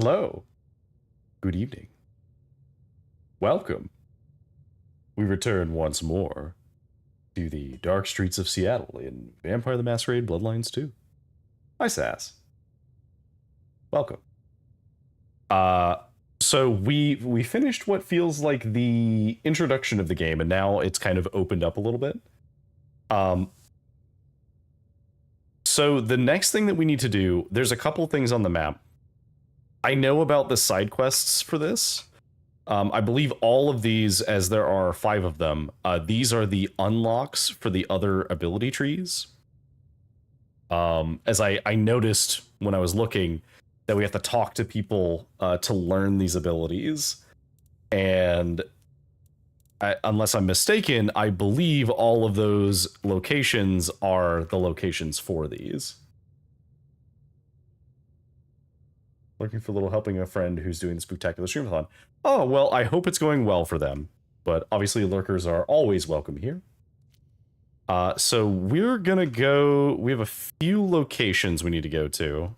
Hello. Good evening. Welcome. We return once more to the dark streets of Seattle in Vampire the Masquerade Bloodlines 2. Hi, Sass. Welcome. So we finished what feels like the introduction of the game, and now it's kind of opened up a little bit. So the next thing that we need to do, there's a couple things on the map. I know about the side quests for this. I believe all of these, as there are 5 of them, these are the unlocks for the other ability trees. As I noticed when I was looking that we have to talk to people to learn these abilities. And unless I'm mistaken, I believe all of those locations are the locations for these. Looking for a little helping a friend who's doing the Spooktacular Streamathon. Oh, well, I hope it's going well for them. But obviously lurkers are always welcome here. So we're gonna go... We have a few locations we need to go to.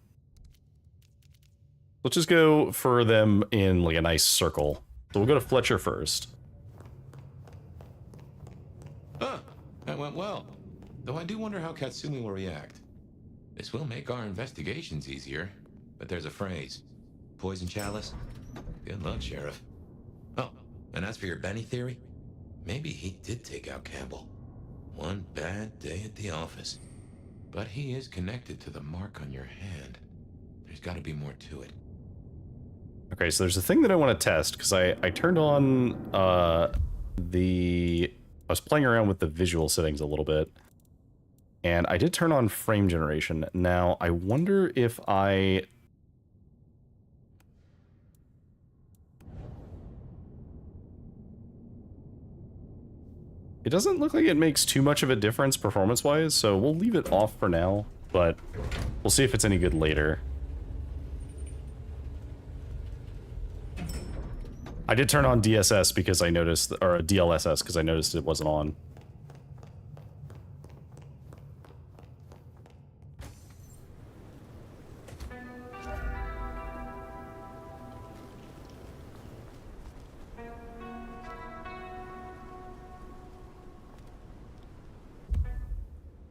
Let's just go for them in like a nice circle. So we'll go to Fletcher first. Huh, that went well. Though I do wonder how Katsumi will react. This will make our investigations easier. But there's a phrase. Poison chalice? Good luck, Sheriff. Oh, and as for your Benny theory, maybe he did take out Campbell. One bad day at the office. But he is connected to the mark on your hand. There's got to be more to it. Okay, so there's a thing that I want to test, because I turned on I was playing around with the visual settings a little bit. And I did turn on frame generation. Now, I wonder if I... It doesn't look like it makes too much of a difference performance-wise, so we'll leave it off for now, but we'll see if it's any good later. I did turn on DSS because I noticed, or DLSS because I noticed it wasn't on.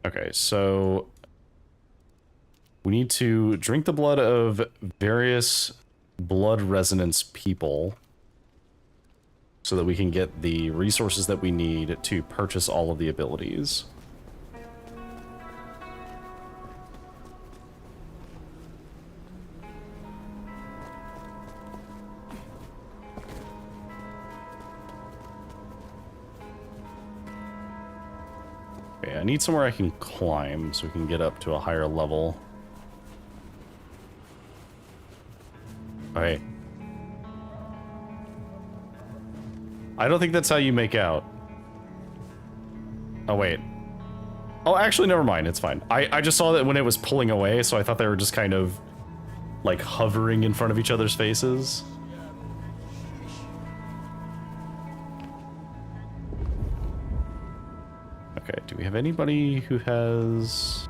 Okay, so we need to drink the blood of various blood resonance people so that we can get the resources that we need to purchase all of the abilities. Okay, I need somewhere I can climb so we can get up to a higher level. Okay. I don't think that's how you make out. Oh, wait. Oh, actually, never mind. It's fine. I just saw that when it was pulling away, so I thought they were just kind of, like, hovering in front of each other's faces. Okay, do we have anybody who has...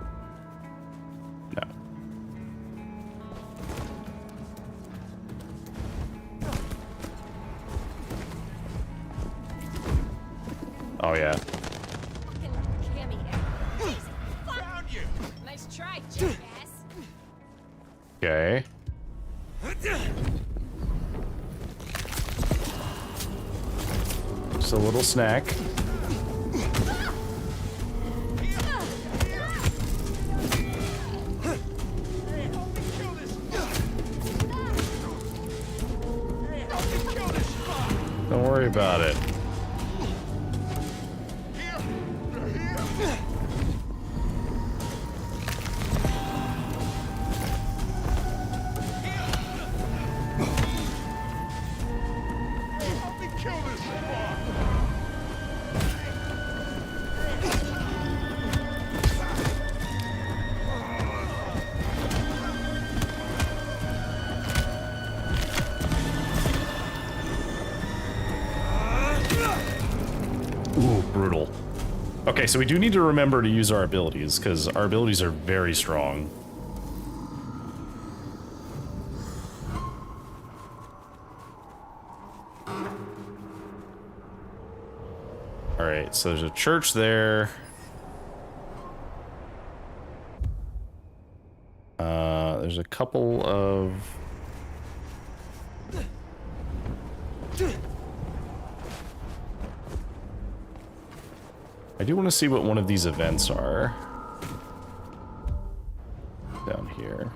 No. Oh, yeah. Nice try, jackass. Okay. Just a little snack. Don't worry about it. Ooh, brutal. Okay, so we do need to remember to use our abilities, because our abilities are very strong. Alright, so there's a church there. There's a couple of... I do want to see what one of these events are. Down here.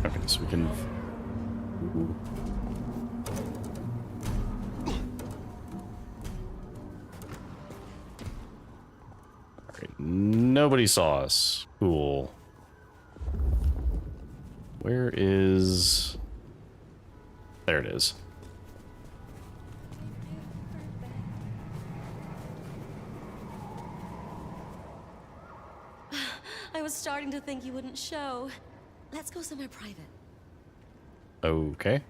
Okay, so we can... Ooh. Alright, nobody saw us. Cool. Where is... There it is. I was starting to think you wouldn't show. Let's go somewhere private. Okay.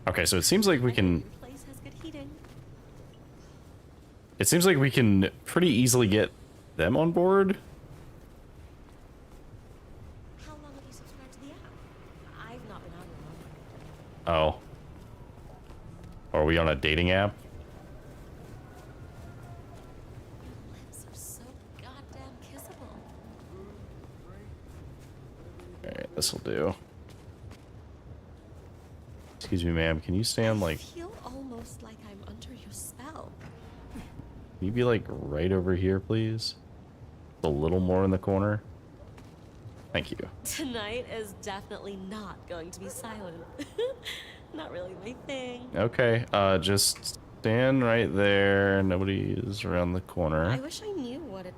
Okay, so it seems like we can... Place has good heating. It seems like we can pretty easily get them on board. How long have you subscribed to the app? I've not been on one. Oh. Are we on a dating app? Your lips are so goddamn kissable. Alright, this'll do. Excuse me, ma'am. Can you stand, I like... feel almost like I'm under your spell. Can you be, like, right over here, please? A little more in the corner? Thank you. Tonight is definitely not going to be silent. Not really my thing. Okay, just stand right there. Nobody is around the corner. I wish I knew what it...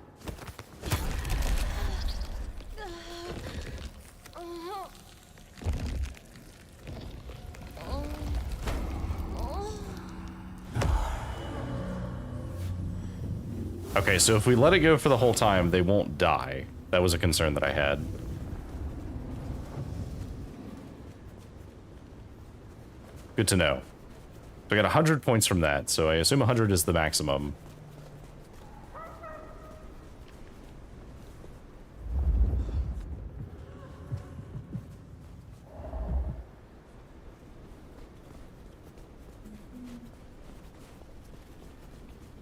Okay, so if we let it go for the whole time, they won't die. That was a concern that I had. Good to know. So I got 100 points from that, so I assume 100 is the maximum.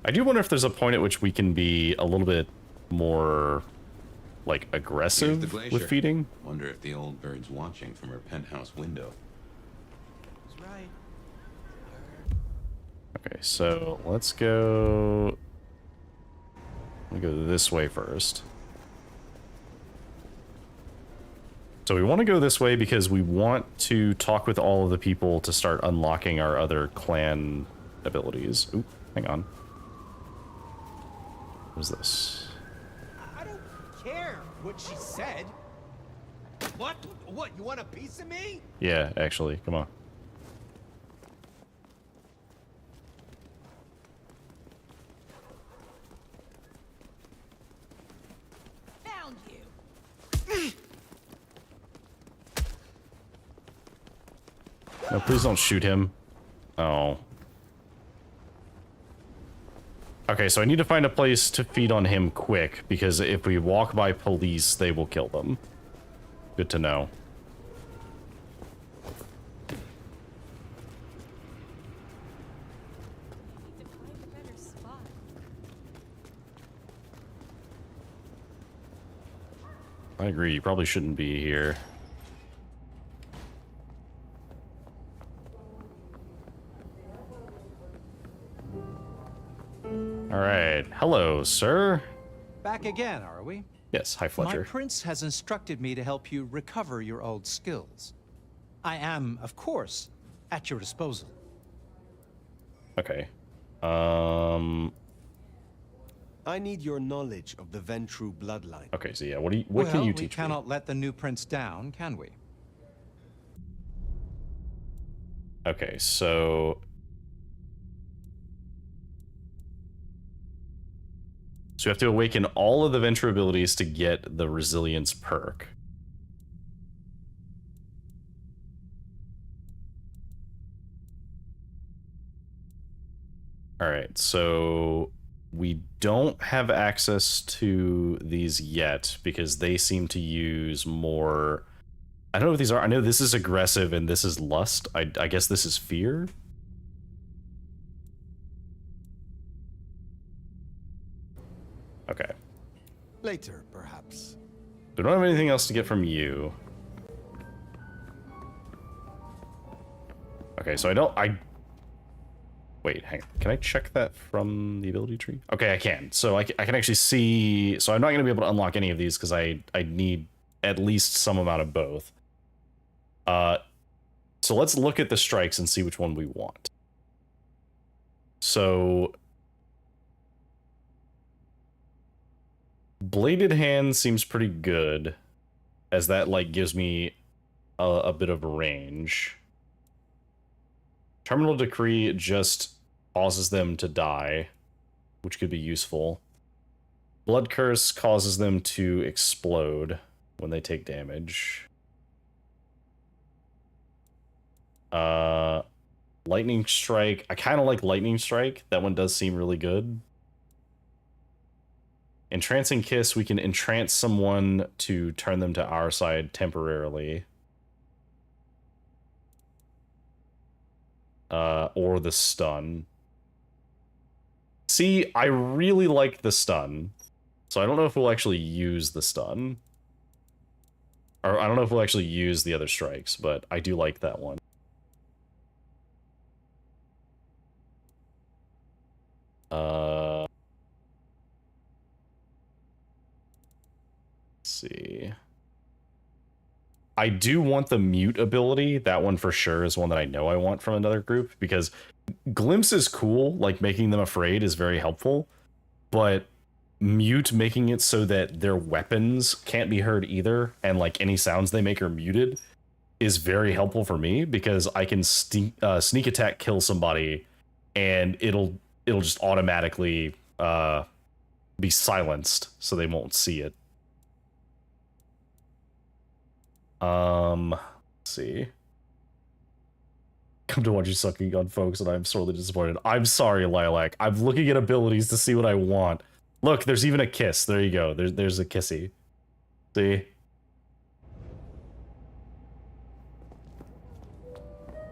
I do wonder if there's a point at which we can be a little bit more, like, aggressive with feeding. Wonder if the old bird's watching from her penthouse window. That's right. Okay, so let's go... Let me go this way first. So we want to go this way because we want to talk with all of the people to start unlocking our other clan abilities. Oop, hang on. What is this? I don't care what she said. What? What? You want a piece of me? Yeah, actually, come on. Found you. No, please don't shoot him. Oh. Okay, so I need to find a place to feed on him quick, because if we walk by police, they will kill them. Good to know. Need to find a better spot. I agree, you probably shouldn't be here. Alright, hello, sir. Back again, are we? Yes, hi, Fletcher. My prince has instructed me to help you recover your old skills. I am, of course, at your disposal. Okay. I need your knowledge of the Ventru bloodline. Okay, so yeah, what can you teach we me? cannot let the new prince down, can we? Okay, so... So you have to awaken all of the Venture abilities to get the Resilience perk. Alright, so we don't have access to these yet because they seem to use more... I don't know what these are. I know this is aggressive and this is lust. I guess this is fear? Okay. Later, perhaps. We don't have anything else to get from you. Okay, so wait, hang on. Can I check that from the ability tree? Okay, I can. So I can actually see... So I'm not going to be able to unlock any of these because I need at least some amount of both. So let's look at the strikes and see which one we want. So... Bladed Hand seems pretty good, as that, like, gives me a bit of a range. Terminal Decree just causes them to die, which could be useful. Blood Curse causes them to explode when they take damage. Lightning Strike. I kind of like Lightning Strike. That one does seem really good. Entrancing Kiss, we can entrance someone to turn them to our side temporarily. Or the stun. See, I really like the stun. So I don't know if we'll actually use the stun. Or I don't know if we'll actually use the other strikes, but I do like that one. Let's see. I do want the mute ability. That one for sure is one that I know I want from another group, because glimpse is cool, like making them afraid is very helpful, but mute, making it so that their weapons can't be heard either, and like any sounds they make are muted, is very helpful for me, because I can sneak attack kill somebody and it'll just automatically be silenced so they won't see it. Let's see. Come to watch you sucking gun, folks, and I'm sorely disappointed. I'm sorry, Lilac. I'm looking at abilities to see what I want. Look, there's even a kiss. There you go. There's a kissy. See?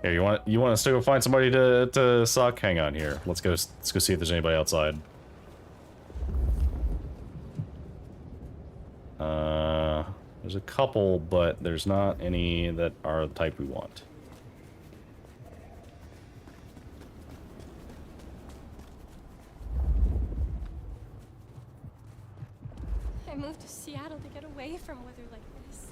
Here, you want us to go find somebody to suck? Hang on here. Let's go see if there's anybody outside. There's a couple, but there's not any that are the type we want. I moved to Seattle to get away from weather like this.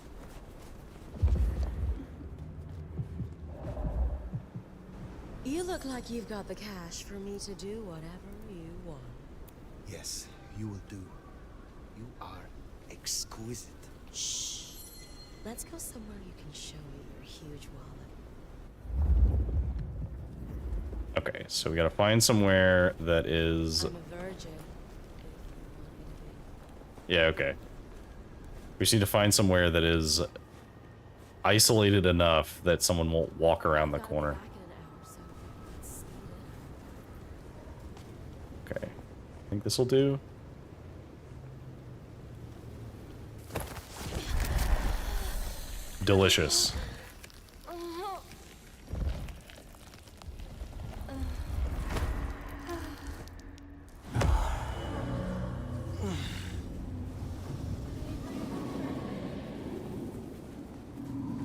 You look like you've got the cash for me to do whatever you want. Yes, you will do. You are exquisite. Shh. Let's go somewhere you can show me your huge wallet. Okay, so we gotta find somewhere that is... I'm a virgin. Yeah, okay. We just need to find somewhere that is isolated enough that someone won't walk around the corner. Okay. I think this will do. Delicious.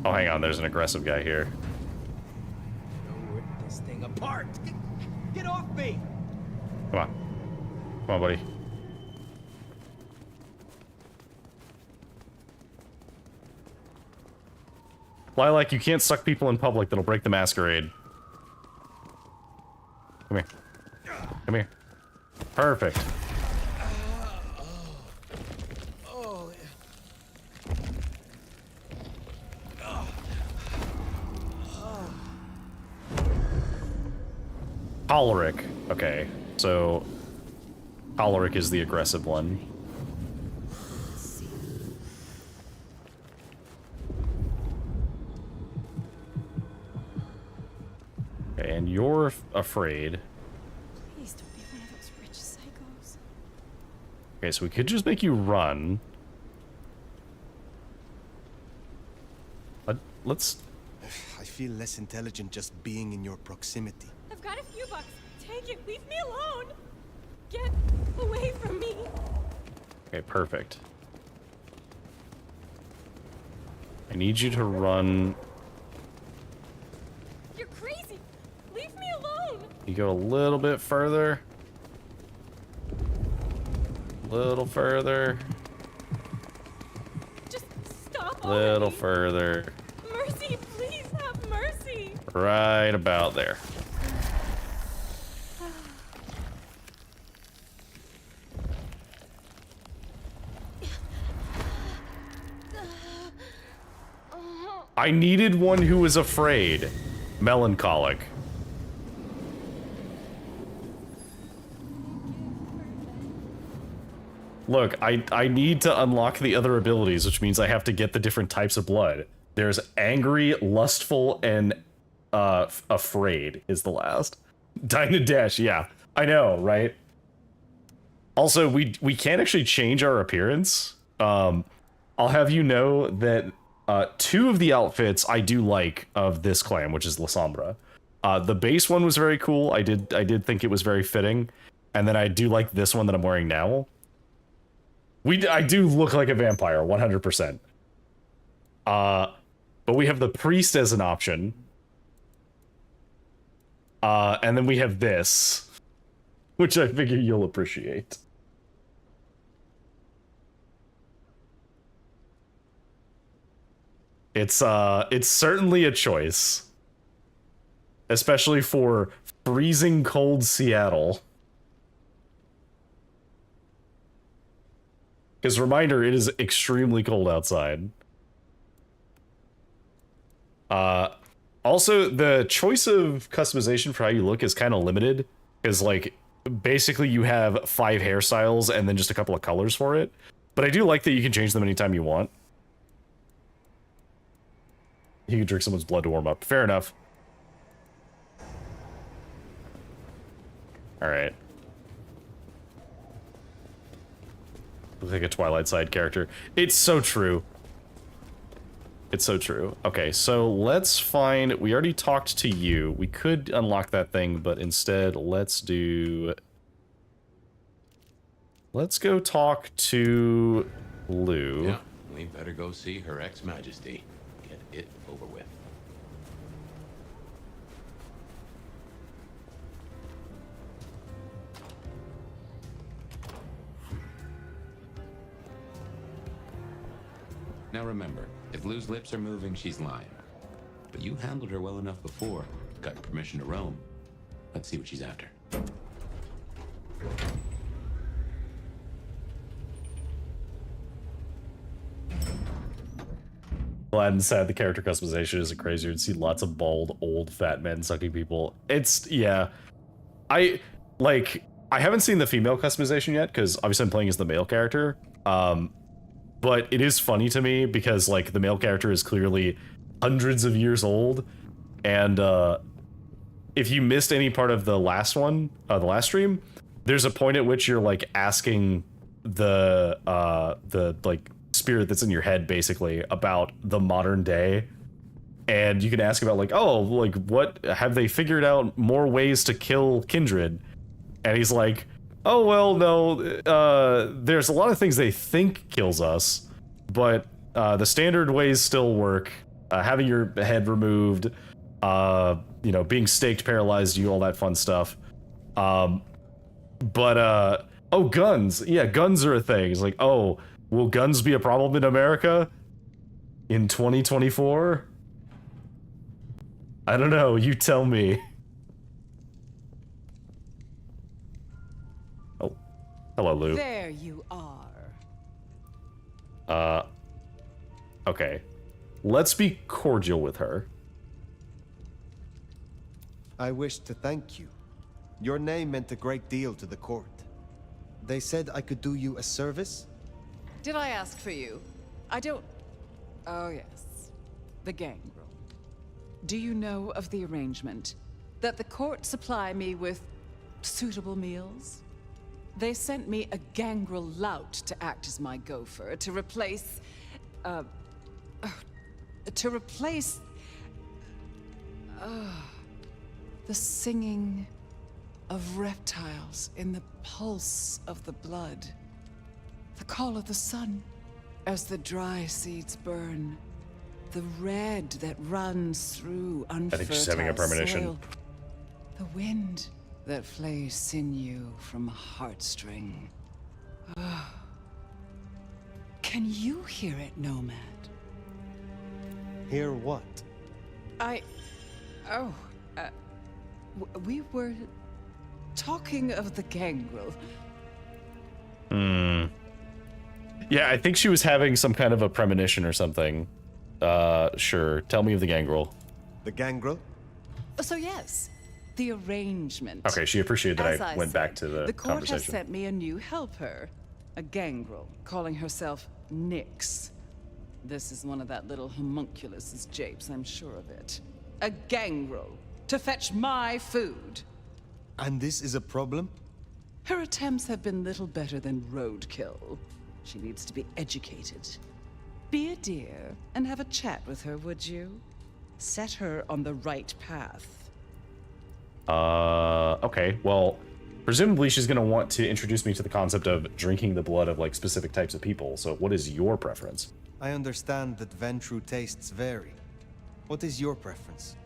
Oh, hang on, there's an aggressive guy here. Rip this thing apart! Get off me! Come on. Come on, buddy. Lilac, you can't suck people in public. That'll break the masquerade. Come here. Come here. Perfect. Choleric. Okay, so Choleric is the aggressive one. Okay, and you're afraid. Please don't Okay, so we could just make you run. Let's... I feel less intelligent just being in your proximity. I've got a few bucks. Take it. Leave me alone. Get away from me. Okay, perfect. I need you to run. You're crazy. Leave me alone. You go a little bit further. A little further. Just stop. Little already. further. Mercy, please have mercy. Right about there. I needed one who was afraid. Melancholic. Look, I need to unlock the other abilities, which means I have to get the different types of blood. There's angry, lustful, and afraid is the last. Dine and dash, yeah. I know, right? Also, we can't actually change our appearance. I'll have you know that 2 of the outfits I do like of this clan, which is La Sombra. The base one was very cool. I did think it was very fitting. And then I do like this one that I'm wearing now. I do look like a vampire, 100%. But we have the priest as an option. And then we have this, which I figure you'll appreciate. It's certainly a choice. Especially for freezing cold Seattle. Because reminder, it is extremely cold outside. Also, the choice of customization for how you look is kind of limited. Because, like, basically you have 5 hairstyles and then just a couple of colors for it. But I do like that you can change them anytime you want. You can drink someone's blood to warm up. Fair enough. Alright. Look like a Twilight Side character. It's so true. It's so true. Okay, so let's find... We already talked to you. We could unlock that thing, but instead, let's do... Let's go talk to Lou. Yeah, we better go see Her Ex-Majesty. Get it over with. Now remember, if Lou's lips are moving, she's lying. But you handled her well enough before. Got your permission to roam. Let's see what she's after. Glad and sad the character customization isn't crazy. You'd see lots of bald, old, fat men sucking people. It's, yeah. I haven't seen the female customization yet, because obviously I'm playing as the male character. But it is funny to me because, like, the male character is clearly hundreds of years old. And, if you missed any part of the last one, the last stream, there's a point at which you're, like, asking the like, spirit that's in your head, basically, about the modern day. And you can ask about, like, oh, like, what, have they figured out more ways to kill kindred? And he's like, oh, well, no, there's a lot of things they think kills us, but the standard ways still work. Having your head removed, you know, being staked, paralyzed you, all that fun stuff. Oh, guns. Yeah, guns are a thing. It's like, oh, will guns be a problem in America in 2024? I don't know, you tell me. Hello, Lou. There you are. Okay. Let's be cordial with her. I wish to thank you. Your name meant a great deal to the court. They said I could do you a service? Did I ask for you? I don't... Oh, yes. The gang room. Do you know of the arrangement that the court supply me with suitable meals? They sent me a gangrel lout to act as my gopher, to replace... to replace... the singing of reptiles in the pulse of the blood. The call of the sun as the dry seeds burn. The red that runs through unfertile I think she's having a premonition. soil. The wind that flays sinew from a heartstring. Can you hear it, Nomad? Hear what? We were talking of the gangrel. Yeah, I think she was having some kind of a premonition or something. Sure. Tell me of the gangrel. The gangrel? So yes, the arrangement. Okay, she appreciated that As I went said, back to the court has conversation. sent me a new helper, a gangrel, calling herself Nyx. This is one of that little homunculus's japes, I'm sure of it. A gangrel to fetch my food. And this is a problem? Her attempts have been little better than roadkill. She needs to be educated. Be a dear and have a chat with her, would you? Set her on the right path. Okay, well, presumably she's gonna want to introduce me to the concept of drinking the blood of, like, specific types of people, so what is your preference? I understand that Ventru tastes vary. What is your preference?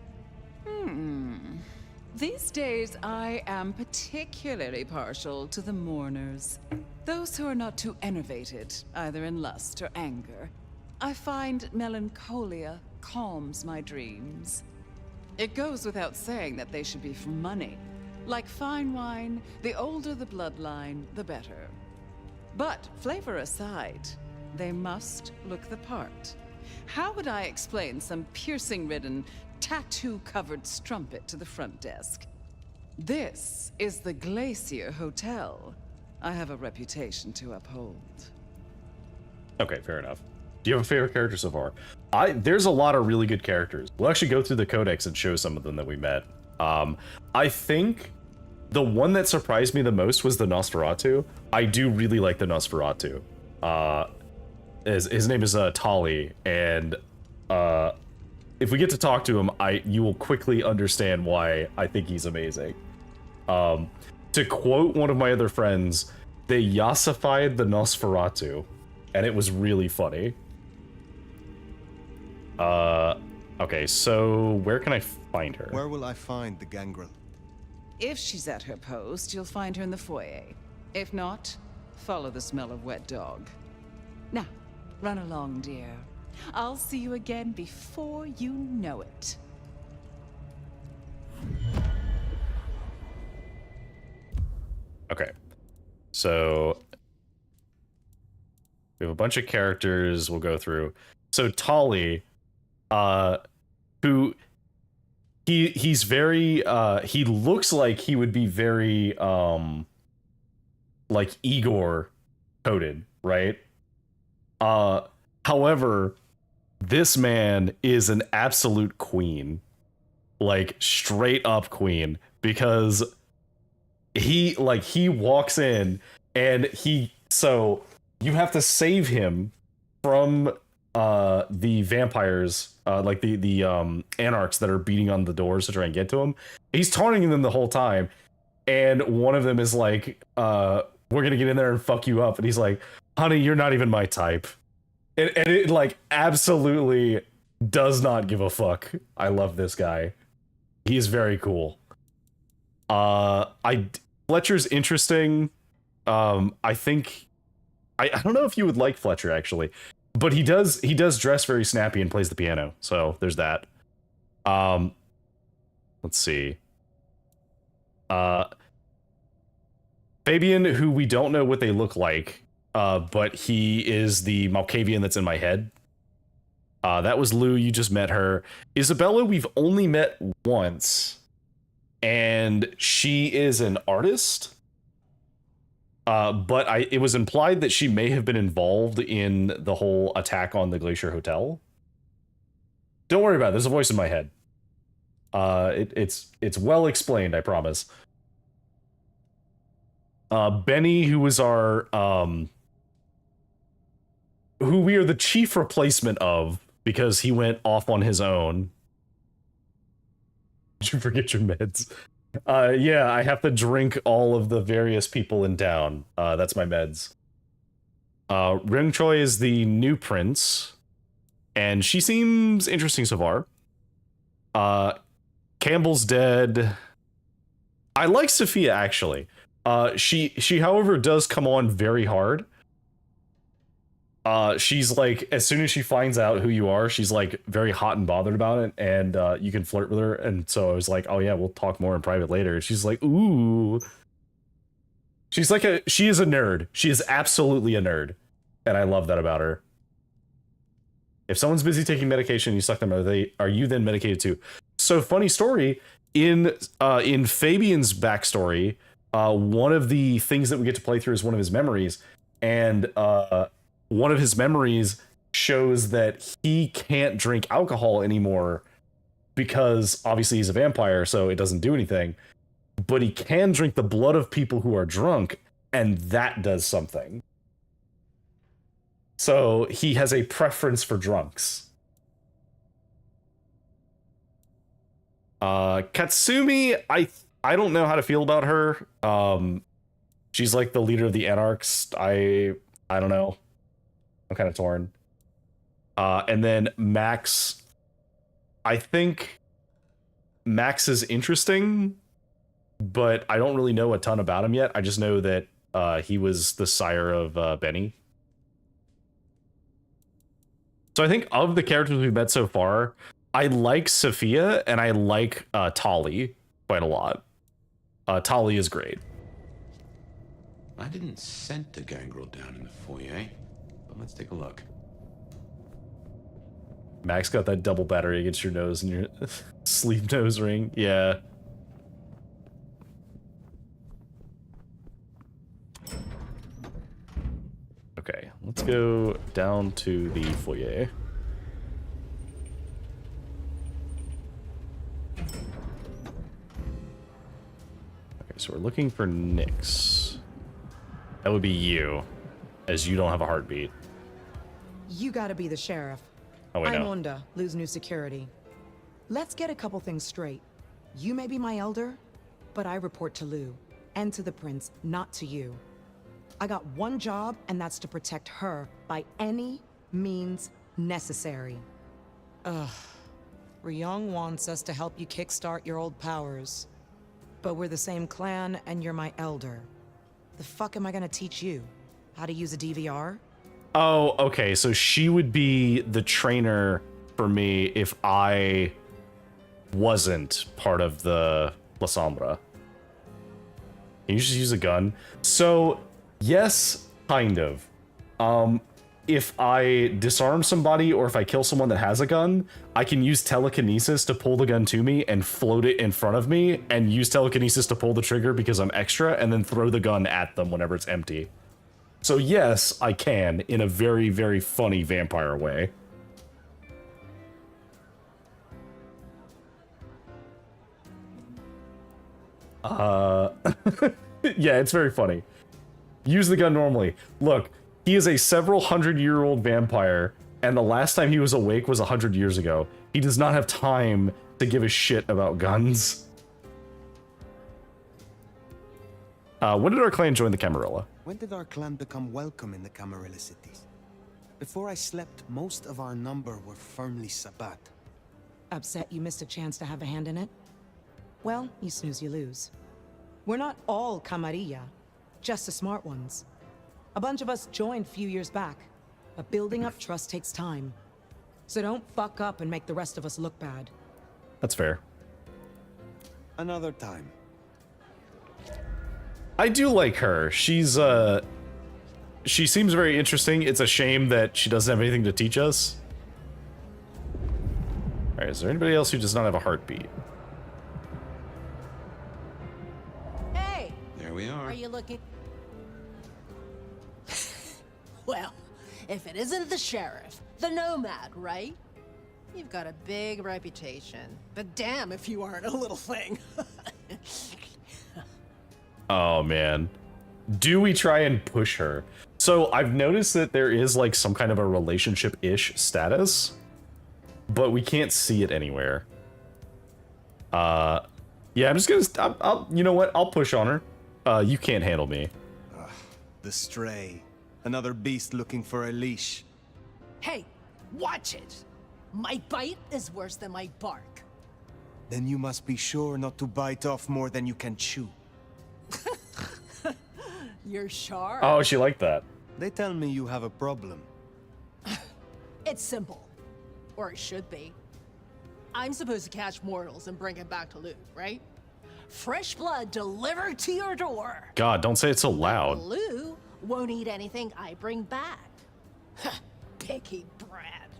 These days, I am particularly partial to the mourners. Those who are not too enervated, either in lust or anger. I find melancholia calms my dreams. It goes without saying that they should be for money. Like fine wine, the older the bloodline, the better. But, flavor aside, they must look the part. How would I explain some piercing-ridden, tattoo-covered strumpet to the front desk? This is the Glacier Hotel. I have a reputation to uphold. Okay, fair enough. Do you have a favorite character so far? There's a lot of really good characters. We'll actually go through the codex and show some of them that we met. I think the one that surprised me the most was the Nosferatu. I do really like the Nosferatu. His name is Tali, and if we get to talk to him, you will quickly understand why I think he's amazing. To quote one of my other friends, they yassified the Nosferatu, and it was really funny. Okay, so where can I find her? Where will I find the gangrel? If she's at her post, you'll find her in the foyer. If not, follow the smell of wet dog. Now, run along, dear. I'll see you again before you know it. Okay, so we have a bunch of characters we'll go through. So Tali, who he's very he looks like he would be very like Igor coded, right? However, this man is an absolute queen, like straight up queen, because he walks in and so you have to save him from the vampires, like the anarchs that are beating on the doors to try and get to him. He's taunting them the whole time, and one of them is like, we're gonna get in there and fuck you up, and he's like, honey, you're not even my type. And it like absolutely does not give a fuck. I love this guy. He's very cool. Fletcher's interesting. I think I don't know if you would like Fletcher actually, but he does dress very snappy and plays the piano. So there's that. Let's see. Fabian, who we don't know what they look like, but he is the Malkavian that's in my head. That was Lou, you just met her. Isabella, we've only met once, and she is an artist. But it was implied that she may have been involved in the whole attack on the Glacier Hotel. Don't worry about it, there's a voice in my head. It's well explained, I promise. Benny, who was our who we are the chief replacement of because he went off on his own. Did you forget your meds? Yeah, I have to drink all of the various people in town. That's my meds. Ren Choi is the new prince, and she seems interesting so far. Campbell's dead. I like Sophia, actually. She however does come on very hard. She's like, as soon as she finds out who you are, she's like very hot and bothered about it, and you can flirt with her. And so I was like, oh yeah, we'll talk more in private later. She's like, ooh. She's like she is a nerd. She is absolutely a nerd. And I love that about her. If someone's busy taking medication, you suck them, are you then medicated too? So funny story, in Fabian's backstory, one of the things that we get to play through is one of his memories, and one of his memories shows that he can't drink alcohol anymore because obviously he's a vampire, so it doesn't do anything. But he can drink the blood of people who are drunk, and that does something. So he has a preference for drunks. Katsumi, I don't know how to feel about her. She's like the leader of the Anarchs. I don't know. I'm kind of torn. And then Max, I think Max is interesting, but I don't really know a ton about him yet. I just know that he was the sire of Benny. So I think of the characters we've met so far, I like Sophia and I like Tali quite a lot. Tali is great. I didn't scent the gangrel down in the foyer, but let's take a look. Max got that double battery against your nose and your sleep nose ring. Yeah. Okay, let's go down to the foyer. Okay, so we're looking for Nyx. That would be you, as you don't have a heartbeat. You gotta be the sheriff. Oh, wait, I'm no. Onda, lose new security. Let's get a couple things straight. You may be my elder, but I report to Lou, and to the prince, not to you. I got one job, and that's to protect her by any means necessary. Ugh. Ryong wants us to help you kickstart your old powers. But we're the same clan, and you're my elder. The fuck am I gonna teach you? How to use a DVR? Oh, okay, so she would be the trainer for me if I wasn't part of the La Sombra. Can you just use a gun? So, yes, kind of. If I disarm somebody or if I kill someone that has a gun, I can use telekinesis to pull the gun to me and float it in front of me and use telekinesis to pull the trigger because I'm extra and then throw the gun at them whenever it's empty. So yes, I can, in a very, very funny vampire way. Yeah, it's very funny. Use the gun normally. Look, he is a several hundred-year-old vampire, and the last time he was awake was 100 years ago. He does not have time to give a shit about guns. When did our clan join the Camarilla? When did our clan become welcome in the Camarilla cities? Before I slept, most of our number were firmly Sabbat. Upset you missed a chance to have a hand in it? Well, you snooze, you lose. We're not all Camarilla, just the smart ones. A bunch of us joined a few years back, but building up trust takes time. So don't fuck up and make the rest of us look bad. That's fair. Another time. I do like her. She's, she seems very interesting. It's a shame that she doesn't have anything to teach us. Alright, is there anybody else who does not have a heartbeat? Hey! There we are. Are you looking? Well, if it isn't the sheriff, the nomad, right? You've got a big reputation, but damn if you aren't a little thing. Oh, man. do we try and push her? So I've noticed that there is like some kind of a relationship-ish status, but we can't see it anywhere. Yeah, I'm just gonna, I'll you know what? I'll push on her. You can't handle me. The stray. Another beast looking for a leash. Hey, watch it. My bite is worse than my bark. Then you must be sure not to bite off more than you can chew. You're sure? Oh, she liked that. They tell me you have a problem. It's simple. Or it should be. I'm supposed to catch mortals and bring it back to Lou, right? Fresh blood delivered to your door. God, don't say it so loud. Lou won't eat anything I bring back. Picky brat.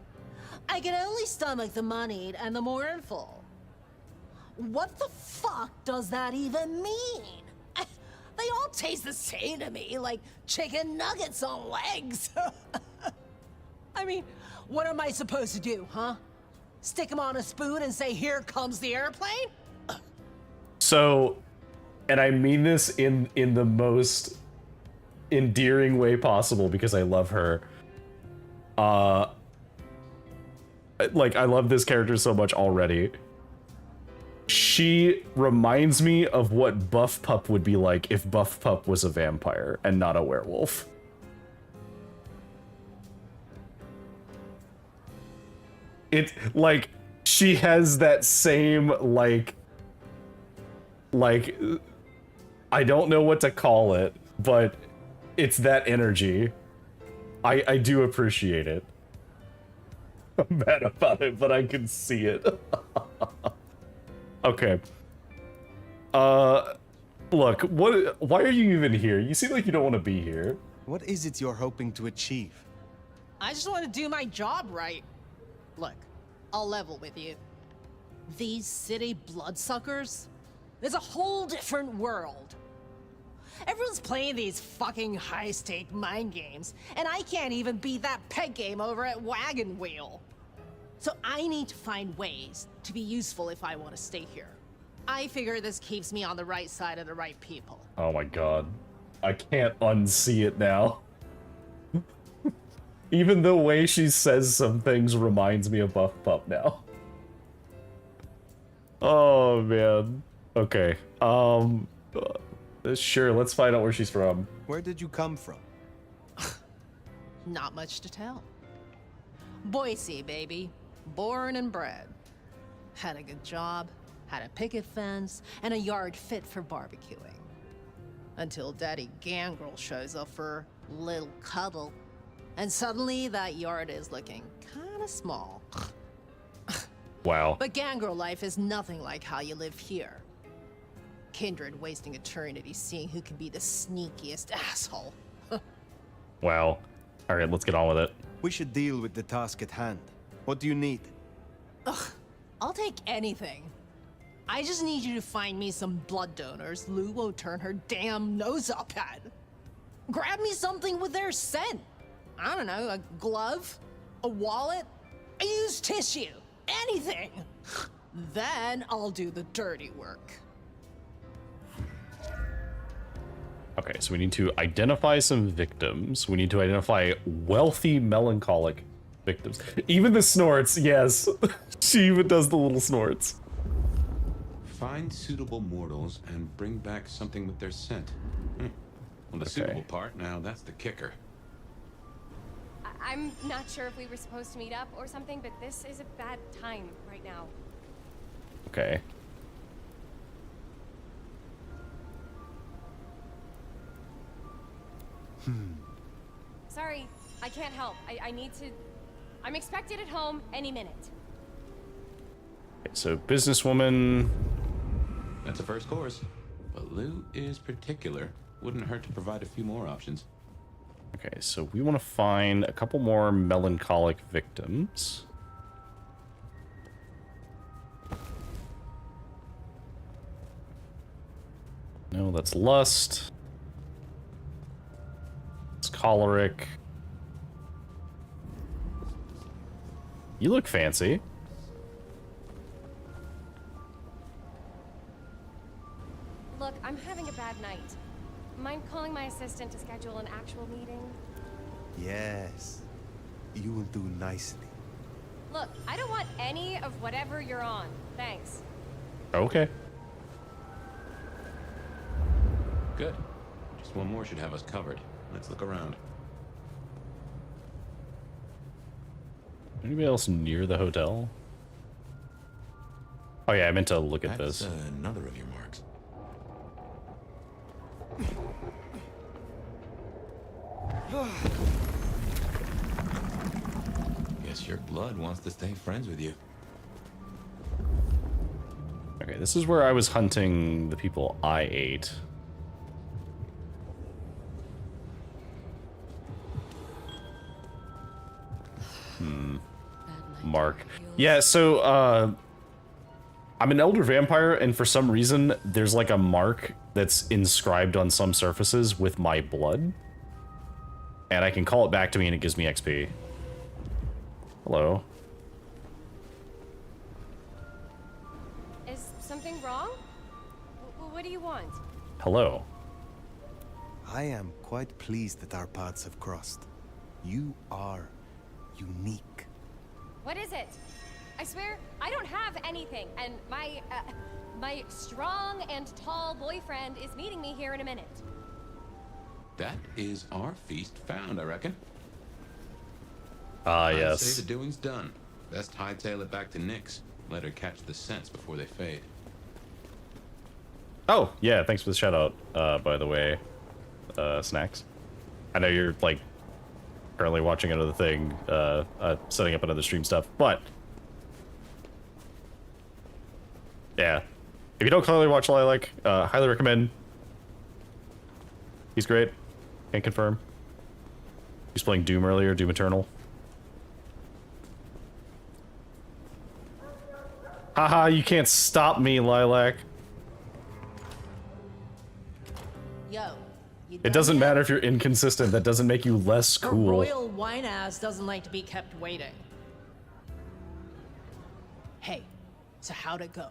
I can only stomach the moneyed and the mournful. What the fuck does that even mean? They all taste the same to me, like chicken nuggets on legs. I mean, what am I supposed to do, huh? Stick them on a spoon and say, here comes the airplane? So, and I mean this in the most endearing way possible because I love her. Like, I love this character so much already. She reminds me of what Buff Pup would be like if Buff Pup was a vampire and not a werewolf. It's like, she has that same, like, I don't know what to call it, but it's that energy. I do appreciate it. I'm mad about it, but I can see it. Okay. Look, why are you even here? You seem like you don't want to be here. What is it you're hoping to achieve? I just want to do my job right. Look, I'll level with you. These city bloodsuckers, there's a whole different world. Everyone's playing these fucking high-stake mind games, and I can't even beat that peg game over at Wagon Wheel. So I need to find ways to be useful if I want to stay here. I figure this keeps me on the right side of the right people. Oh my god. I can't unsee it now. Even the way she says some things reminds me of Buff Pup now. Oh man. Okay. Sure, let's find out where she's from. Where did you come from? Not much to tell. Boise, baby. Born and bred. Had a good job, had a picket fence, and a yard fit for barbecuing. Until Daddy Gangrel shows up for a little cuddle. And suddenly that yard is looking kinda small. Wow. But Gangrel life is nothing like how you live here. Kindred wasting eternity seeing who can be the sneakiest asshole. Wow. Alright, let's get on with it. We should deal with the task at hand. What do you need? Ugh, I'll take anything. I just need you to find me some blood donors Lou won't turn her damn nose up at. Grab me something with their scent. I don't know, a glove, a wallet, a used tissue, anything. Then I'll do the dirty work. Okay, so we need to identify some victims. We need to identify wealthy, melancholic victims. Even the snorts, yes. She even does the little snorts. Find suitable mortals and bring back something with their scent. Well, the suitable part, now that's the kicker. I'm not sure if we were supposed to meet up or something, but this is a bad time right now. Okay. Sorry, I can't help. I need to... I'm expected at home any minute. Okay, so businesswoman. That's a first course. But Lou is particular. Wouldn't hurt to provide a few more options. Okay, so we want to find a couple more melancholic victims. No, that's lust. It's choleric. You look fancy. Look, I'm having a bad night. mind calling my assistant to schedule an actual meeting? Yes. You will do nicely. Look, I don't want any of whatever you're on. Thanks. Okay. Good. Just one more should have us covered. Let's look around. Anybody else near the hotel? Oh yeah, I meant to look at That's this. another of your marks. Guess your blood wants to stay friends with you. Okay, this is where I was hunting the people I ate. Mark. Yeah, so, I'm an elder vampire, and for some reason, there's like a mark that's inscribed on some surfaces with my blood. And I can call it back to me and it gives me XP. Hello. Is something wrong? What do you want? Hello. I am quite pleased that our paths have crossed. You are unique. What is it? I swear, I don't have anything, and my strong and tall boyfriend is meeting me here in a minute. That is our feast found, I reckon. Ah, I'd yes. say the doing's done. Best hightail it back to Nyx. Let her catch the scents before they fade. Oh, yeah, thanks for the shout out, by the way, Snacks. I know you're, like, currently watching another thing, setting up another stream stuff, but... yeah. If you don't currently watch Lilac, highly recommend. He's great. Can't confirm. He was playing Doom earlier, Doom Eternal. Haha, you can't stop me, Lilac. Yo, you It doesn't matter if you're inconsistent. That doesn't make you less A cool. royal wine ass doesn't like to be kept waiting. Hey, so how'd it go?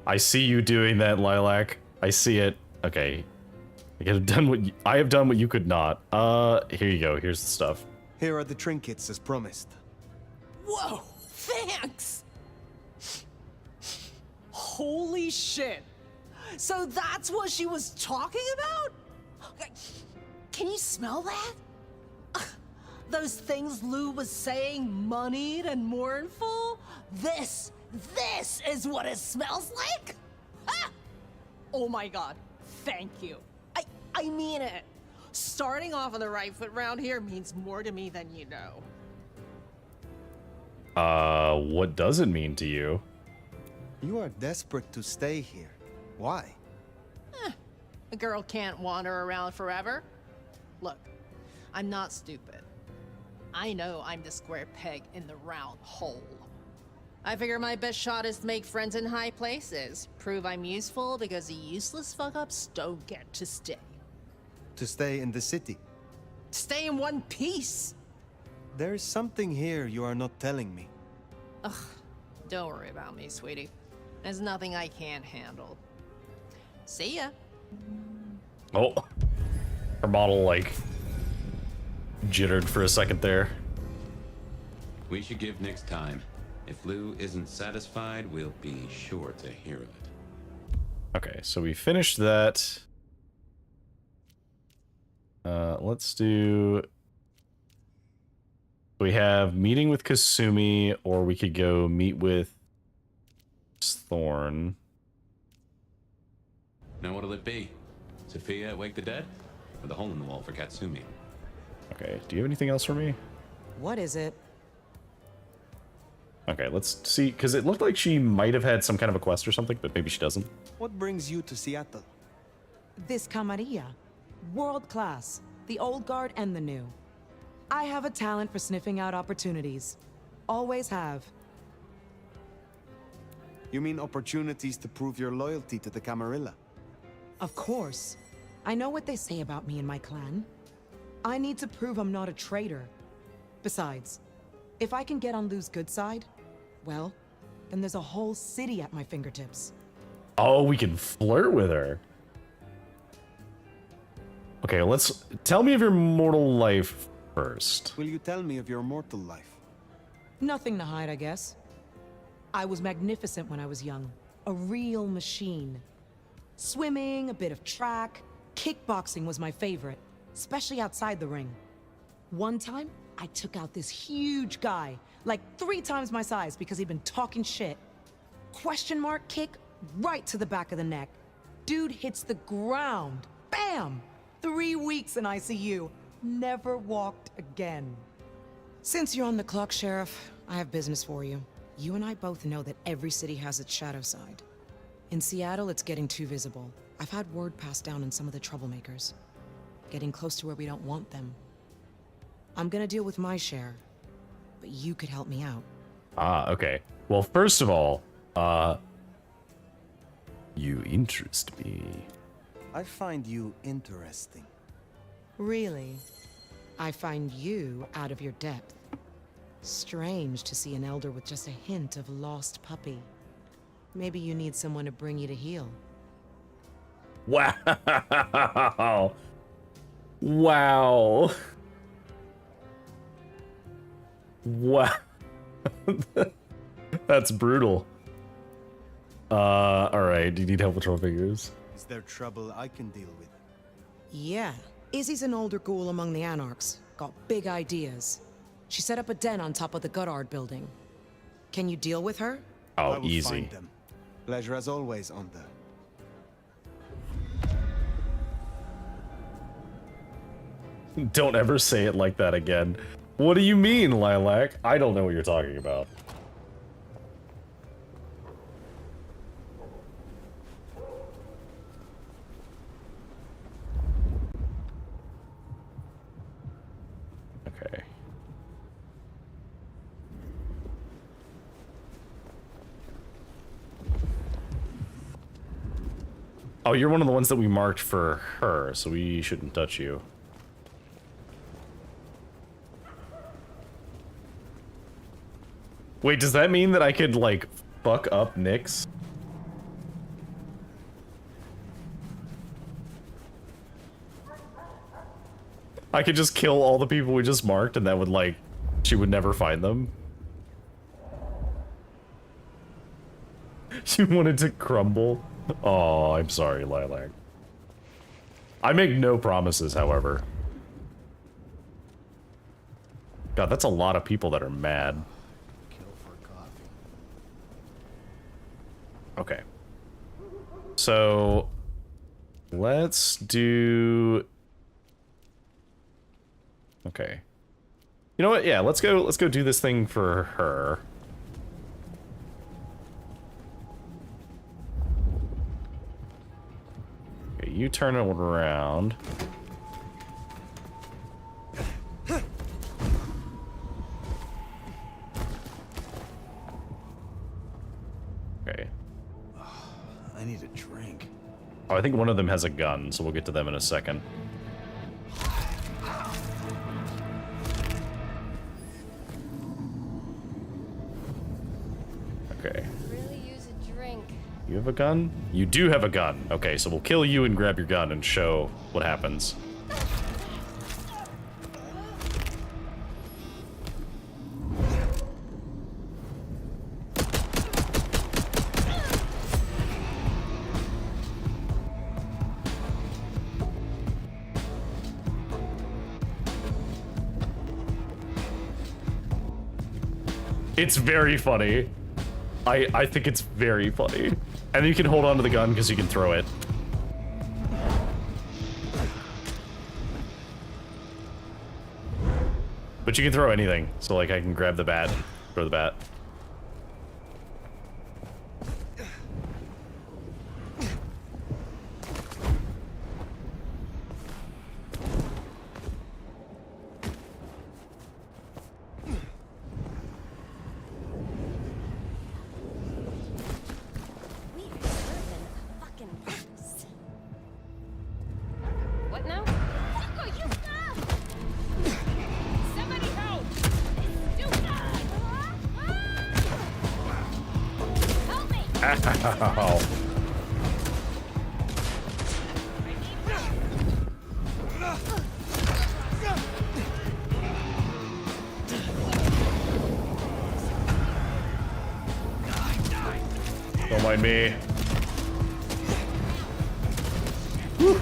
I see you doing that, Lilac. I see it. Okay. I have done what you could not. Here you go. Here's the stuff. Here are the trinkets as promised. Whoa, thanks! Holy shit. So that's what she was talking about? Can you smell that? Those things Lou was saying, moneyed and mournful? This is what it smells like? Ah! Oh my god, thank you. I mean it. Starting off on the right foot round here means more to me than you know. What does it mean to you? You are desperate to stay here. Why? A girl can't wander around forever. Look, I'm not stupid. I know I'm the square peg in the round hole. I figure my best shot is to make friends in high places. Prove I'm useful because the useless fuck-ups don't get to stay. To stay in the city. Stay in one piece! There is something here you are not telling me. Ugh, don't worry about me, sweetie. There's nothing I can't handle. See ya. Oh. Her model, like, jittered for a second there. We should give Nyx time. If Lou isn't satisfied, we'll be sure to hear of it. Okay, so we finished that. Let's do... We have meeting with Kasumi, or we could go meet with Thorn. Now what'll it be? Sophia at Wake the Dead? Or the hole in the wall for Katsumi? Okay, do you have anything else for me? What is it? Okay, let's see, because it looked like she might have had some kind of a quest or something, but maybe she doesn't. What brings you to Seattle? This camarilla. World class. The old guard and the new. I have a talent for sniffing out opportunities. Always have. You mean opportunities to prove your loyalty to the Camarilla? Of course. I know what they say about me and my clan. I need to prove I'm not a traitor. Besides, if I can get on Lou's good side, well, then there's a whole city at my fingertips. Oh, we can flirt with her. Okay, tell me of your mortal life first. Will you tell me of your mortal life? Nothing to hide, I guess. I was magnificent when I was young. A real machine. Swimming, a bit of track, kickboxing was my favorite, especially outside the ring. One time, I took out this huge guy, like 3 times my size because he'd been talking shit. Question mark kick right to the back of the neck. Dude hits the ground. Bam! 3 weeks in ICU. Never walked again. Since you're on the clock, Sheriff, I have business for you. You and I both know that every city has its shadow side. In Seattle, it's getting too visible. I've had word passed down on some of the troublemakers. Getting close to where we don't want them. I'm gonna deal with my share, but you could help me out. Ah, okay. Well, first of all, you interest me. I find you interesting. Really? I find you out of your depth. Strange to see an elder with just a hint of lost puppy. Maybe you need someone to bring you to heel. Wow. Wow. Wow. That's brutal. Alright, do you need help with troll figures? Is there trouble I can deal with? Yeah. Izzy's an older ghoul among the Anarchs. Got big ideas. She set up a den on top of the Goddard building. Can you deal with her? I Oh, will easy. find them. Pleasure as always, Onda. Don't ever say it like that again. What do you mean, Lilac? I don't know what you're talking about. Okay. Oh, you're one of the ones that we marked for her, so we shouldn't touch you. Wait, does that mean that I could, like, fuck up Nyx? I could just kill all the people we just marked and that would, like, she would never find them? She wanted to crumble? Oh, I'm sorry, Lilac. I make no promises, however. God, that's a lot of people that are mad. Okay. So let's do. Okay. You know what? Yeah, let's go do this thing for her. Okay, you turn it around. Okay. I need a drink. Oh, I think one of them has a gun, so we'll get to them in a second. Okay. Really use a drink. You have a gun? You do have a gun. Okay, so we'll kill you and grab your gun and show what happens. It's very funny. I think it's very funny. And you can hold on to the gun because you can throw it. But you can throw anything. So like I can grab the bat, throw the bat. What now? Somebody help! Ow. Don't mind me. Woo.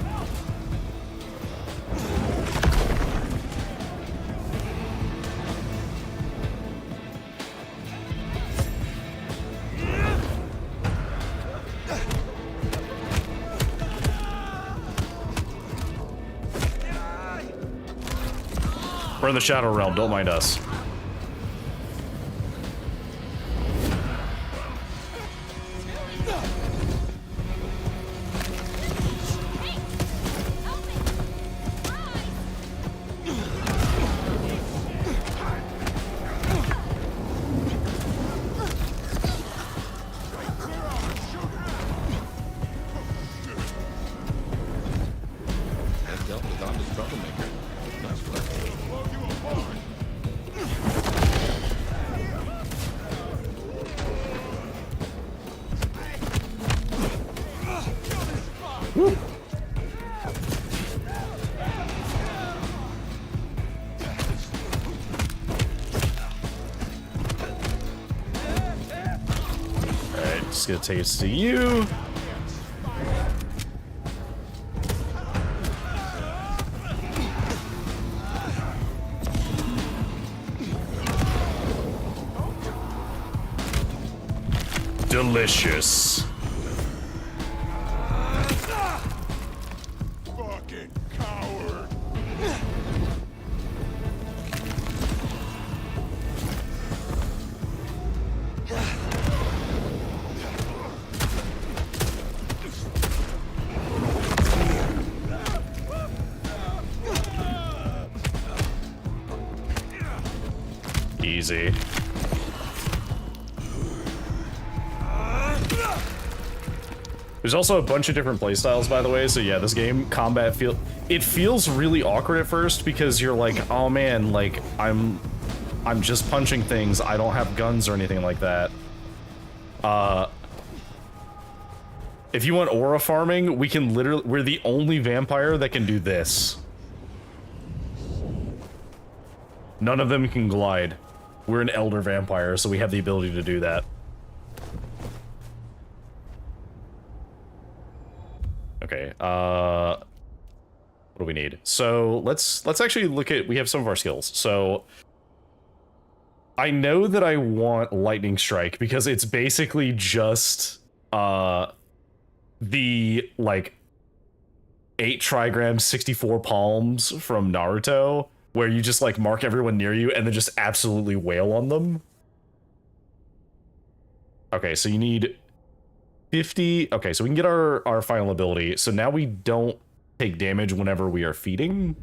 We're in the Shadow Realm, don't mind us. I've dealt with Donda's troublemaker. Nice work. Woo. Alright, just gonna take us to you. Delicious. Fucking coward. Easy. There's also a bunch of different playstyles, by the way, so yeah, this game, combat feels really awkward at first because you're like, oh man, like, I'm just punching things, I don't have guns or anything like that. If you want aura farming, we're the only vampire that can do this. None of them can glide. We're an elder vampire, so we have the ability to do that. Okay, what do we need? So let's actually look at, we have some of our skills. So I know that I want Lightning Strike because it's basically just the like 8 trigrams, 64 palms from Naruto, where you just like mark everyone near you and then just absolutely wail on them. Okay, so you need 50. Okay, so we can get our final ability. So now we don't take damage whenever we are feeding.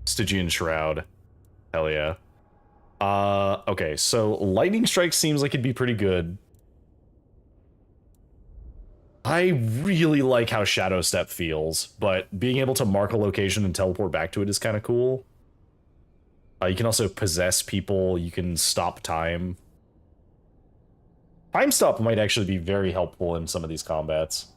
Stygian Shroud. Hell yeah. Okay, so Lightning Strike seems like it'd be pretty good. I really like how Shadow Step feels, but being able to mark a location and teleport back to it is kind of cool. You can also possess people, you can stop time. Time Stop might actually be very helpful in some of these combats.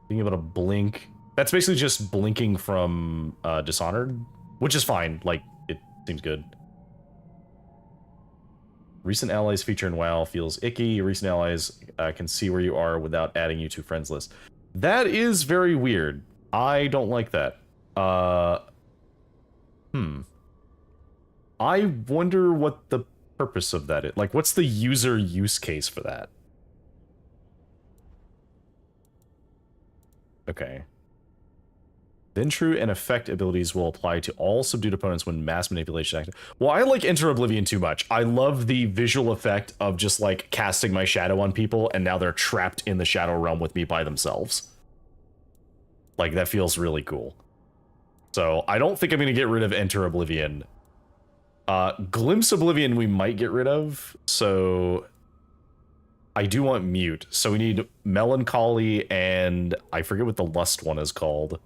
Being able to blink. That's basically just blinking from Dishonored, which is fine. Like, it seems good. Recent allies feature in WoW feels icky. Recent allies can see where you are without adding you to friends list. That is very weird. I don't like that. I wonder what the purpose of that is. Like, what's the user use case for that? Okay. Then true and effect abilities will apply to all subdued opponents when mass manipulation active. Well, I like Enter Oblivion too much. I love the visual effect of just like casting my shadow on people and now they're trapped in the shadow realm with me by themselves. Like, that feels really cool. So I don't think I'm going to get rid of Enter Oblivion. Glimpse Oblivion we might get rid of. So I do want Mute. So we need Melancholy and I forget what the Lust one is called.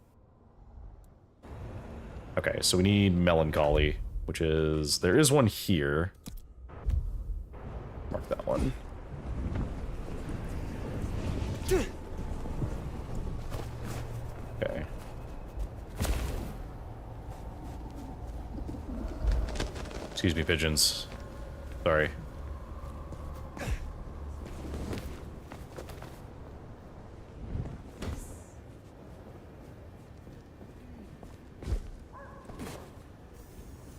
Okay, so we need melancholy, which is... There is one here. Mark that one. Okay. Excuse me, pigeons. Sorry.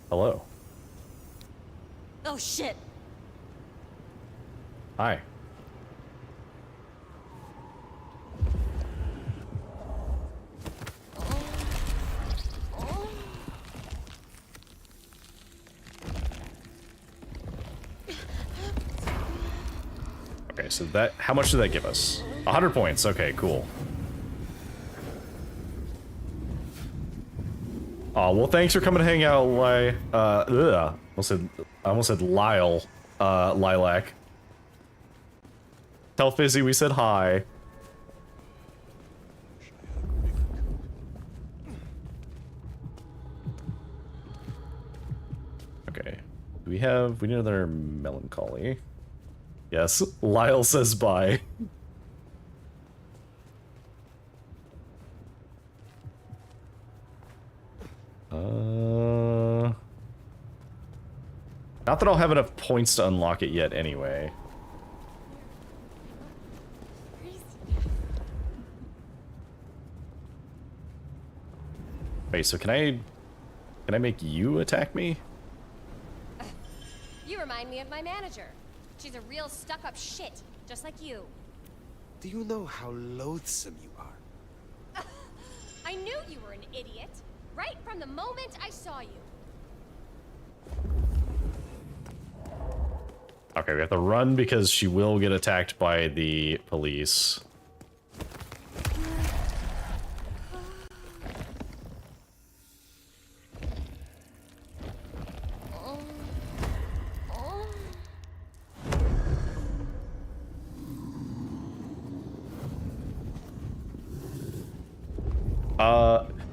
Hello. Oh shit. Hi. Okay, so that, how much did that give us? 100 points. Okay, cool. Oh, well, thanks for coming to hang out, I almost said Lyle, Lilac. Tell Fizzy we said hi. Okay. We need another melancholy. Yes, Lyle says bye. Not that I'll have enough points to unlock it yet anyway. Wait, so can I make you attack me? You remind me of my manager. She's a real stuck-up shit, just like you. Do you know how loathsome you are? I knew you were an idiot, right from the moment I saw you. Okay, we have to run because she will get attacked by the police.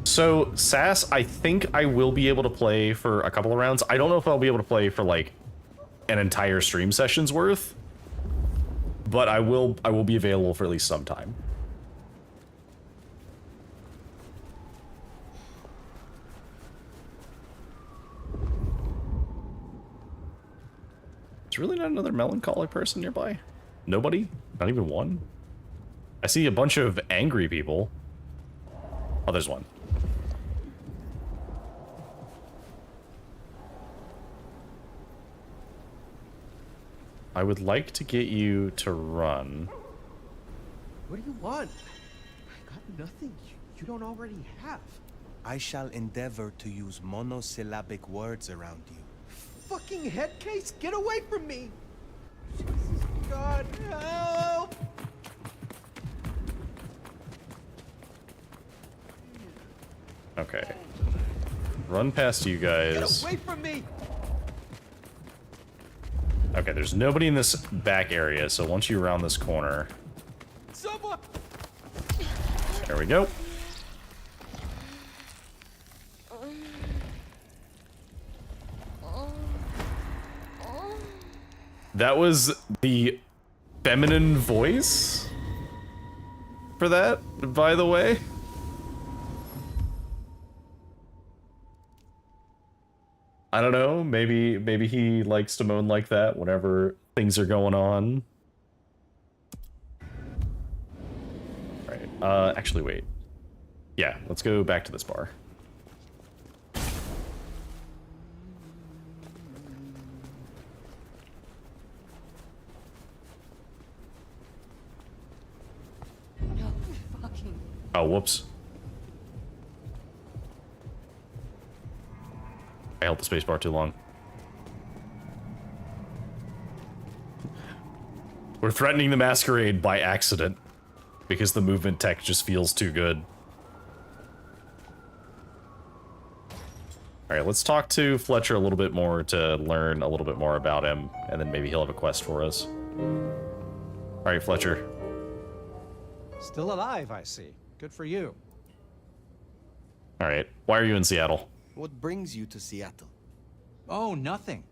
So Sass, I think I will be able to play for a couple of rounds. I don't know if I'll be able to play for like an entire stream session's worth, but I will be available for at least some time. There's really not another melancholy person nearby? Nobody? Not even one? I see a bunch of angry people. Oh, there's one. I would like to get you to run. What do you want? I got nothing you don't already have. I shall endeavor to use monosyllabic words around you. Fucking head case, get away from me! Jesus, God, help! Okay. Run past you guys. Get away from me! Okay, there's nobody in this back area, so once you round this corner... Someone! There we go. That was the feminine voice for that, by the way. I don't know, maybe he likes to moan like that whenever things are going on. Alright, actually wait. Yeah, let's go back to this bar. No fucking... Oh, whoops. I held the spacebar too long. We're threatening the Masquerade by accident because the movement tech just feels too good. Alright, let's talk to Fletcher a little bit more to learn a little bit more about him, and then maybe he'll have a quest for us. Alright, Fletcher. Still alive, I see. Good for you. Alright, why are you in Seattle? What brings you to Seattle? Oh, nothing.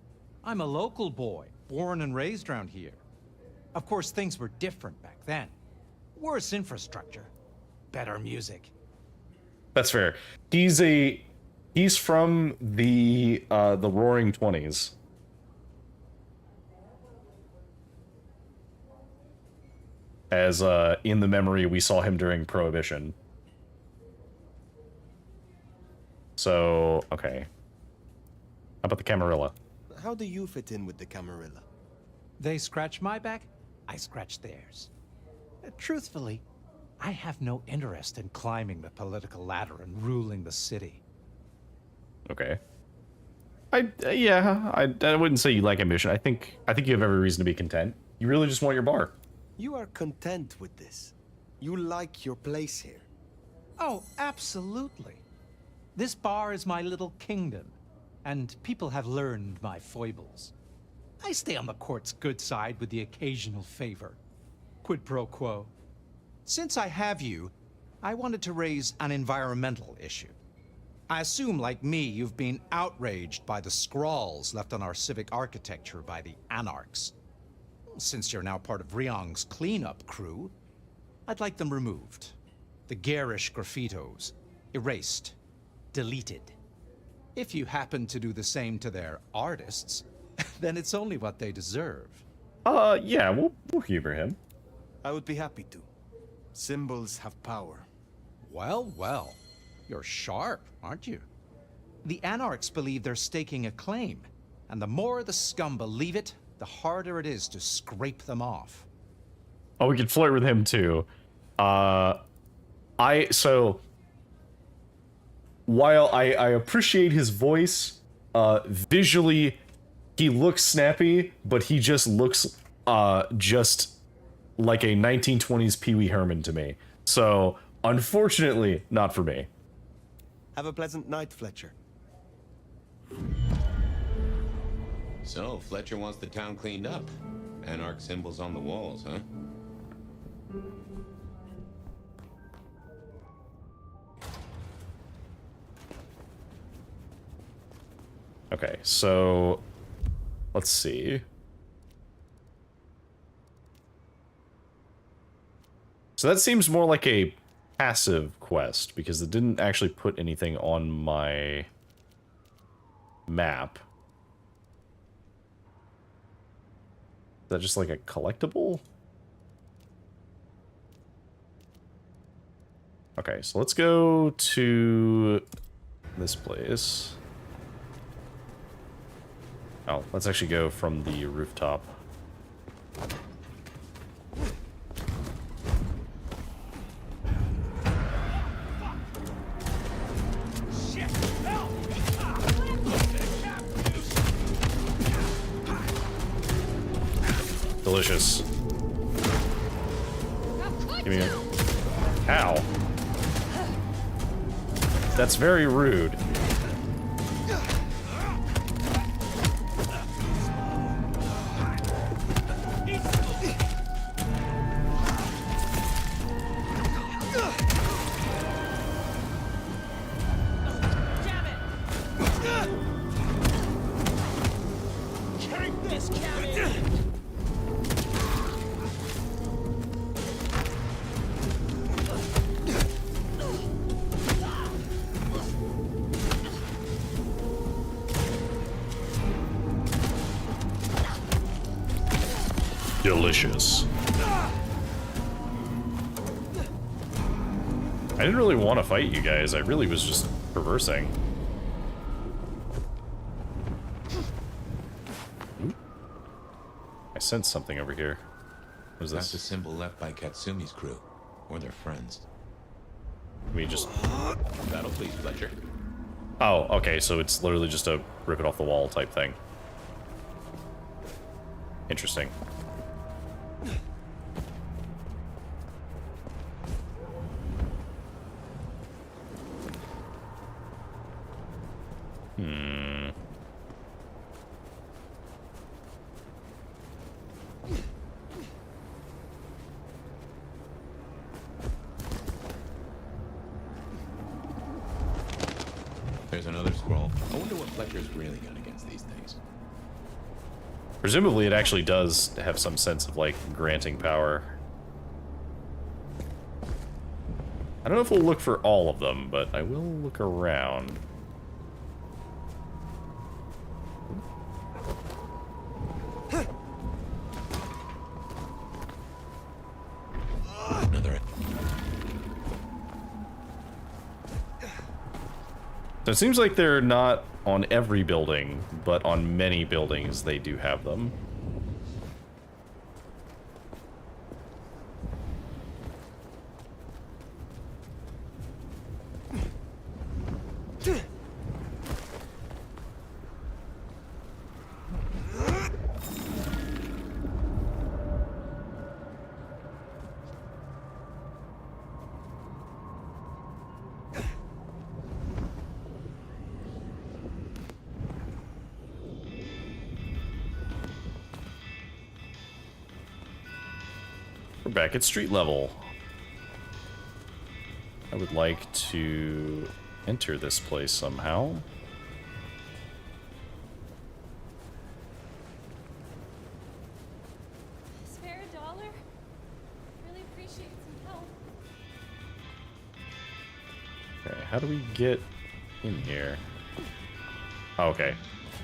I'm a local boy, born and raised around here. Of course, things were different back then. Worse infrastructure, better music. That's fair. He's from the Roaring 20s. As in the memory we saw him during Prohibition. So, okay. How about the Camarilla? How do you fit in with the Camarilla? They scratch my back, I scratch theirs. Truthfully, I have no interest in climbing the political ladder and ruling the city. Okay. I wouldn't say you like ambition. I think you have every reason to be content. You really just want your bar. You are content with this. You like your place here. Oh, absolutely. This bar is my little kingdom, and people have learned my foibles. I stay on the court's good side with the occasional favor. Quid pro quo. Since I have you, I wanted to raise an environmental issue. I assume, like me, you've been outraged by the scrawls left on our civic architecture by the Anarchs. Since you're now part of Ryong's cleanup crew, I'd like them removed. The garish graffitos, erased, deleted. If you happen to do the same to their artists, then it's only what they deserve. Yeah, we'll humor him. I would be happy to. Symbols have power. Well, well. You're sharp, aren't you? The Anarchs believe they're staking a claim, and the more the scum believe it, the harder it is to scrape them off. Oh, we could flirt with him too. While I appreciate his voice, visually he looks snappy, but he just looks just like a 1920s Pee Wee Herman to me. So, unfortunately, not for me. Have a pleasant night, Fletcher. So, Fletcher wants the town cleaned up. Anarch symbols on the walls, huh? Okay, so let's see. So that seems more like a passive quest, because it didn't actually put anything on my map. Is that just like a collectible? Okay, so let's go to this place. Oh, let's actually go from the rooftop. Delicious. Give me a... Ow. That's very rude. Delicious. I didn't really want to fight you guys. I really was just reversing. Ooh. I sense something over here. What is That's this? a symbol left by Katsumi's crew, or their friends. Let me just... That'll please Fletcher. Oh, okay, so it's literally just a rip it off the wall type thing. Interesting. There's another scroll. I wonder what Fletcher's really got against these things. Presumably it actually does have some sense of, like, granting power. I don't know if we'll look for all of them, but I will look around. Another. So it seems like they're not on every building, but on many buildings they do have them. We're back at street level. I would like to enter this place somehow. Spare $1? Really appreciate some help. Okay, how do we get in here? Oh, okay.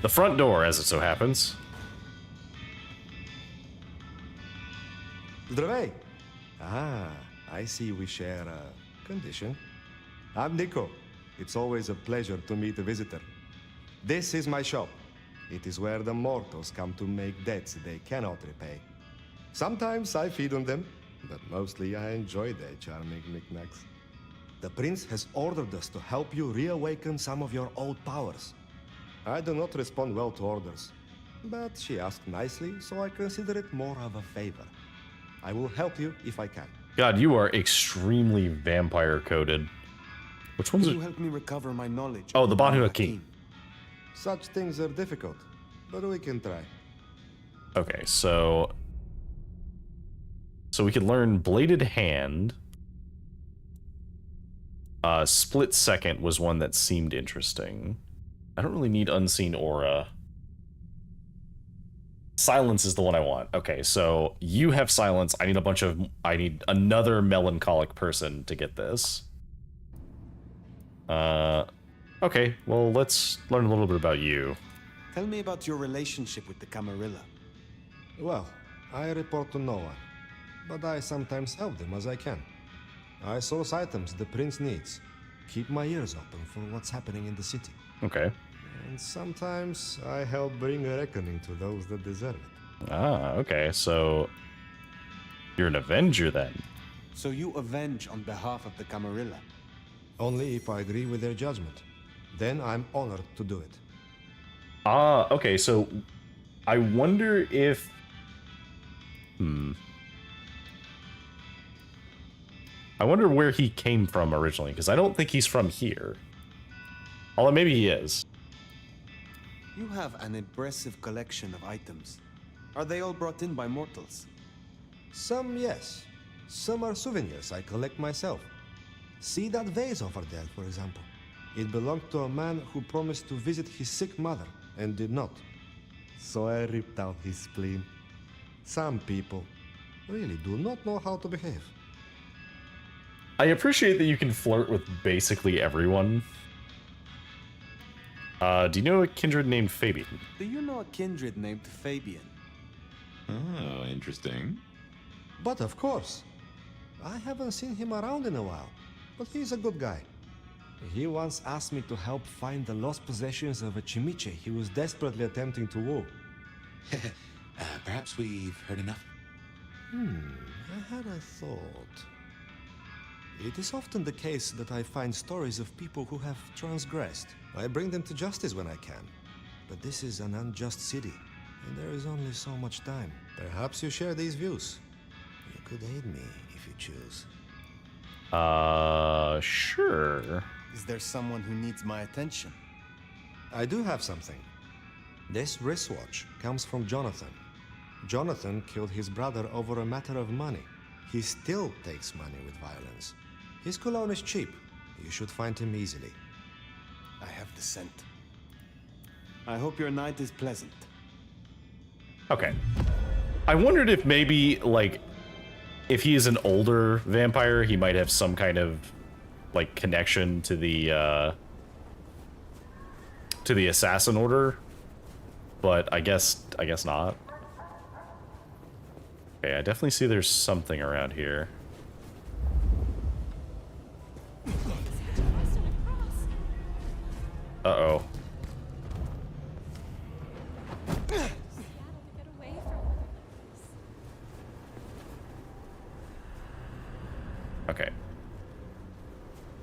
The front door, as it so happens. Zdravej! Ah, I see we share a condition. I'm Nico. It's always a pleasure to meet a visitor. This is my shop. It is where the mortals come to make debts they cannot repay. Sometimes I feed on them, but mostly I enjoy their charming knickknacks. The prince has ordered us to help you reawaken some of your old powers. I do not respond well to orders, but she asked nicely, so I consider it more of a favor. I will help you if I can. God, you are extremely vampire coded. Which one's Can it? you help me recover my knowledge? Oh, the of Banu Hakim? Hakim. Such things are difficult, but we can try. Okay, so we can learn Bladed Hand. Split Second was one that seemed interesting. I don't really need Unseen Aura. Silence is the one I want. Okay, so you have silence. I need another melancholic person to get this. Okay, well, let's learn a little bit about you. Tell me about your relationship with the Camarilla. Well, I report to no one, but I sometimes help them as I can. I source items the prince needs, keep my ears open for what's happening in the city. Okay. And sometimes I help bring a reckoning to those that deserve it. Ah, okay, so you're an Avenger then. So you avenge on behalf of the Camarilla? Only if I agree with their judgment. Then I'm honored to do it. Ah, okay, so I wonder if... I wonder where he came from originally, because I don't think he's from here. Although maybe he is. You have an impressive collection of items. Are they all brought in by mortals? Some, yes. Some are souvenirs I collect myself. See that vase over there, for example. It belonged to a man who promised to visit his sick mother, and did not. So I ripped out his spleen. Some people really do not know how to behave. I appreciate that you can flirt with basically everyone. Do you know a kindred named Fabian? Do you know a kindred named Fabian? Oh, interesting. But of course. I haven't seen him around in a while, but he's a good guy. He once asked me to help find the lost possessions of a chimiche he was desperately attempting to woo. Perhaps we've heard enough. I had a thought. It is often the case that I find stories of people who have transgressed. I bring them to justice when I can. But this is an unjust city, and there is only so much time. Perhaps you share these views. You could aid me if you choose. Sure. Is there someone who needs my attention? I do have something. This wristwatch comes from Jonathan. Jonathan killed his brother over a matter of money. He still takes money with violence. His cologne is cheap. You should find him easily. I have the scent. I hope your night is pleasant. Okay. I wondered if maybe, like, if he is an older vampire, he might have some kind of, like, connection to the assassin order. But I guess not. Okay, I definitely see there's something around here. Uh-oh. Okay.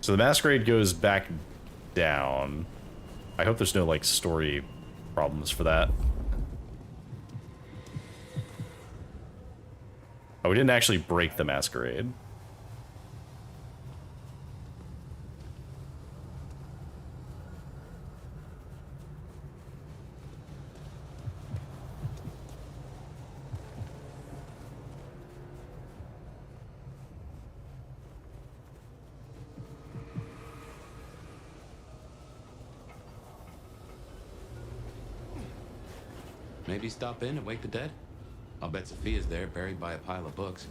So the masquerade goes back down. I hope there's no, like, story problems for that. Oh, we didn't actually break the masquerade. Maybe stop in and wake the dead? I'll bet Sophia's there, buried by a pile of books.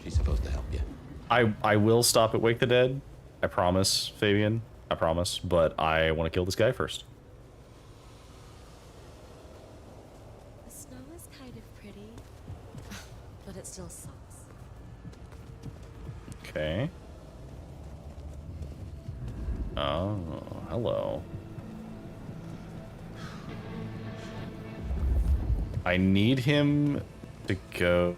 She's supposed to help you. I will stop at Wake the Dead. I promise, Fabian. I promise. But I want to kill this guy first. The snow is kind of pretty, but it still sucks. Okay. Oh, hello. I need him to go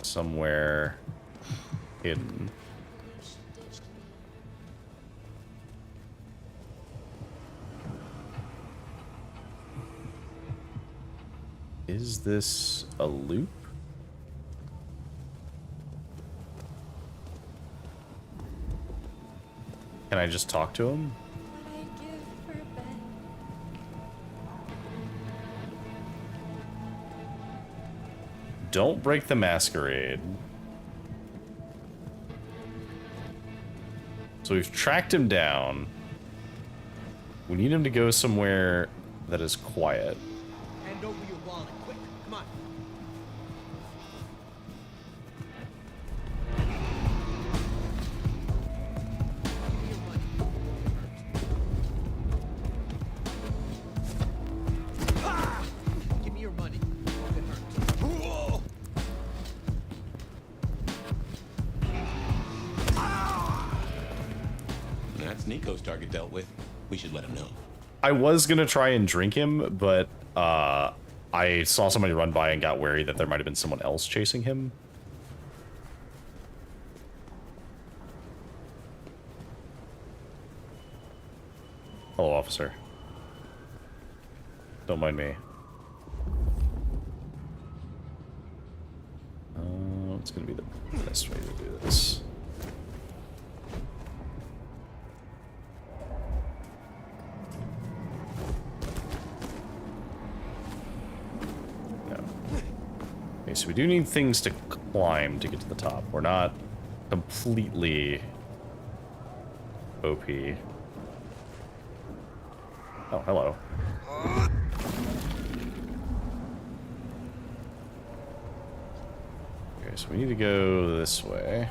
somewhere hidden. Is this a loop? Can I just talk to him? Don't break the masquerade. So we've tracked him down. We need him to go somewhere that is quiet. Hand over your wallet, quick. Come on. Give me your money. It hurts. That's Nico's target dealt with. We should let him know. I was gonna try and drink him, but I saw somebody run by and got wary that there might have been someone else chasing him. Hello, officer. Don't mind me. What's gonna be the best way to do this? Okay, so we do need things to climb to get to the top. We're not completely OP. Oh, hello. Okay, so we need to go this way.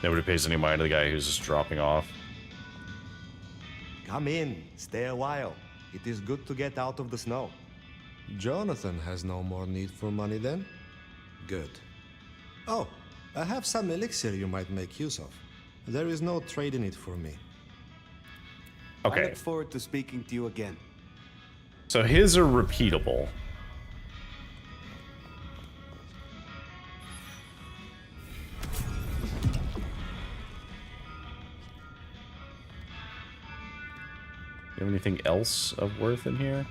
Nobody pays any mind to the guy who's just dropping off. Come in, stay a while. It is good to get out of the snow. Jonathan has no more need for money then? Good. Oh, I have some elixir you might make use of. There is no trade in it for me. I Okay, look forward to speaking to you again. so his are repeatable. You have anything else of worth in here?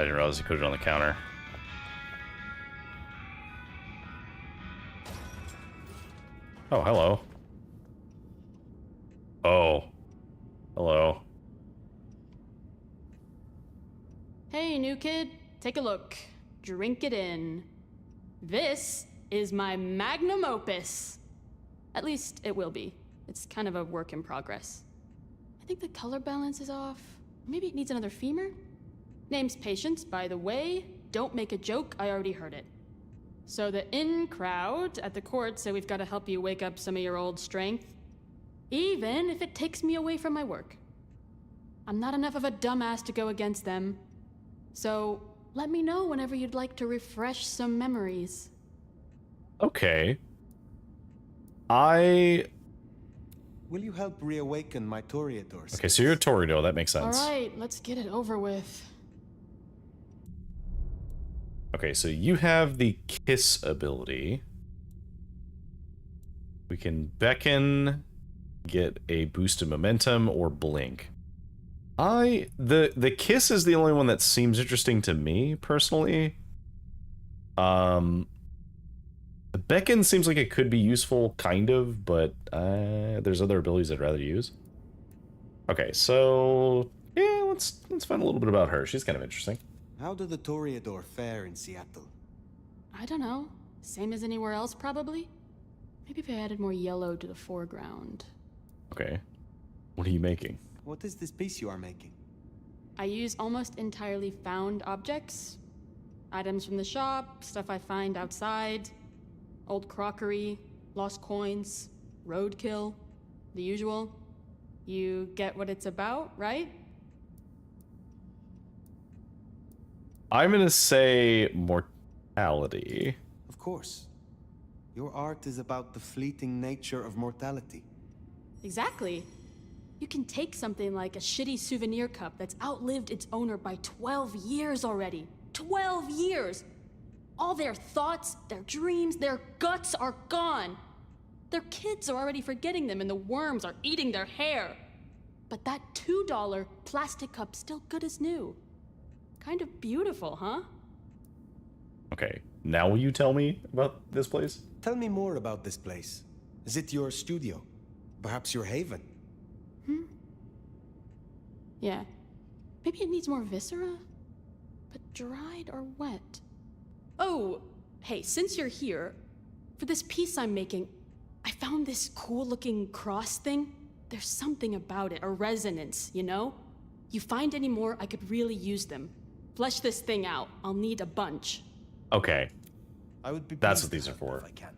didn't realize you put it on the counter. Oh, hello. Oh. Hello. Hey, new kid. Take a look. Drink it in. This is my magnum opus. At least it will be. It's kind of a work in progress. I think the color balance is off. Maybe it needs another femur? Name's Patience, by the way. Don't make a joke, I already heard it. So the in crowd at the court said we've got to help you wake up some of your old strength. Even if it takes me away from my work. I'm not enough of a dumbass to go against them. So let me know whenever you'd like to refresh some memories. Okay. Will you help reawaken my Toreador? Okay, so you're a Toreador, that makes sense. Alright, let's get it over with. Okay, so you have the kiss ability. We can beckon, get a boost of momentum, or blink. The kiss is the only one that seems interesting to me, personally. The beckon seems like it could be useful, kind of, but there's other abilities I'd rather use. Okay, so yeah, let's find a little bit about her. She's kind of interesting. How do the Toreador fare in Seattle? I don't know. Same as anywhere else, probably? Maybe if I added more yellow to the foreground. Okay. What are you making? What is this piece you are making? I use almost entirely found objects. Items from the shop, stuff I find outside, old crockery, lost coins, roadkill, the usual. You get what it's about, right? I'm gonna say mortality. Of course. Your art is about the fleeting nature of mortality. Exactly. You can take something like a shitty souvenir cup that's outlived its owner by 12 years already. 12 years! All their thoughts, their dreams, their guts are gone. Their kids are already forgetting them and the worms are eating their hair. But that $2 plastic cup's still good as new. Kind of beautiful, huh? Okay, now will you tell me about this place? Tell me more about this place. Is it your studio? Perhaps your haven? Yeah. Maybe it needs more viscera? But dried or wet? Oh, hey, since you're here, for this piece I'm making, I found this cool-looking cross thing. There's something about it, a resonance, you know? You find any more, I could really use them. Flesh this thing out. I'll need a bunch. Okay. I would be That's what these are for. If I can.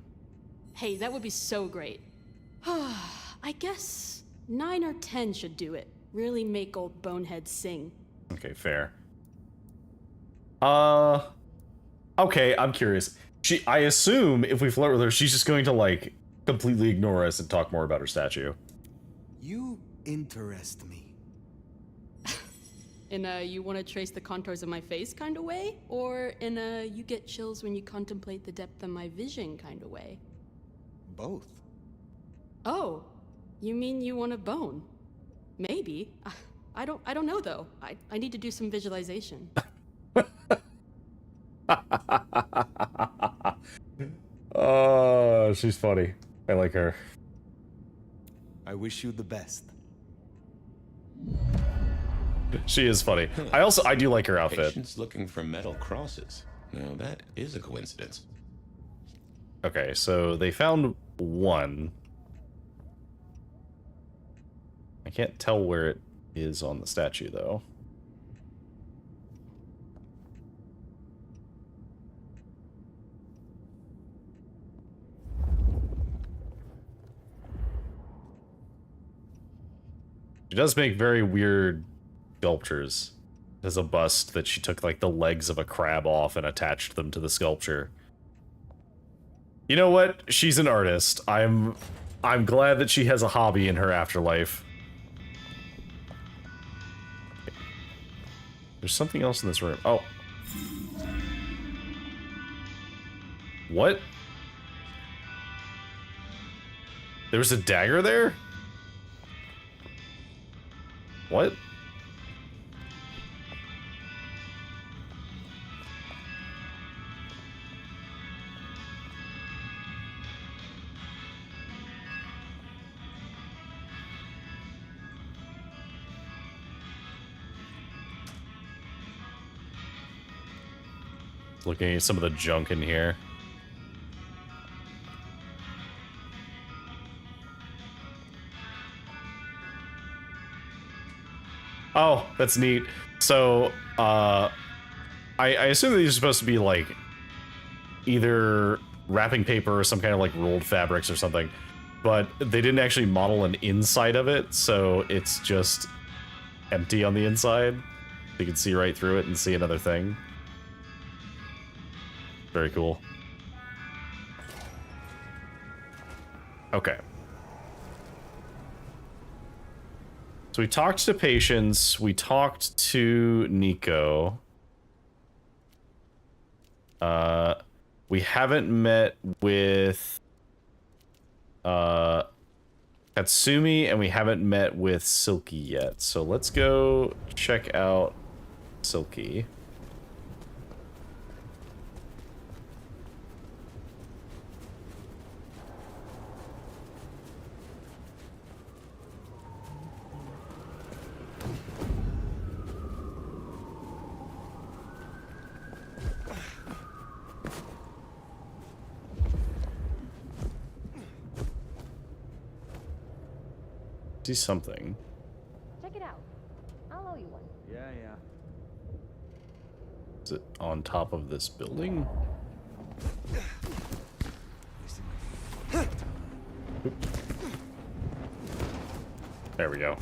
Hey, that would be so great. I guess 9 or 10 should do it. Really make old boneheads sing. Okay, fair. Okay, I'm curious. I assume if we flirt with her, she's just going to, like, completely ignore us and talk more about her statue. You interest me. In a you want to trace the contours of my face kind of way? Or in a you get chills when you contemplate the depth of my vision kind of way? Both. Oh, you mean you want a bone? Maybe. I don't know though. I need to do some visualization. Oh, she's funny. I like her. I wish you the best. She is funny. I do like her outfit. Patience looking for metal crosses. Now that is a coincidence. Okay, so they found one. I can't tell where it is on the statue, though. She does make very weird sculptures. There's a bust that she took, like, the legs of a crab off and attached them to the sculpture. You know what? She's an artist. I'm glad that she has a hobby in her afterlife. There's something else in this room. Oh. What? There was a dagger there? What? Looking at some of the junk in here. Oh, that's neat. So, I assume that these are supposed to be, like, either wrapping paper or some kind of, like, rolled fabrics or something. But they didn't actually model an inside of it, so it's just empty on the inside. You can see right through it and see another thing. Very cool. Okay. So we talked to Patience, we talked to Nico. We haven't met with Katsumi, and we haven't met with Silky yet. So let's go check out Silky. See something. Check it out. I'll owe you one. Yeah, yeah. Is it on top of this building? There we go.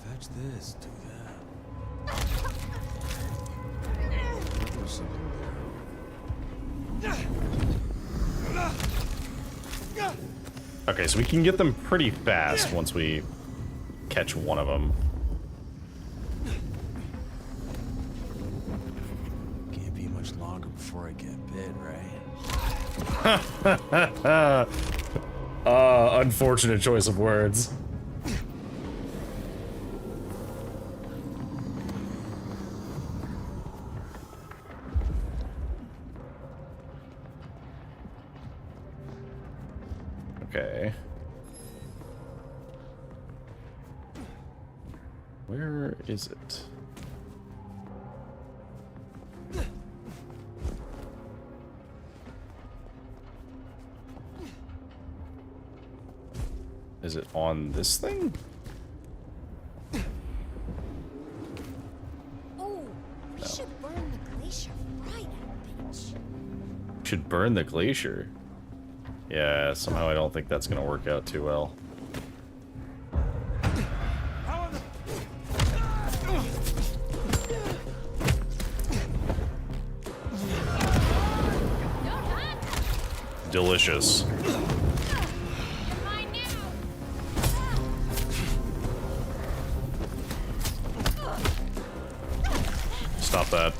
Fetch this, do that. There's something there. Okay, so we can get them pretty fast once we catch one of them. Can't be much longer before I get bit, right? Unfortunate choice of words. Okay. Where is it? Is it on this thing? Oh, we should burn the glacier right out, bitch. Should burn the glacier. Yeah, somehow I don't think that's gonna work out too well. Delicious. Stop that.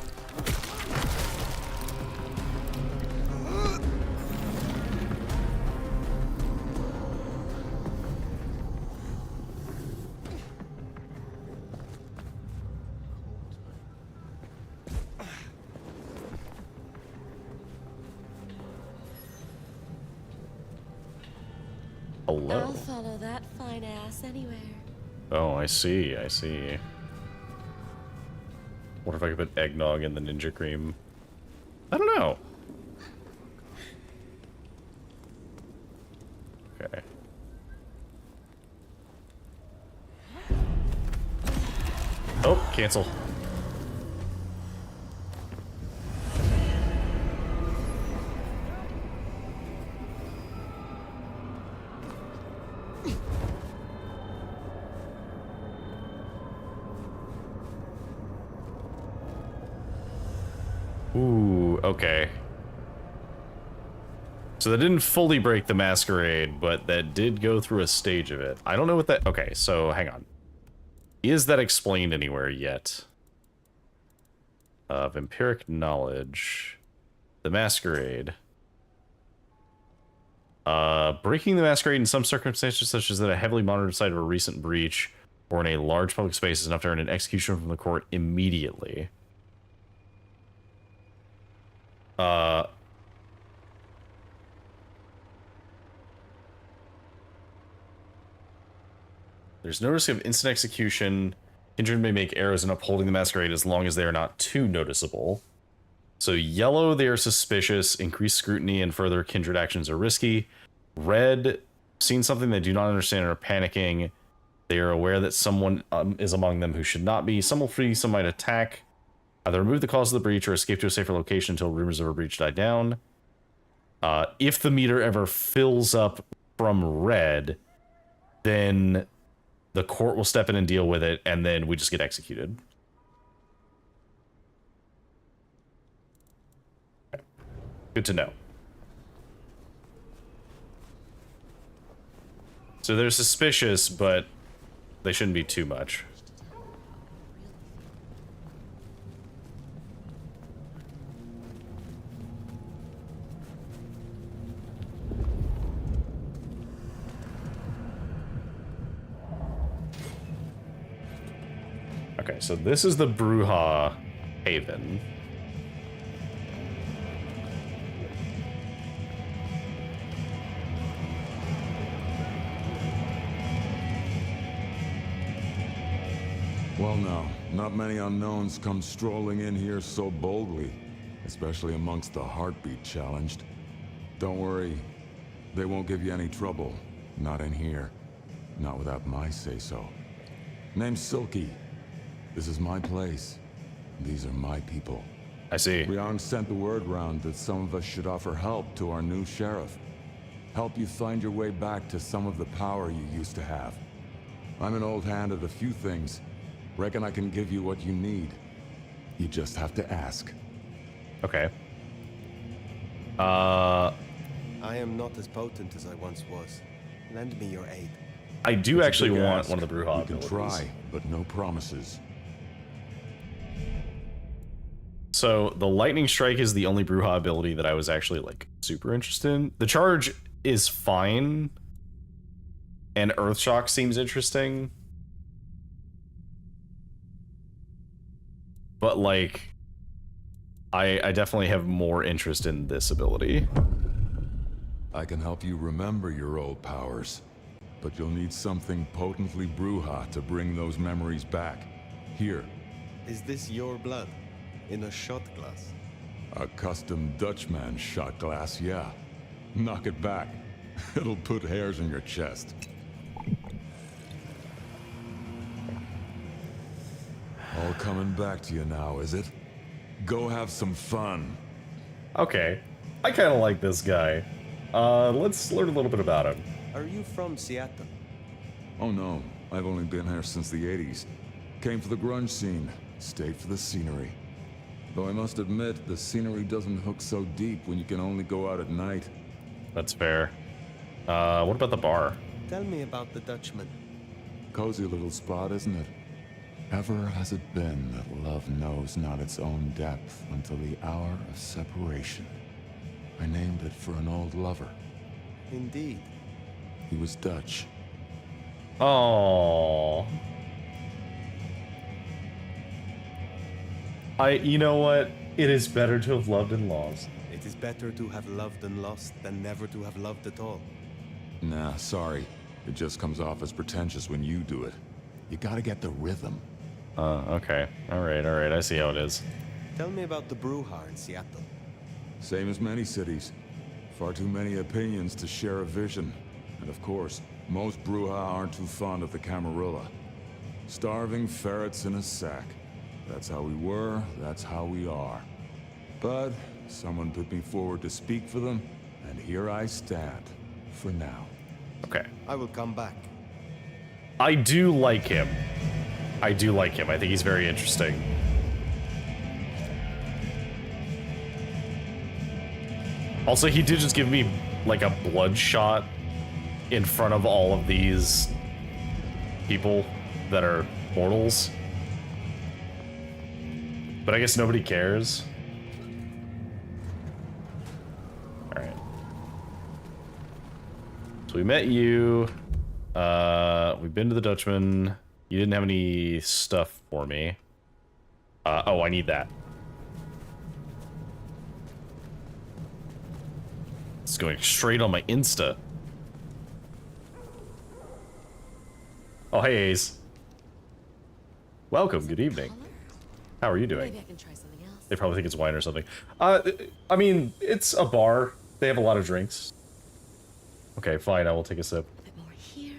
Hello. I'll follow that fine ass anywhere. Oh, I see, I see. What if I could put eggnog in the ninja cream? I don't know. Okay. Oh, cancel. Ooh, okay. So that didn't fully break the masquerade, but that did go through a stage of it. I don't know what that... Okay, so hang on. Is that explained anywhere yet? Vampiric knowledge. The masquerade. Breaking the masquerade in some circumstances, such as at a heavily monitored site of a recent breach, or in a large public space, is enough to earn an execution from the court immediately. There's no risk of instant execution. Kindred may make errors in upholding the masquerade as long as they are not too noticeable. So yellow, they are suspicious. Increased scrutiny and further kindred actions are risky. Red, seen something they do not understand and are panicking. They are aware that someone is among them who should not be. Some will flee, some might attack. Either remove the cause of the breach or escape to a safer location until rumors of a breach die down. If the meter ever fills up from red, then the court will step in and deal with it, and then we just get executed. Good to know. So they're suspicious, but they shouldn't be too much. Okay, so this is the Bruja Haven. Well, now, not many unknowns come strolling in here so boldly, especially amongst the heartbeat challenged. Don't worry, they won't give you any trouble. Not in here. Not without my say-so. Name's Silky. This is my place. These are my people. I see. Ryong sent the word round that some of us should offer help to our new sheriff. Help you find your way back to some of the power you used to have. I'm an old hand at a few things. Reckon I can give you what you need. You just have to ask. Okay. I am not as potent as I once was. Lend me your aid. I do It's a actually big want ask. one of the Bruja You can abilities. try, but no promises. So the lightning strike is the only Bruja ability that I was actually like super interested in. The charge is fine, and earth shock seems interesting, but like I definitely have more interest in this ability. I can help you remember your old powers, but you'll need something potently Bruja to bring those memories back. Here. Is this your blood? In a shot glass? A custom Dutchman shot glass, yeah. Knock it back. It'll put hairs in your chest. All coming back to you now, is it? Go have some fun. Okay, I kind of like this guy. Let's learn a little bit about him. Are you from Seattle? Oh no, I've only been here since the 80s. Came for the grunge scene, stayed for the scenery. Though I must admit, the scenery doesn't hook so deep when you can only go out at night. That's fair. What about the bar? Tell me about the Dutchman. Cozy little spot, isn't it? Ever has it been that love knows not its own depth until the hour of separation. I named it for an old lover. Indeed. He was Dutch. Oh. You know what? It is better to have loved and lost. It is better to have loved and lost than never to have loved at all. Nah, sorry. It just comes off as pretentious when you do it. You gotta get the rhythm. Okay. Alright, I see how it is. Tell me about the Bruja in Seattle. Same as many cities. Far too many opinions to share a vision. And of course, most Bruja aren't too fond of the Camarilla. Starving ferrets in a sack. That's how we were, that's how we are. But someone put me forward to speak for them, and here I stand, for now. Okay. I will come back. I do like him. I think he's very interesting. Also, he did just give me, like, a blood shot in front of all of these people that are mortals. But I guess nobody cares. Alright. So we met you. We've been to the Dutchman. You didn't have any stuff for me. Oh, I need that. It's going straight on my Insta. Oh, hey, Ace. Welcome. Good evening. How are you doing? Maybe I can try something else. They probably think it's wine or something. I mean, it's a bar. They have a lot of drinks. Okay, fine. I will take a sip. A bit more here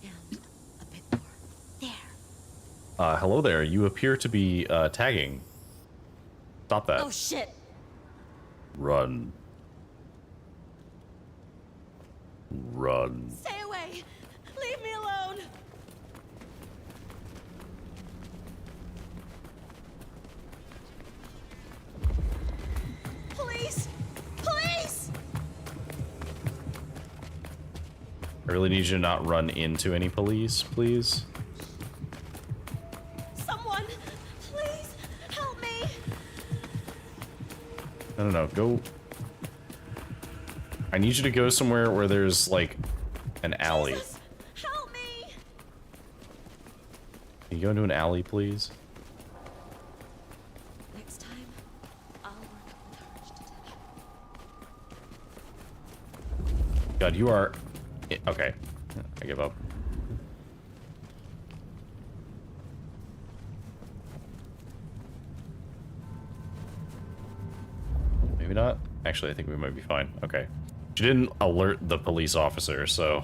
and a bit more there. Hello there. You appear to be tagging. Stop that. Oh shit! Run. Run. Stay away! Leave me alone! Police! Police! I really need you to not run into any police, please. Someone! Please! Help me! No, go. I need you to go somewhere where there's, like, an alley. Jesus, help me! Can you go into an alley, please? Next time, I'll work with encouraged attention. God, you are... Okay. I give up. Maybe not? Actually, I think we might be fine. Okay. She didn't alert the police officer, so...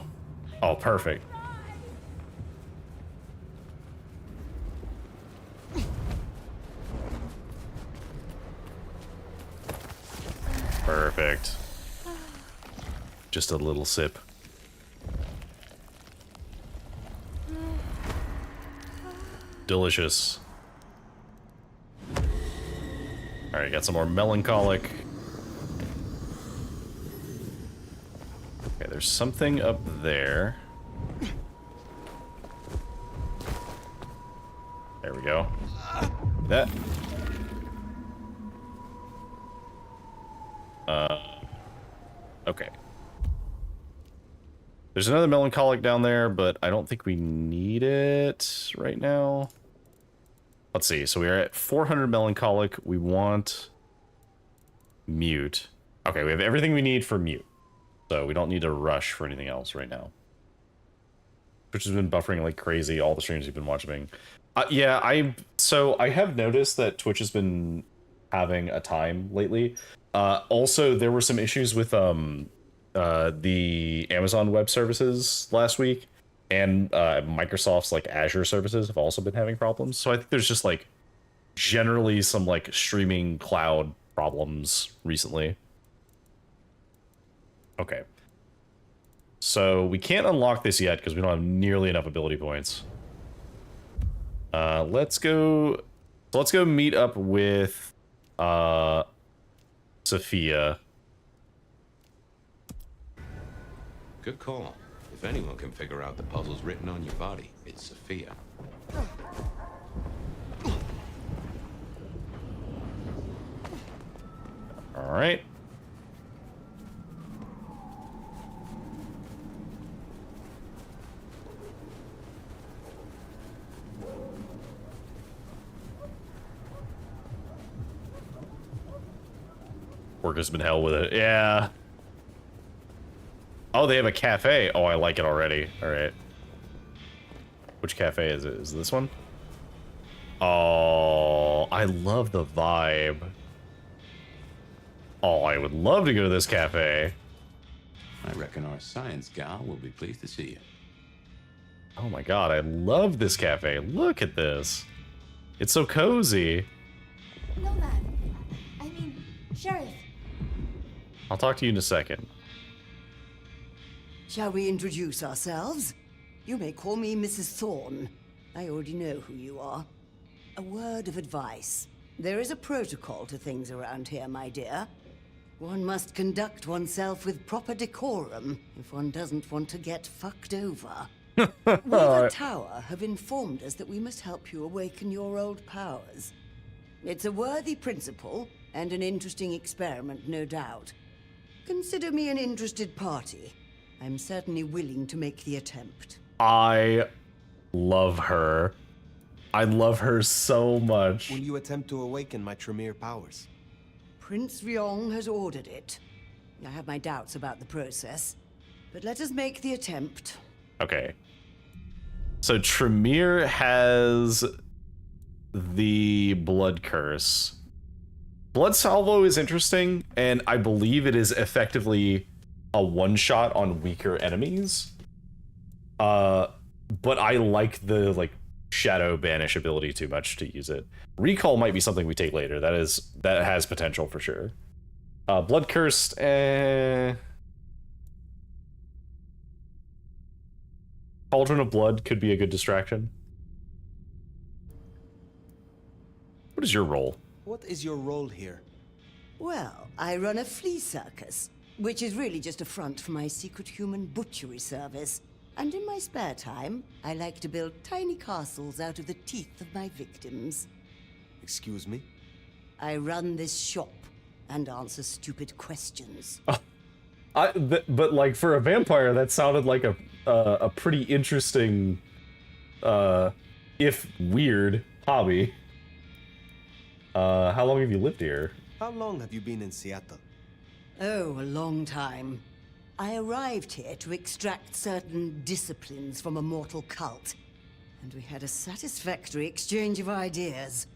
Oh, perfect. Perfect. Just a little sip. Delicious. Alright, got some more melancholic. Okay, there's something up there. There we go. That. Okay. There's another melancholic down there, but I don't think we need it right now. Let's see. So we are at 400 melancholic. We want mute. Okay, we have everything we need for mute. So we don't need to rush for anything else right now. Twitch has been buffering like crazy, all the streams you've been watching. Yeah, I have noticed that Twitch has been having a time lately. Also, there were some issues with the Amazon Web Services last week, and Microsoft's like Azure services have also been having problems. So I think there's just like generally some like streaming cloud problems recently. Okay. So we can't unlock this yet because we don't have nearly enough ability points. Let's go meet up with Sophia. Good call. If anyone can figure out the puzzles written on your body, it's Sophia. All right. Work has been hell with it. Yeah. Oh, they have a cafe. Oh, I like it already. All right. Which cafe is it? Is it this one? Oh, I love the vibe. Oh, I would love to go to this cafe. I reckon our science gal will be pleased to see you. Oh my god, I love this cafe. Look at this. It's so cozy. Nomad. I mean, Sheriff. I'll talk to you in a second. Shall we introduce ourselves? You may call me Mrs. Thorne. I already know who you are. A word of advice. There is a protocol to things around here, my dear. One must conduct oneself with proper decorum if one doesn't want to get fucked over. Weaver Tower have informed us that we must help you awaken your old powers. It's a worthy principle and an interesting experiment, no doubt. Consider me an interested party. I'm certainly willing to make the attempt. I love her. I love her so much. Will you attempt to awaken my Tremere powers? Prince Ryong has ordered it. I have my doubts about the process, but let us make the attempt. Okay. So Tremere has the blood curse. Blood salvo is interesting, and I believe it is effectively a one-shot on weaker enemies. But I like the shadow banish ability too much to use it. Recall might be something we take later. That has potential for sure. Blood cursed, Cauldron of Blood could be a good distraction. What is your role? What is your role here? Well, I run a flea circus, which is really just a front for my secret human butchery service. And in my spare time, I like to build tiny castles out of the teeth of my victims. Excuse me? I run this shop and answer stupid questions. But like for a vampire, that sounded like a pretty interesting, if weird, hobby. How long have you lived here? How long have you been in Seattle? Oh, a long time. I arrived here to extract certain disciplines from a mortal cult, and we had a satisfactory exchange of ideas.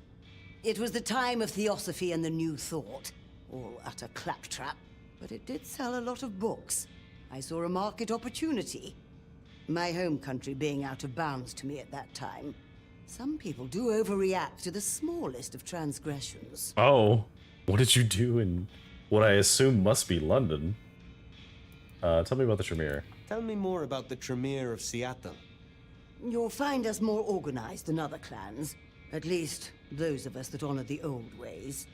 It was the time of Theosophy and the New Thought, all utter claptrap, but it did sell a lot of books. I saw a market opportunity. My home country being out of bounds to me at that time. Some people do overreact to the smallest of transgressions. Oh, what did you do in what I assume must be London? Tell me about the Tremere. Tell me more about the Tremere of Seattle. You'll find us more organized than other clans. At least, those of us that honor the old ways.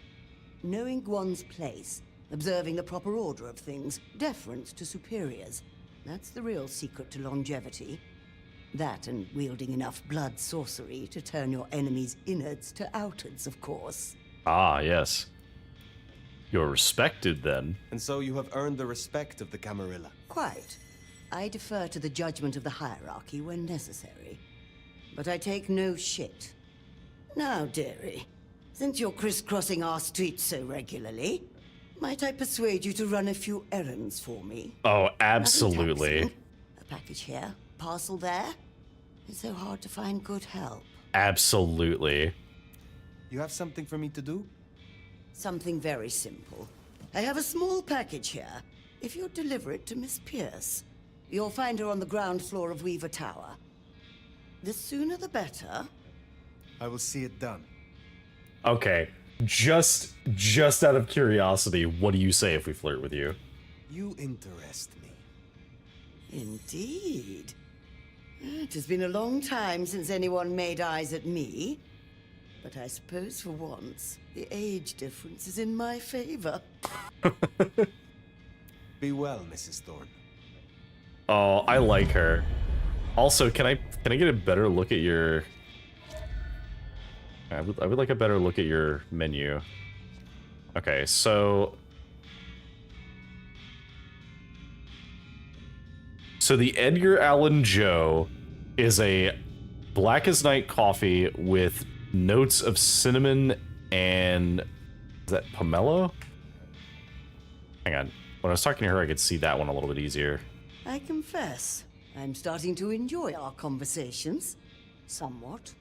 Knowing one's place, observing the proper order of things, deference to superiors. That's the real secret to longevity. That and wielding enough blood sorcery to turn your enemy's innards to outards, of course. Ah, yes. You're respected, then. And so you have earned the respect of the Camarilla. Quite. I defer to the judgment of the hierarchy when necessary. But I take no shit. Now, dearie, since you're crisscrossing our streets so regularly, might I persuade you to run a few errands for me? Oh, absolutely. A package here, parcel there. It's so hard to find good help. Absolutely. You have something for me to do? Something very simple. I have a small package here. If you'll deliver it to Miss Pierce, you'll find her on the ground floor of Weaver Tower. The sooner the better. I will see it done. Okay. Just out of curiosity, what do you say if we flirt with you? You interest me. Indeed. It has been a long time since anyone made eyes at me. But I suppose for once, the age difference is in my favor. Be well, Mrs. Thorne. Oh, I like her. Also, can I get a better look at your... I would like a better look at your menu. Okay, so... So the Edgar Allan Joe is a black as night coffee with notes of cinnamon and... Is that pomelo? Hang on. When I was talking to her, I could see that one a little bit easier. I confess, I'm starting to enjoy our conversations. Somewhat.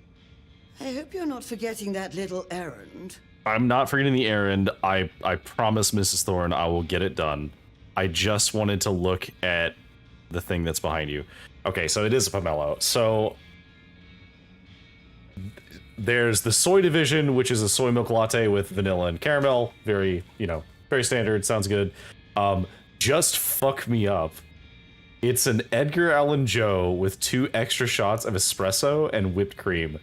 I hope you're not forgetting that little errand. I'm not forgetting the errand. I promise, Mrs. Thorne, I will get it done. I just wanted to look at the thing that's behind you. Okay, so it is a pomelo. So there's the soy division, which is a soy milk latte with vanilla and caramel. Very, very standard. Sounds good. Just fuck me up. It's an Edgar Allan Joe with 2 extra shots of espresso and whipped cream.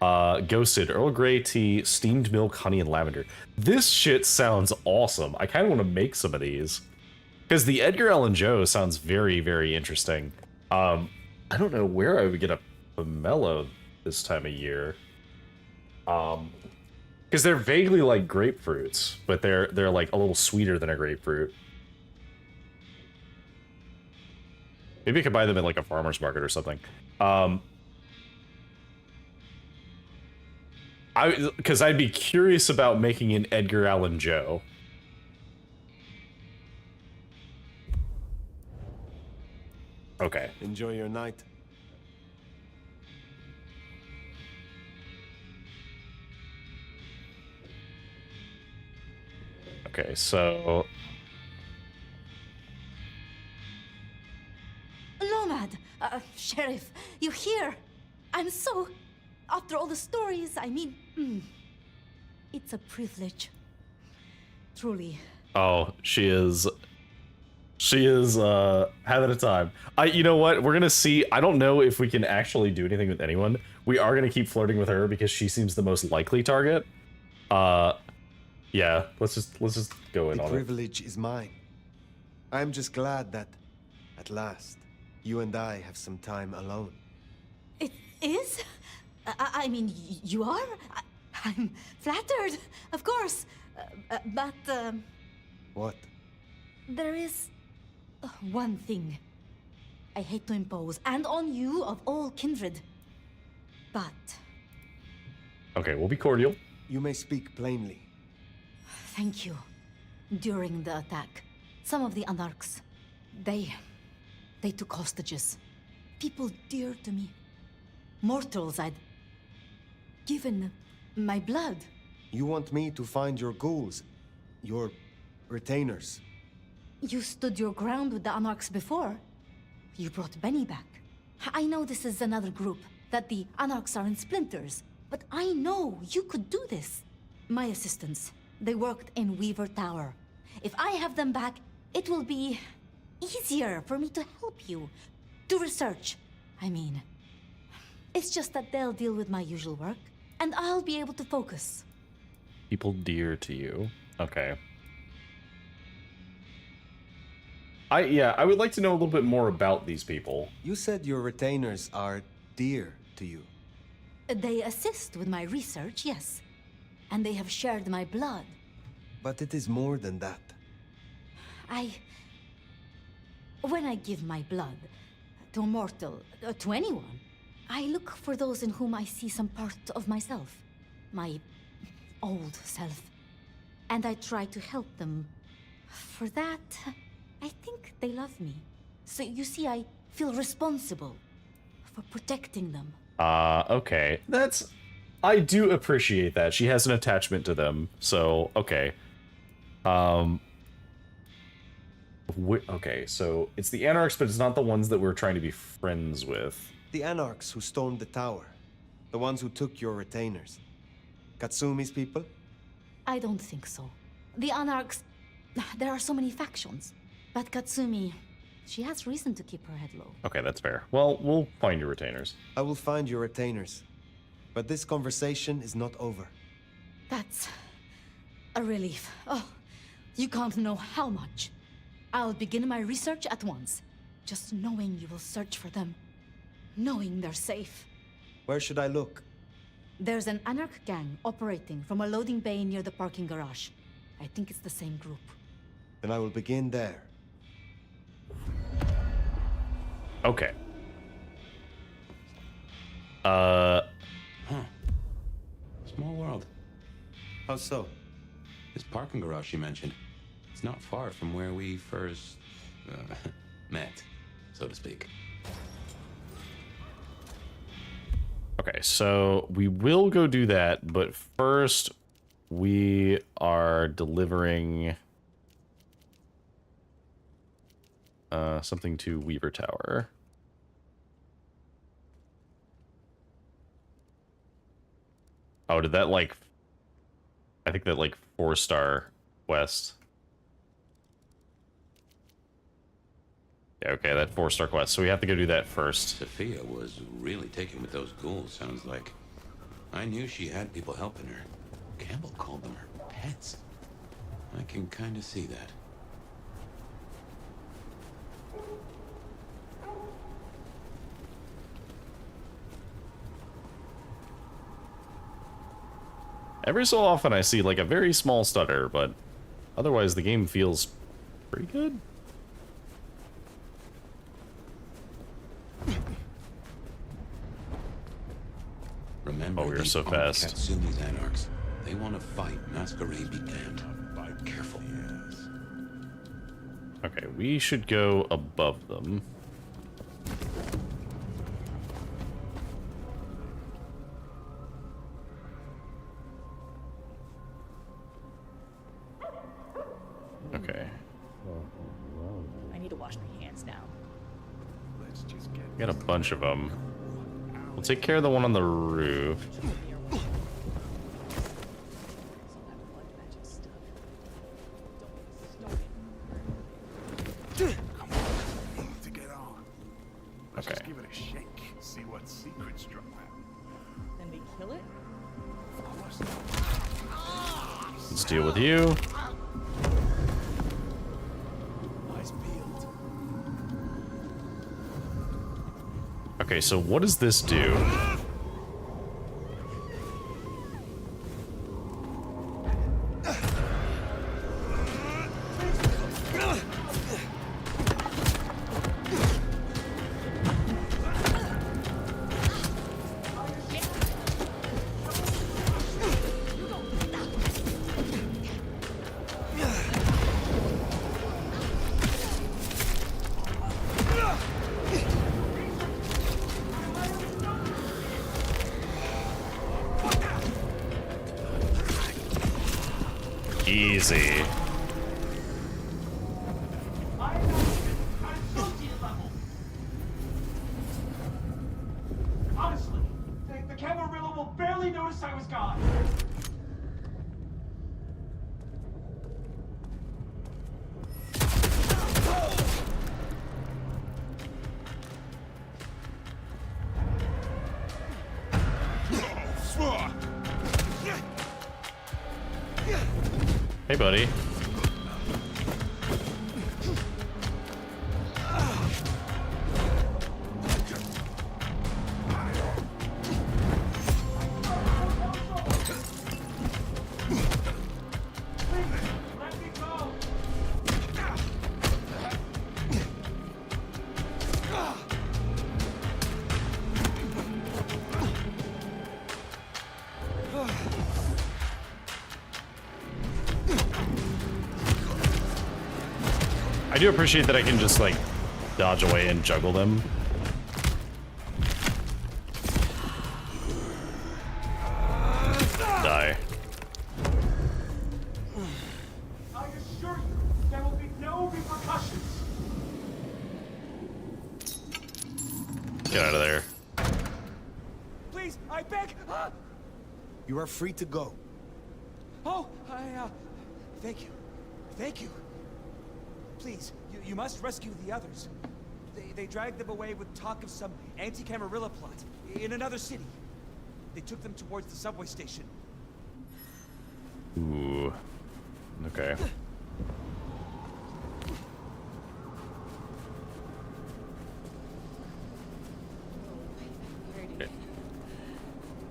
Ghosted, Earl Grey tea, steamed milk, honey, and lavender. This shit sounds awesome. I kind of want to make some of these. Because the Edgar Allan Joe sounds very, very interesting. I don't know where I would get a pomelo this time of year. Because they're vaguely like grapefruits, but they're like a little sweeter than a grapefruit. Maybe I could buy them at like a farmer's market or something. Because I'd be curious about making an Edgar Allan Joe. Okay. Enjoy your night. Okay, so Nomad, Sheriff, you're here. I'm so... After all the stories, I mean... it's a privilege. Truly. oh, she is having a time. You know what? We're gonna see. I don't know if we can actually do anything with anyone. We are gonna keep flirting with her because she seems the most likely target. Yeah, let's just go in on it. The privilege is mine. I'm just glad that, at last, you and I have some time alone. It is? I mean, you are? I'm flattered, of course. But, What? there is one thing I hate to impose, and on you of all kindred. But Okay, we'll be cordial. You may speak plainly. thank you. During the attack, some of the Anarchs, they took hostages. People dear to me. Mortals I'd given my blood. You want me to find your ghouls, your retainers. You stood your ground with the Anarchs before. You brought Benny back. I know this is another group, that the Anarchs are in splinters, but I know you could do this. My assistants, they worked in Weaver Tower. If I have them back, it will be easier for me to help you. Do research, I mean. It's just that they'll deal with my usual work, and I'll be able to focus. People dear to you. Okay. I would like to know a little bit more about these people. You said your retainers are dear to you. They assist with my research, yes. And they have shared my blood. But it is more than that. When I give my blood to a mortal, to anyone, I look for those in whom I see some part of myself. My old self. And I try to help them. For that, I think they love me. So you see, I feel responsible for protecting them. Okay. I do appreciate that. She has an attachment to them, so, okay. Okay, so it's the Anarchs, but it's not the ones that we're trying to be friends with. The Anarchs who stormed the tower. The ones who took your retainers. Katsumi's people? I don't think so. The Anarchs... There are so many factions. But Katsumi, she has reason to keep her head low. Okay, that's fair. Well, we'll find your retainers. I will find your retainers. But this conversation is not over. That's a relief. Oh, you can't know how much. I'll begin my research at once. Just knowing you will search for them. Knowing they're safe. Where should I look? There's an Anarch gang operating from a loading bay near the parking garage. I think it's the same group. Then I will begin there. Okay. Small world. How so? This parking garage you mentioned, it's not far from where we first met, so to speak. Okay, so we will go do that, but first we are delivering something to Weaver Tower. Oh, did that like... I think that like 4-star quest. Yeah, okay, that 4-star quest. So we have to go do that first. Sophia was really taken with those ghouls, sounds like. I knew she had people helping her. Campbell called them her pets. I can kind of see that. Every so often I see like a very small stutter, but otherwise the game feels pretty good. Remember, we are these so aren't fast. Katsumi's Anarchs. They want to fight. Masquerade be damned. Careful. Okay, we should go above them. wash my hands now. Let's just get. Got a bunch of them. We'll take care of the one on the roof. Come on, to get on. Let's Okay. just give it a shake. See what secrets drop out. Then we kill it? Let's deal with you. Nice build. Okay, so what does this do? Easy. Honestly, the Camarilla will barely notice I was gone. Hey, buddy. I do appreciate that I can just, like, dodge away and juggle them. Die. I assure you, there will be no repercussions. Get out of there. Please, I beg. You are free to go. Oh, thank you. Thank you. Please, you must rescue the others. They dragged them away with talk of some anti-Camarilla plot in another city. They took them towards the subway station. Ooh. Okay.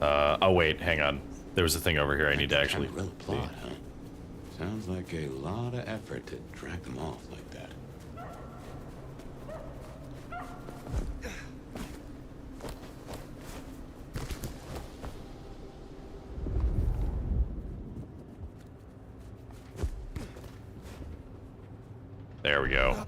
Oh wait, hang on. There was a thing over here I need to actually see. Plot, huh? Sounds like a lot of effort to drag them off like that. There we go.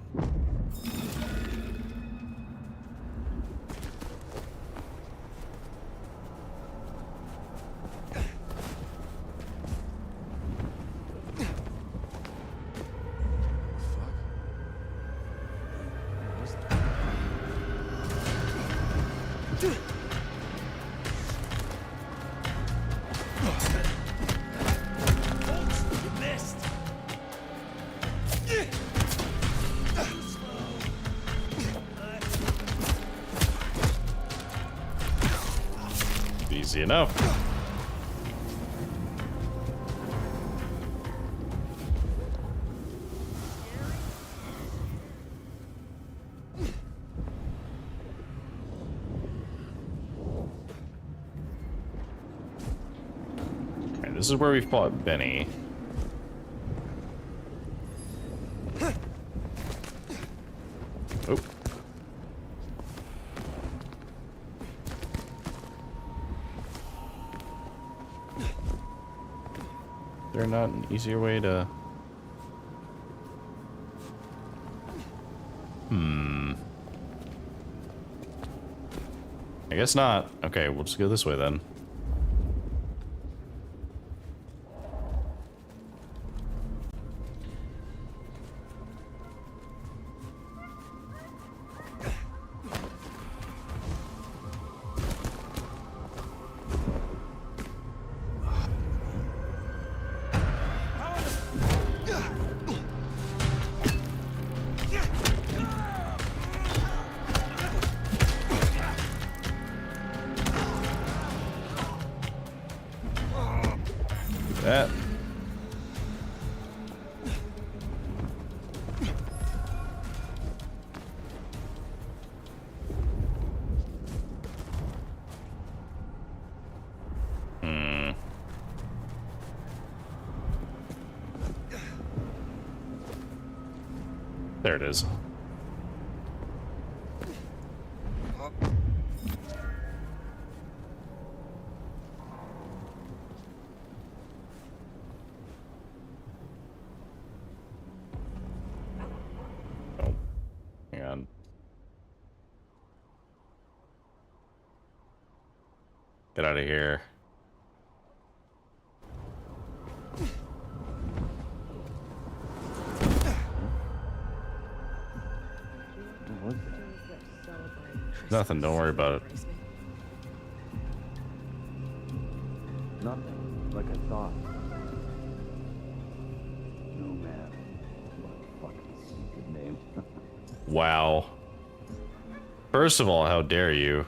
Easy enough. Alright, this is where we fought Benny. Oh. Is there not an easier way to... I guess not. Okay, we'll just go this way then. There it is. Oh, hang on. Get out of here. Nothing, don't worry about it. Nothing, like I thought. No man. What a fucking stupid name. Wow. First of all, how dare you?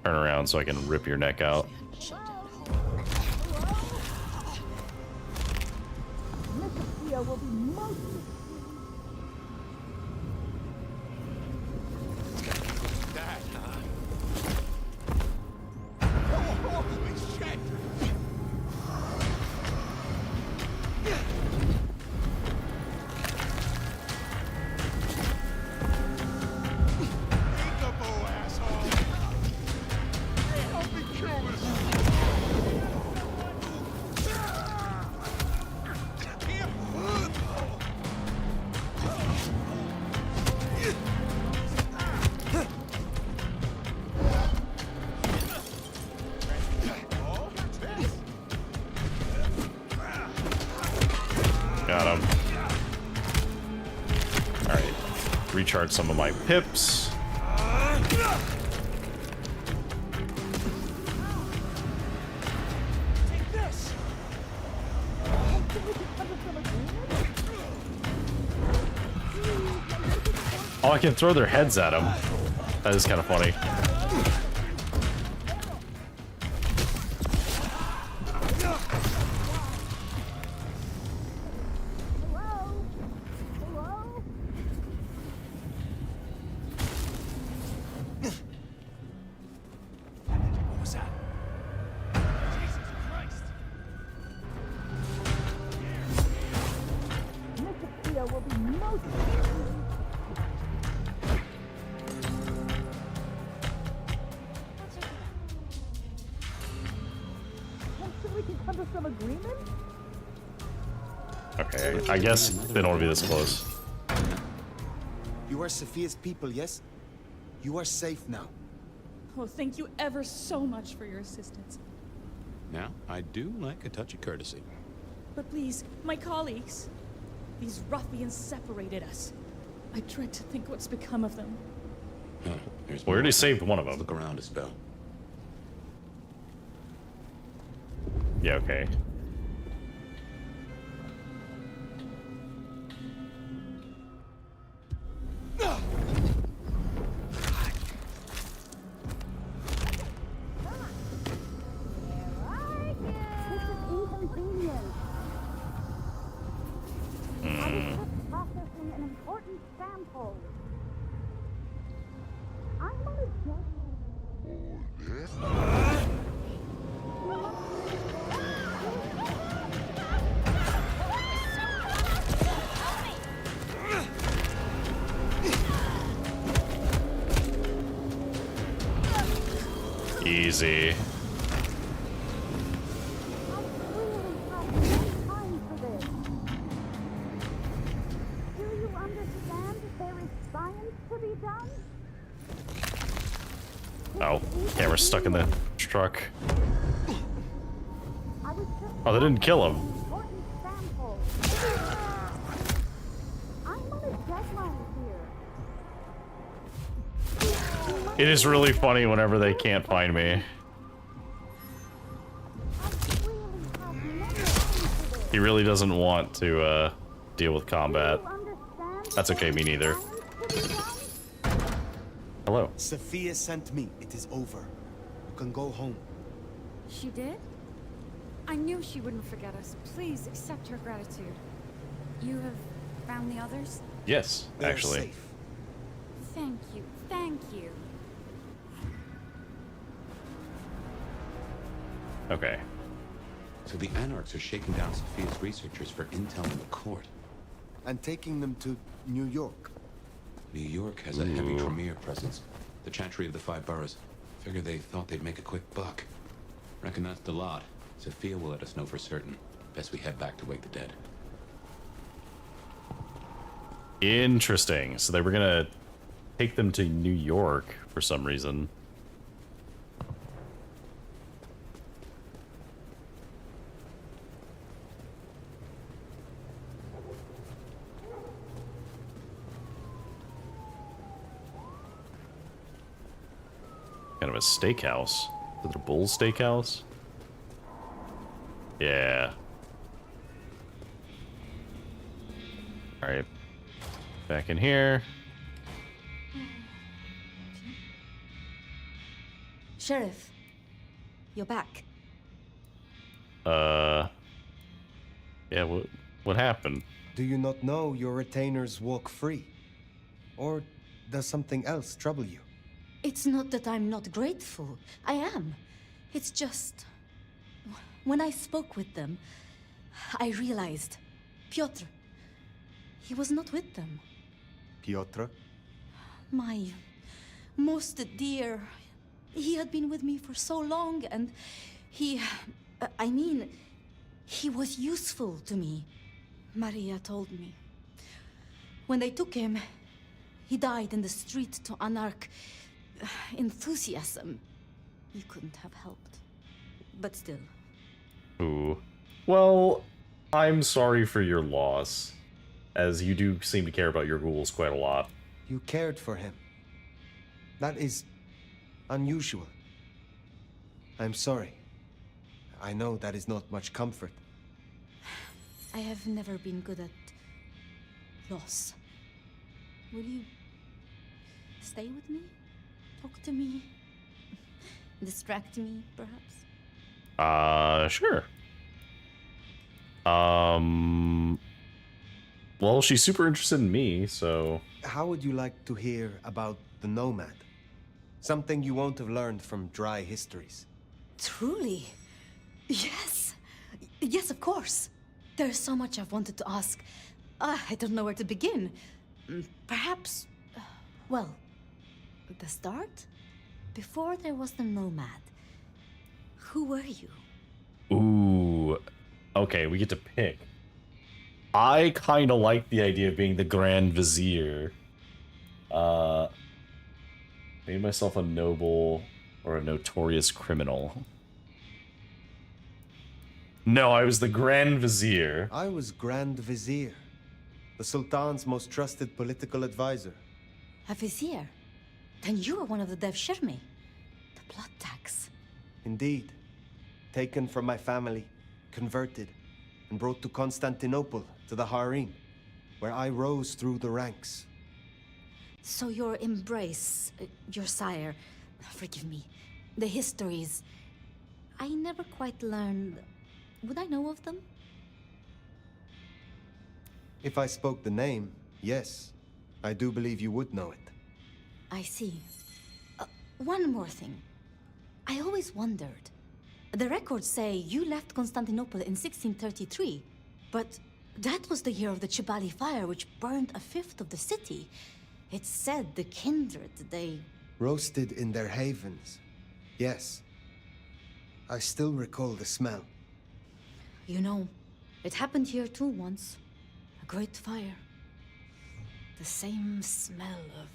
Turn around so I can rip your neck out. Will be most That, huh? holy shit! Peekaboo, asshole! Help me kill this! Got him. Alright. Recharge some of my pips. Take this! Oh, I can throw their heads at them. That is kind of funny. What was that? Jesus Christ! Mr. will be most we can come to some agreement? Okay, I guess they don't want to be this close. You are Sophia's people, yes? You are safe now. Oh, thank you ever so much for your assistance. Now, I do like a touch of courtesy. But please, my colleagues. These ruffians separated us. I dread to think what's become of them. Huh, there's We already more. saved one of them. Look around a spell. Yeah, okay. Processing an important sample. I'm gonna Easy. Oh, camera's stuck in the truck. Oh, they didn't kill him. It is really funny whenever they can't find me. He really doesn't want to deal with combat. That's okay, me neither. Hello. Sophia sent me. It is over. You can go home. She did? I knew she wouldn't forget us. Please accept her gratitude. You have found the others? Yes, They're actually. safe. Thank you. Thank you. Okay. So the Anarchs are shaking down Sophia's researchers for intel in the court. and taking them to New York. New York has a heavy premier presence. The Chantry of the Five Boroughs. Figure they thought they'd make a quick buck. Reckon that's the lot. Sophia will let us know for certain. Best we head back to wake the dead. Interesting. So they were gonna take them to New York for some reason. Kind of a steakhouse. Is it a Bull Steakhouse? Yeah. Alright. Back in here. Sheriff, you're back. Yeah, what happened? Do you not know your retainers walk free? Or does something else trouble you? It's not that I'm not grateful. I am. It's just... When I spoke with them, I realized Piotr, he was not with them. Piotr? My most dear. He had been with me for so long, and he... I mean, he was useful to me. Maria told me. When they took him, he died in the street to Anarch enthusiasm. You couldn't have helped. But still. Ooh. Well, I'm sorry for your loss, as you do seem to care about your ghouls quite a lot. You cared for him. That is unusual. I'm sorry. I know that is not much comfort. I have never been good at loss. Will you stay with me? Talk to me? Distract me, perhaps? Sure. Well, she's super interested in me, so... How would you like to hear about the Nomad? Something you won't have learned from dry histories. Truly? Yes. Yes, of course. There's so much I've wanted to ask. I don't know where to begin. Perhaps... well, the start? Before there was the Nomad, who were you? Ooh. Okay, we get to pick. I kind of like the idea of being the Grand Vizier. Made myself a noble or a notorious criminal. No, I was the Grand Vizier. I was Grand Vizier, the Sultan's most trusted political advisor. A vizier? Then you were one of the Devshirme. The blood tax. Indeed. Taken from my family, converted, and brought to Constantinople, to the harem, where I rose through the ranks. So your embrace, your sire, forgive me, the histories, I never quite learned. Would I know of them? If I spoke the name, yes. I do believe you would know it. I see. One more thing. I always wondered. The records say you left Constantinople in 1633, but that was the year of the Chibali fire, which burned a fifth of the city. It's said the kindred, they... Roasted in their havens. Yes. I still recall the smell. You know, it happened here too once. A great fire. The same smell of...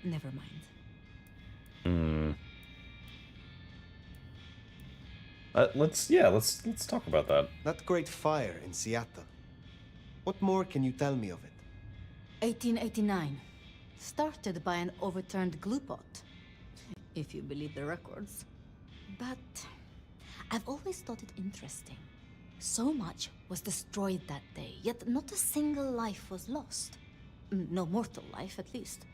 Never mind. Let's talk about that. That great fire in Seattle. What more can you tell me of it? 1889. Started by an overturned glue pot. If you believe the records. But I've always thought it interesting. So much was destroyed that day, yet not a single life was lost. No mortal life, at least.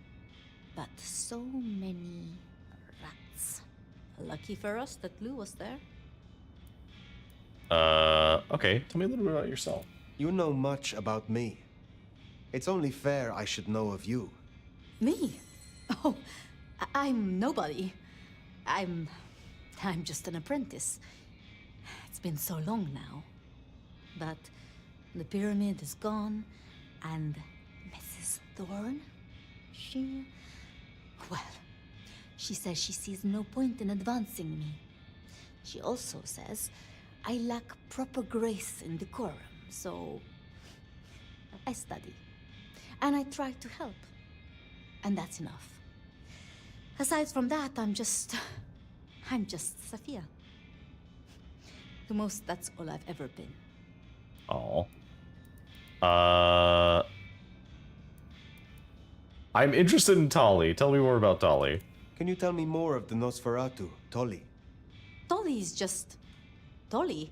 But so many rats. Lucky for us that Lou was there. Okay. Tell me a little bit about yourself. You know much about me. It's only fair I should know of you. Me? Oh, I'm nobody. I'm just an apprentice. It's been so long now. But The pyramid is gone, and Mrs. Thorne, well, she says she sees no point in advancing me. She also says I lack proper grace and decorum, so I study. And I try to help. And that's enough. Aside from that, I'm just Sophia. The most, that's all I've ever been. Oh. I'm interested in Tolly. Tell me more about Tolly. Can you tell me more of the Nosferatu, Tolly? Tolly is just Tolly.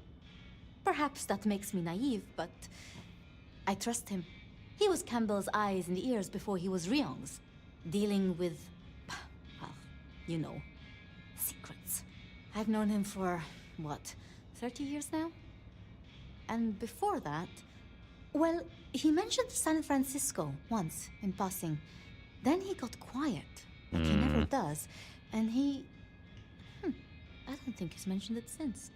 Perhaps that makes me naive, but I trust him. He was Campbell's eyes and ears before he was Ryong's, dealing with, well, you know, secrets. I've known him for, what, 30 years now? And before that, well, he mentioned San Francisco once in passing. Then he got quiet, like he never does, and he... I don't think he's mentioned it since.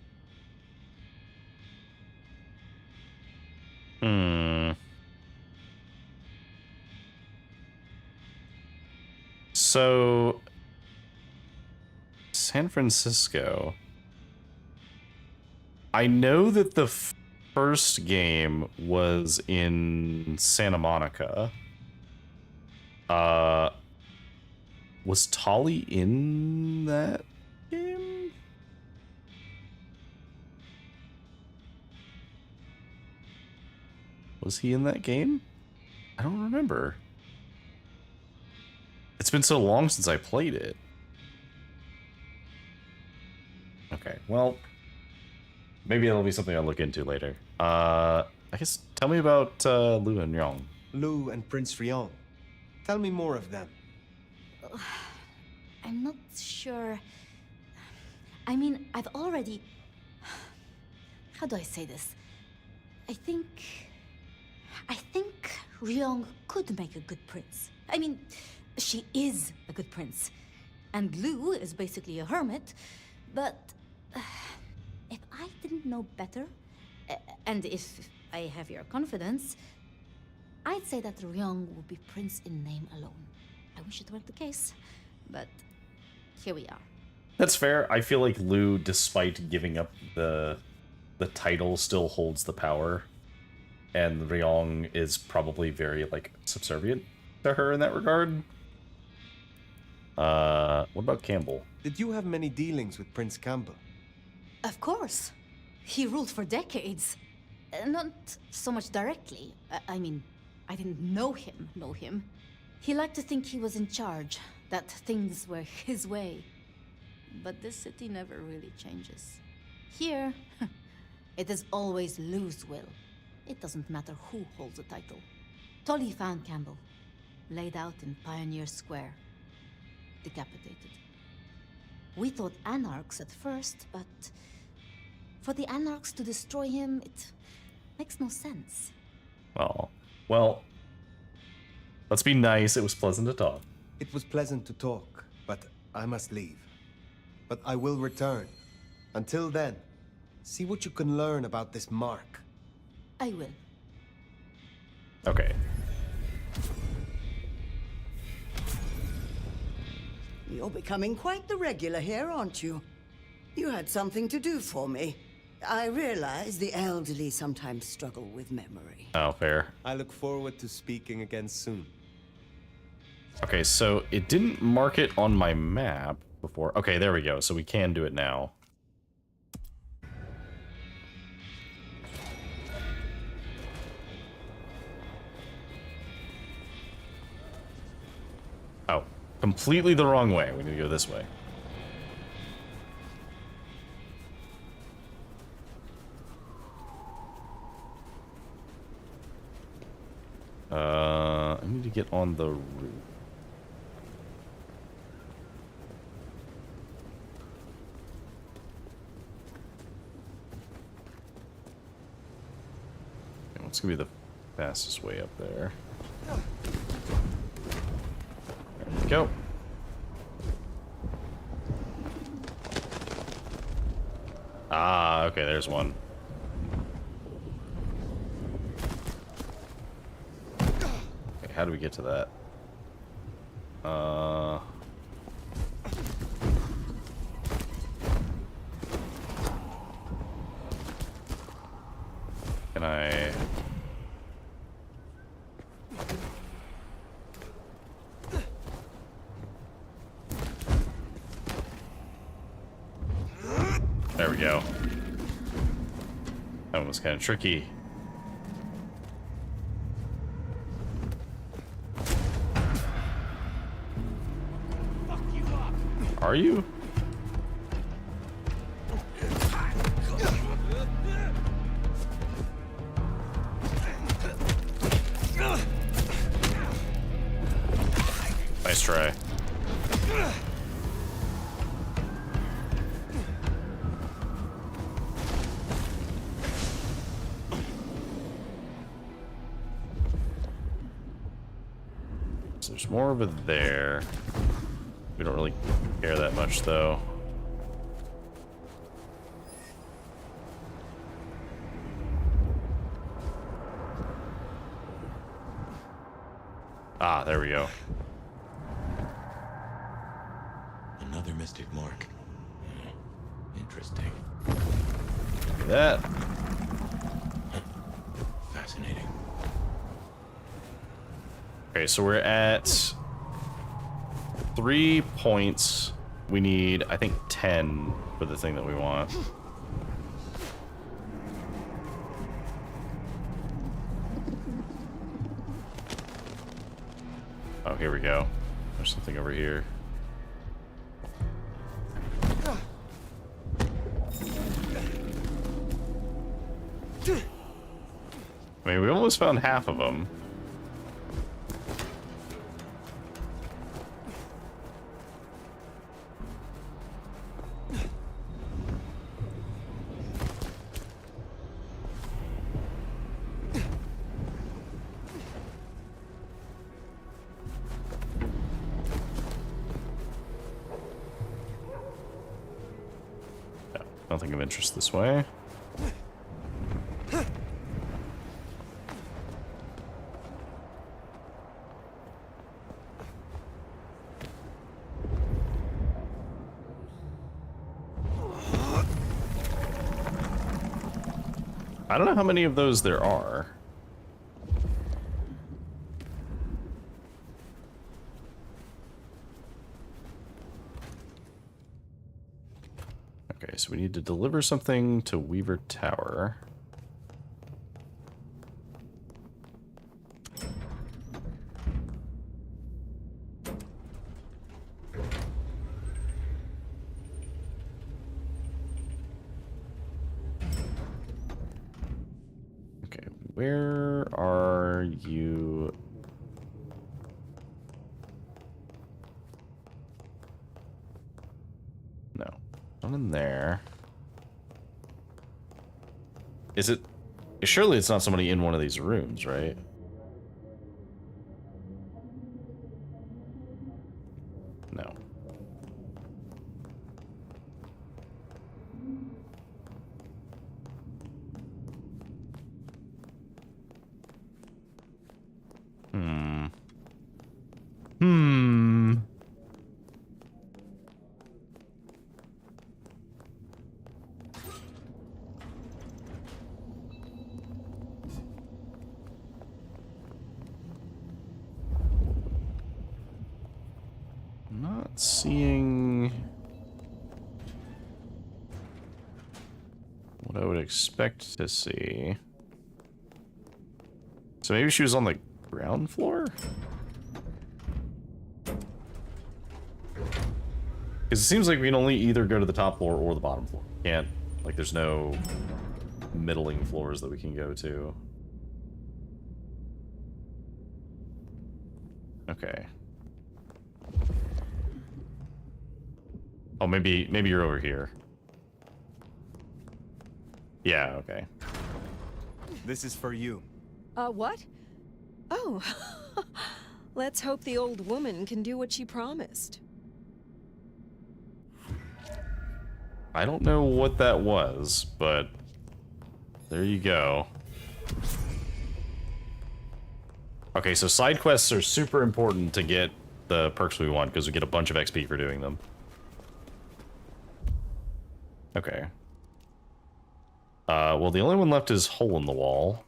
So, San Francisco. I know that the first game was in Santa Monica. Was Tolly in that game? Was he in that game? I don't remember. It's been so long since I played it. Okay, well, maybe it'll be something I'll look into later. I guess, tell me about Lu and Ryong. Lu and Prince Ryong. Tell me more of them. I'm not sure. I mean, I've already... How do I say this? I think Ryong could make a good prince. I mean, she is a good prince. And Lu is basically a hermit. But if I didn't know better, and if I have your confidence, I'd say that Ryong would be prince in name alone. I wish it weren't the case, but here we are. That's fair. I feel like Lu, despite giving up the title, still holds the power. And Ryong is probably very, like, subservient to her in that regard. What about Campbell? Did you have many dealings with Prince Campbell? Of course. He ruled for decades. Not so much directly. I mean, I didn't know him. He liked to think he was in charge, that things were his way. But this city never really changes. Here, it is always Lu's will. It doesn't matter who holds the title. Tolly found Campbell, laid out in Pioneer Square, decapitated. We thought anarchs at first, but for the anarchs to destroy him, it makes no sense. Oh, well, let's be nice. It was pleasant to talk. It was pleasant to talk, but I must leave. But I will return. Until then, see what you can learn about this mark. I will. Okay. You're becoming quite the regular here, aren't you? You had something to do for me. I realize the elderly sometimes struggle with memory. Oh, fair. I look forward to speaking again soon. Okay, so it didn't mark it on my map before. Okay, there we go. So we can do it now. Oh, completely the wrong way. We need to go this way. I need to get on the roof. Okay, what's gonna be the fastest way up there? There we go. Ah, okay, there's one. how do we get to that? Can I... There we go. That one was kind of tricky. Are you? Nice try. So there's more over there. We don't really care that much, though. Ah, there we go. Another mystic mark. Interesting. Look at that. Fascinating. Okay, so we're at 3 points. We need, I think, 10 for the thing that we want. Oh, here we go. There's something over here. I mean, we almost found half of them. Nothing of interest this way. I don't know how many of those there are. Okay, so we need to deliver something to Weaver Tower. Okay, where are you? No. Not in there. Is it? Surely it's not somebody in one of these rooms, right? No. Not seeing what I would expect to see. So maybe she was on the ground floor? Because it seems like we can only either go to the top floor or the bottom floor. Can't, like, there's no middling floors that we can go to. Okay. Oh, maybe you're over here. Yeah, okay. This is for you. What? Oh. Let's hope the old woman can do what she promised. I don't know what that was, but there you go. Okay, so side quests are super important to get the perks we want because we get a bunch of XP for doing them. Okay. Well, the only one left is Hole in the Wall.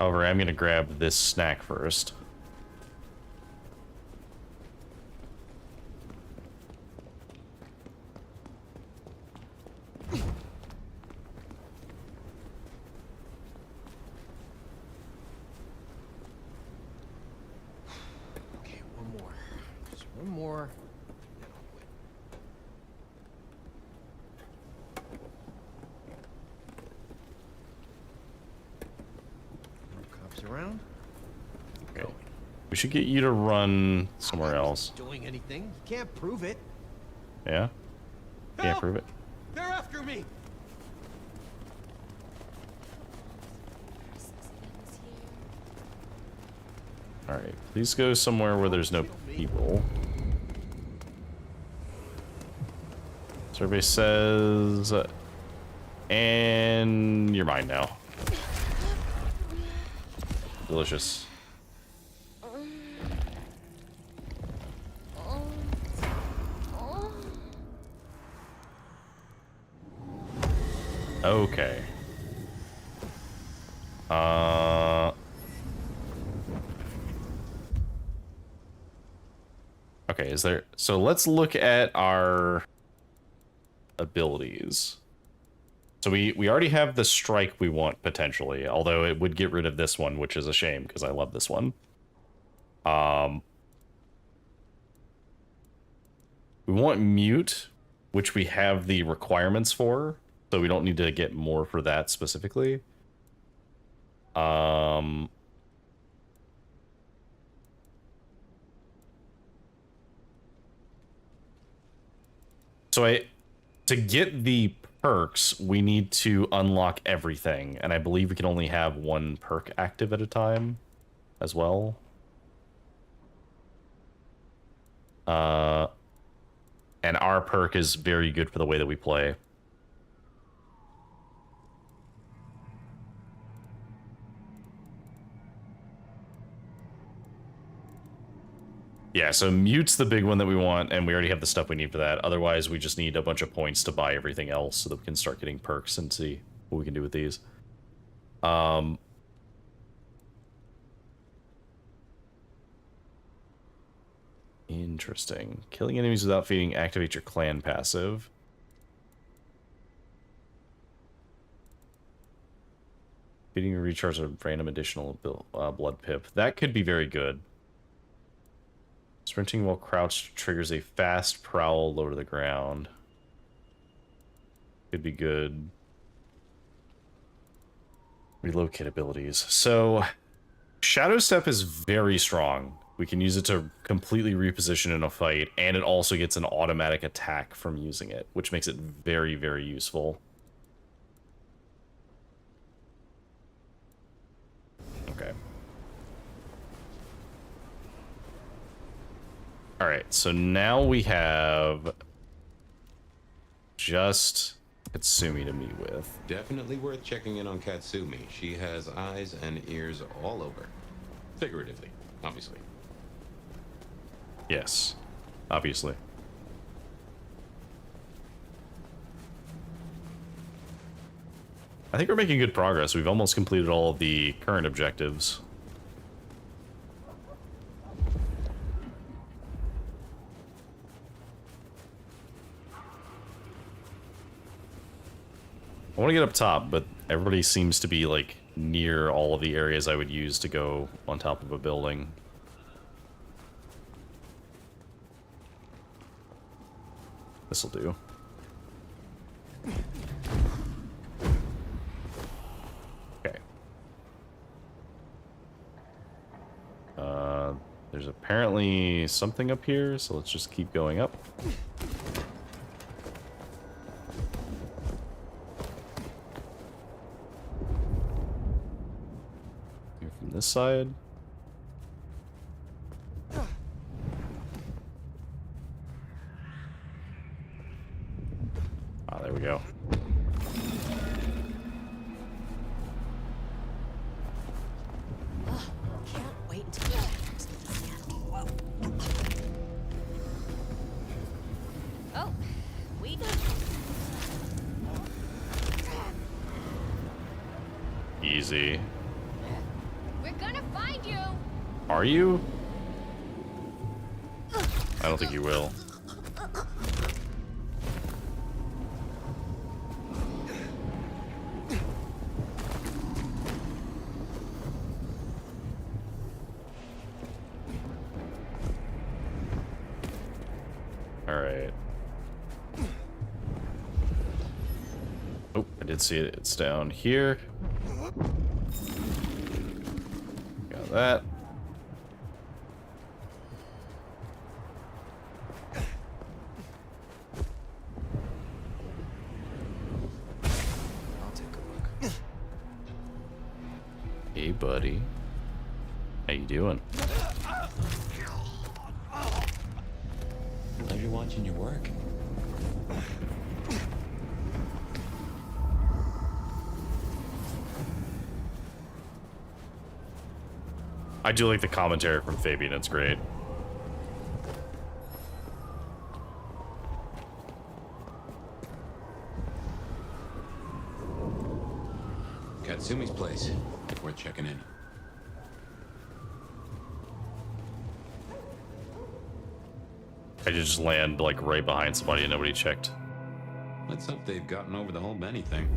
However, I'm going to grab this snack first. Okay, one more. Just one more. Around. Okay. We should get you to run somewhere else. Doing anything? You can't prove it. Yeah? Can't prove it. They're after me. Alright, please go somewhere where there's no people. Survey says... and you're mine now. Delicious. Okay. Okay, is there... so let's look at our abilities. So we already have the strike we want, potentially, although it would get rid of this one, which is a shame, because I love this one. We want mute, which we have the requirements for, so we don't need to get more for that specifically. So to get the perks, we need to unlock everything, and I believe we can only have one perk active at a time as well. And our perk is very good for the way that we play. Yeah, so mute's the big one that we want, and we already have the stuff we need for that. Otherwise, we just need a bunch of points to buy everything else so that we can start getting perks and see what we can do with these. Interesting. Killing enemies without feeding activates your clan passive. Feeding a recharge a random additional blood pip. That could be very good. Sprinting while crouched triggers a fast prowl low to the ground. Could be good. Relocate abilities. So, Shadow Step is very strong. We can use it to completely reposition in a fight, and it also gets an automatic attack from using it, which makes it very, very useful. Okay. Alright, so now we have just Katsumi to meet with. Definitely worth checking in on Katsumi. She has eyes and ears all over. Figuratively, obviously. Yes, obviously. I think we're making good progress. We've almost completed all of the current objectives. I want to get up top, but everybody seems to be, like, near all of the areas I would use to go on top of a building. This'll do. Okay. There's apparently something up here, so let's just keep going up. Here from this side. Ah, there we go. Easy. We're gonna find you. Are you? I don't think you will. Alright. Oh, I did see it. It's down here. Got that. I'll take a look. Hey, buddy. How you doing? Pleasure watching your work. I do like the commentary from Fabian. It's great. Katsumi's place. Worth checking in. I did just land like right behind somebody and nobody checked. Let's hope they've gotten over the whole Benny thing.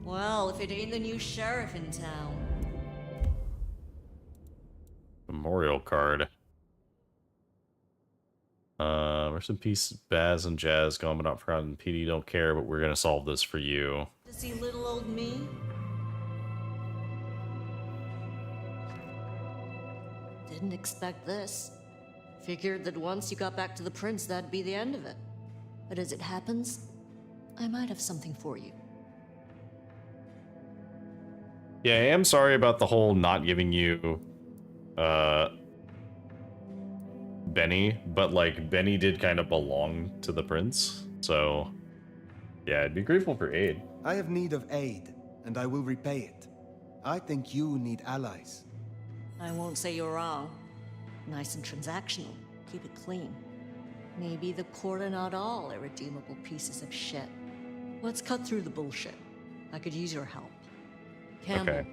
Well, if it ain't the new sheriff in town. Memorial card. Rest in peace, Baz and Jazz, gone but not forgotten. PD don't care, but we're gonna solve this for you. To see little old me? Didn't expect this. Figured that once you got back to the prince, that'd be the end of it. But as it happens, I might have something for you. Yeah, I am sorry about the whole not giving you, Benny, but like, Benny did kind of belong to the prince, so yeah, I'd be grateful for aid. I have need of aid, and I will repay it. I think you need allies. I won't say you're wrong. Nice and transactional. Keep it clean. Maybe the court are not all irredeemable pieces of shit. Let's cut through the bullshit. I could use your help. Campbell. Okay.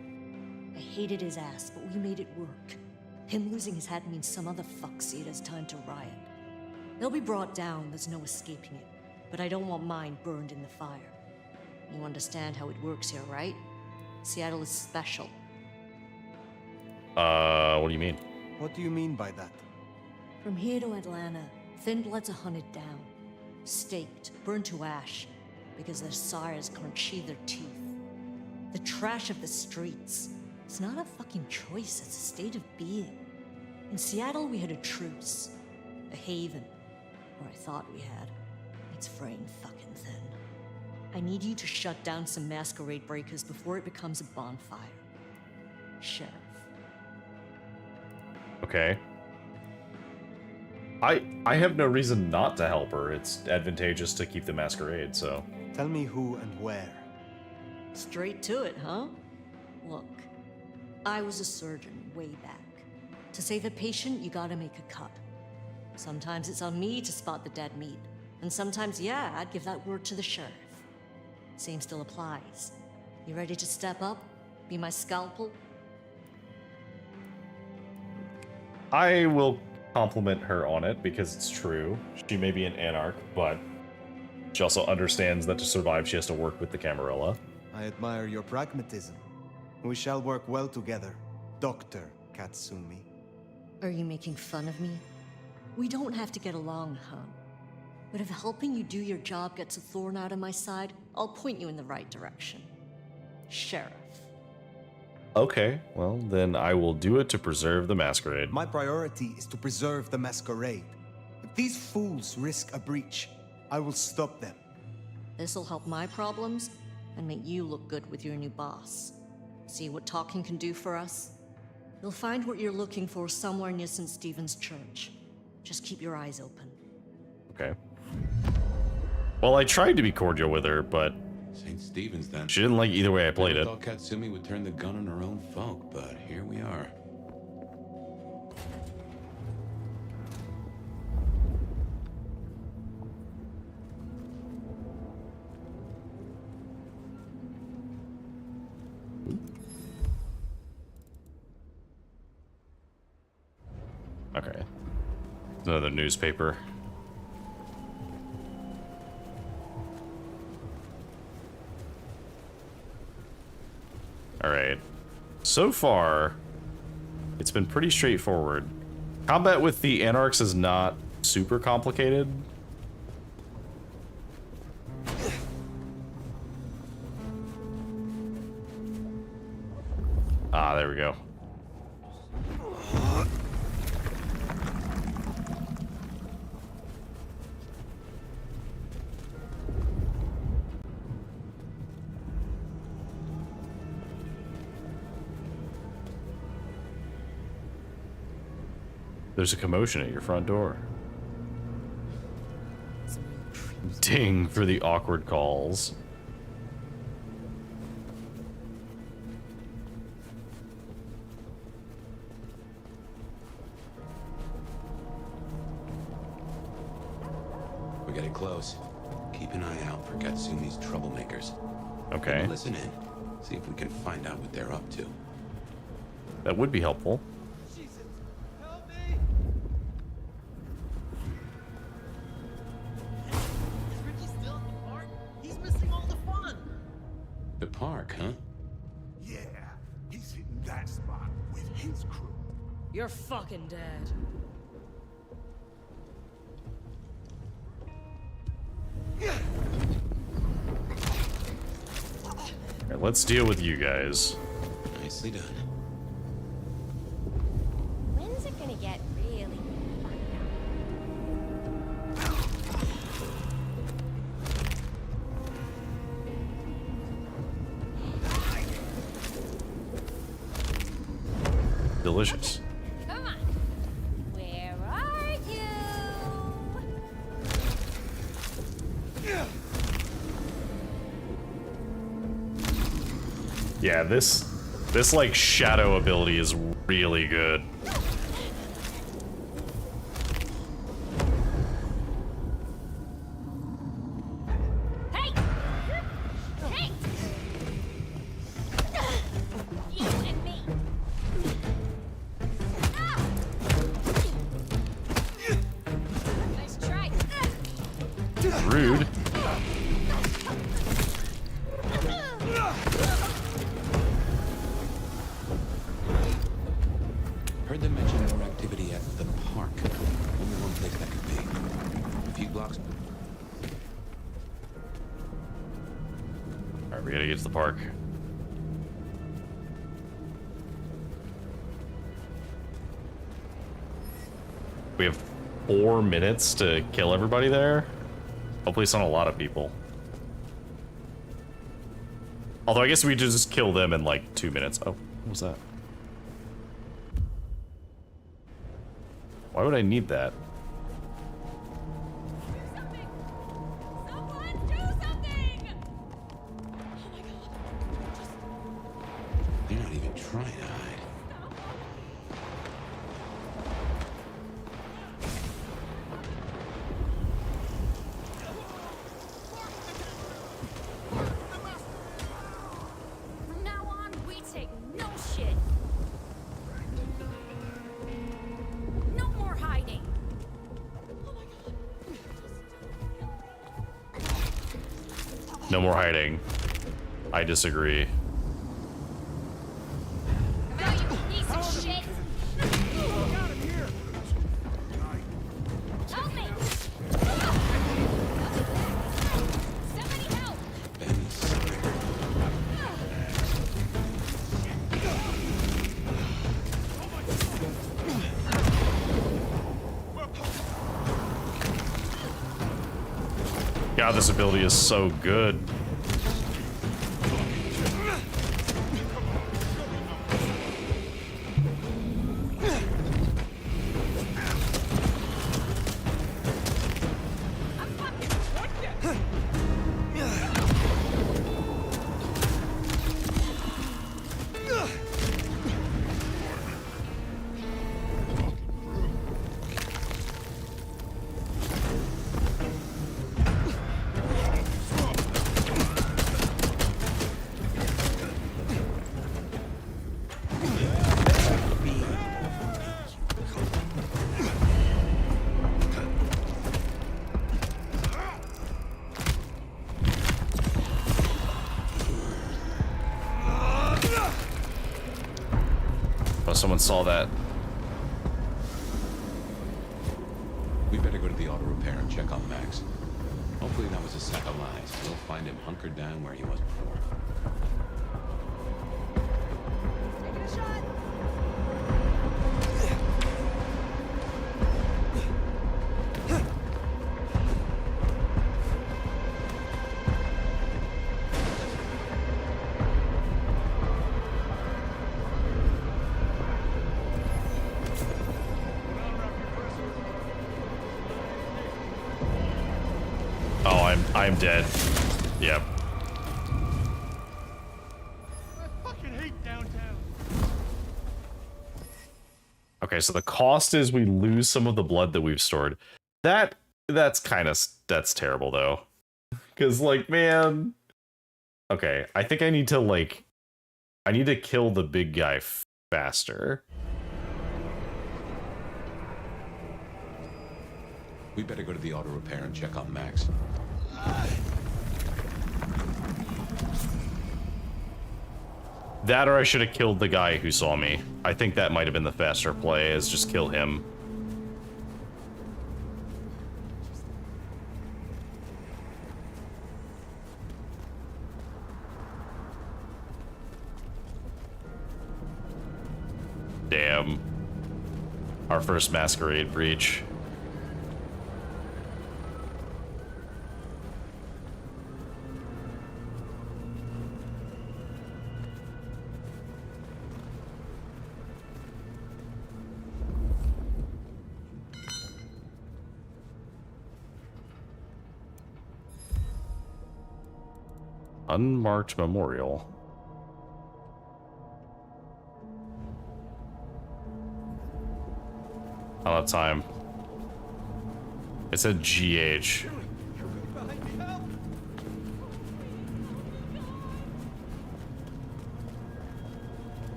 I hated his ass, but we made it work. Him losing his head means some other fuck see it as time to riot. They'll be brought down, there's no escaping it. But I don't want mine burned in the fire. You understand how it works here, right? Seattle is special. What do you mean? What do you mean by that? From here to Atlanta, thin bloods are hunted down, staked, burned to ash, because their sires can't sheathe their teeth. The trash of the streets. It's not a fucking choice, it's a state of being. In Seattle, we had a truce. A haven. Or I thought we had. It's fraying fucking thin. I need you to shut down some masquerade breakers before it becomes a bonfire. Sheriff. Okay. I have no reason not to help her. It's advantageous to keep the masquerade, so. Tell me who and where. Straight to it, huh? Look, I was a surgeon way back. To save a patient, you gotta make a cut. Sometimes it's on me to spot the dead meat, and sometimes, yeah, I'd give that word to the sheriff. Same still applies. You ready to step up? Be my scalpel? I will compliment her on it because it's true. She may be an anarch, but she also understands that to survive she has to work with the Camarilla. I admire your pragmatism. We shall work well together, Dr. Katsumi. Are you making fun of me? We don't have to get along, huh? But if helping you do your job gets a thorn out of my side, I'll point you in the right direction. Sheriff. Okay, well, then I will do it to preserve the masquerade. My priority is to preserve the masquerade. If these fools risk a breach, I will stop them. This'll help my problems and make you look good with your new boss. See what talking can do for us? You'll find what you're looking for somewhere near St. Stephen's Church. Just keep your eyes open. Okay. Well, I tried to be cordial with her, but St. Stephen's, then. she didn't like either way I played I it. thought Katsumi would turn the gun on her own folk, but here we are. Okay. Another newspaper. Alright. So far, it's been pretty straightforward. Combat with the Anarchs is not super complicated. Ah, there we go. There's a commotion at your front door. Ding for the awkward calls. We're getting close. Keep an eye out for Katsumi's troublemakers. Okay. Maybe listen in. See if we can find out what they're up to. That would be helpful. The park, huh? Yeah, he's hitting that spot with his crew. You're fucking dead. Alright, let's deal with you guys. Nicely done. When's it gonna get really Delicious. Come on. Where are you? Yeah, this like shadow ability is really good. Hey! Hey! You and me. Nice try. Rude. Heard them mention more activity at the park. Only one place that could be. A few blocks. Alright, we gotta get to the park. We have 4 minutes to kill everybody there. Hopefully it's not a lot of people. Although I guess we just kill them in like 2 minutes. Oh, what was that? Why would I need that? They're not even trying to hide. From now on, we take no shit. No more hiding. No more hiding. I disagree. Come out, you piece of shit. Help me. Somebody help. God, this ability is so good. Oh, someone saw that. We better go to the auto repair and check on Max. Hopefully that was a sack of lies. We'll find him hunkered down where he was before. Taking a shot. Oh, I'm dead. Yep. I fucking hate downtown. Okay, so the cost is we lose some of the blood that we've stored. That's terrible though. Cause like, man. Okay, I think I need to kill the big guy faster. We better go to the auto repair and check on Max. That or I should have killed the guy who saw me. I think that might have been the faster play, is just kill him. Damn. Our first masquerade breach. Unmarked memorial. I don't have time. It said GH.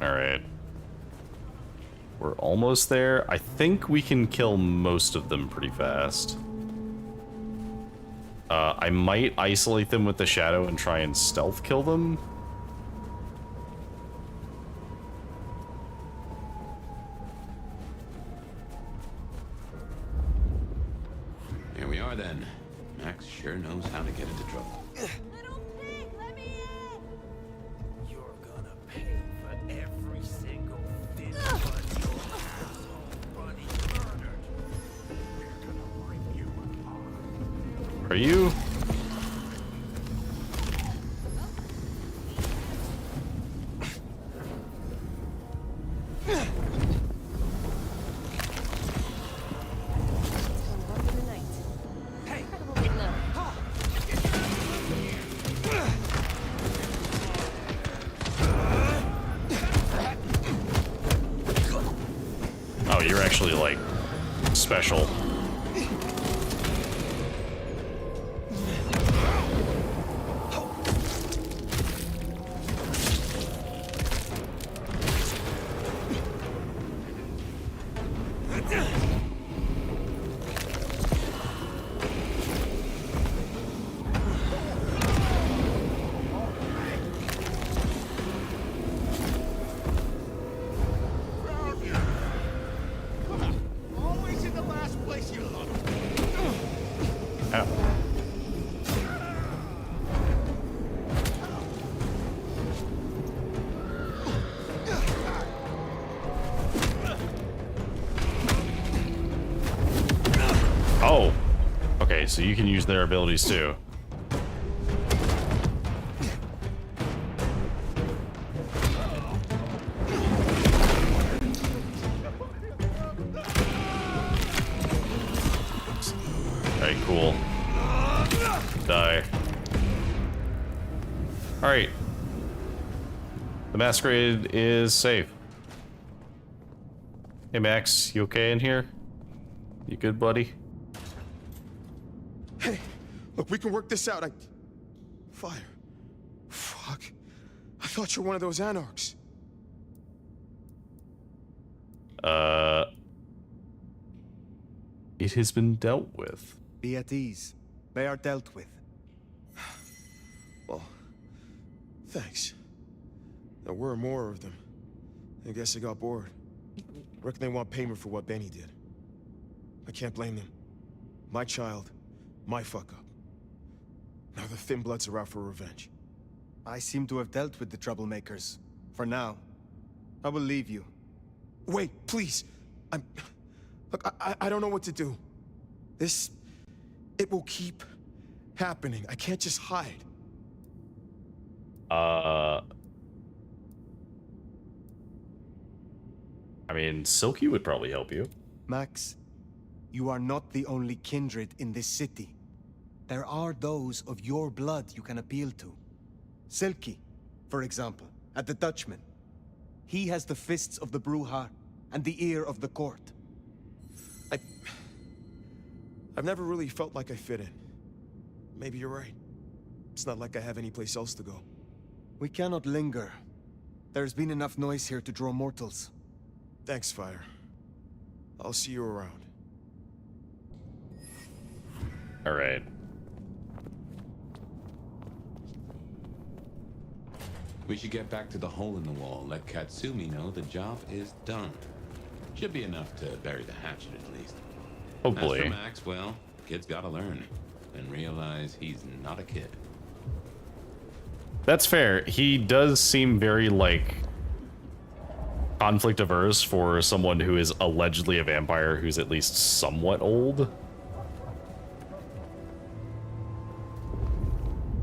Alright. We're almost there. I think we can kill most of them pretty fast. I might isolate them with the shadow and try and stealth kill them. Here we are then. Max sure knows how to get into trouble. Little pig, let me in. You're gonna pay for every single bit of your asshole buddy murdered. We're gonna bring you apart. Are you? Oh, you're actually like special. Always in the last place you look. Ow. Oh. Okay, so you can use their abilities too. Alright, cool. Die. Alright. The masquerade is safe. Hey Max, you okay in here? You good, buddy? Hey, look, we can work this out. Fire. Fuck. I thought you were one of those anarchs. It has been dealt with. Be at ease. They are dealt with. Well, thanks. There were more of them. I guess I got bored. Reckon they want payment for what Benny did. I can't blame them. My child, my fuck-up. Now the Thin Bloods are out for revenge. I seem to have dealt with the troublemakers. For now. I will leave you. Wait, please! Look, I don't know what to do. It will keep happening. I can't just hide. I mean, Silky would probably help you. Max, you are not the only kindred in this city. There are those of your blood you can appeal to. Silky, for example, at the Dutchman. He has the fists of the Bruja and the ear of the court. I've never really felt like I fit in. Maybe you're right. It's not like I have any place else to go. We cannot linger. There's been enough noise here to draw mortals. Thanks, Fire. I'll see you around. All right. We should get back to the hole in the wall. Let Katsumi know the job is done. Should be enough to bury the hatchet at least. Hopefully. As for Max, well, kid's gotta learn and realize he's not a kid. That's fair. He does seem very, like, conflict averse for someone who is allegedly a vampire who's at least somewhat old.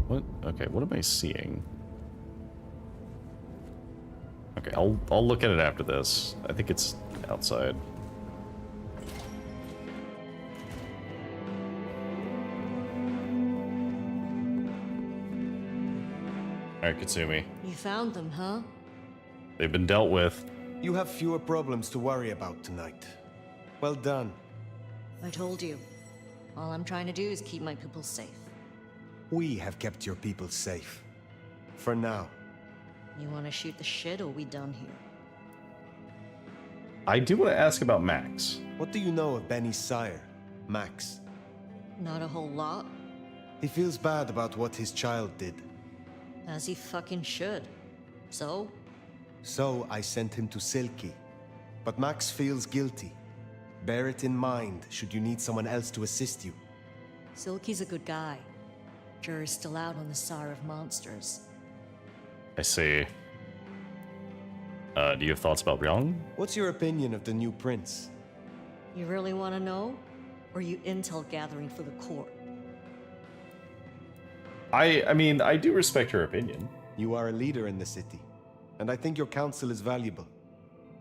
What? Okay, what am I seeing? Okay, I'll look at it after this. I think it's outside. Alright, Katsumi. You found them, huh? They've been dealt with. You have fewer problems to worry about tonight. Well done. I told you. All I'm trying to do is keep my people safe. We have kept your people safe. For now. You want to shoot the shit, or we done here? I do want to ask about Max. What do you know of Benny's sire, Max? Not a whole lot. He feels bad about what his child did. As he fucking should. So? So I sent him to Silky. But Max feels guilty. Bear it in mind should you need someone else to assist you. Silky's a good guy. Jury's still out on the Sire of Monsters. I see. Do you have thoughts about Ryong? What's your opinion of the new prince? You really want to know? Or are you intel gathering for the court? I mean, I do respect her opinion. You are a leader in the city, and I think your counsel is valuable.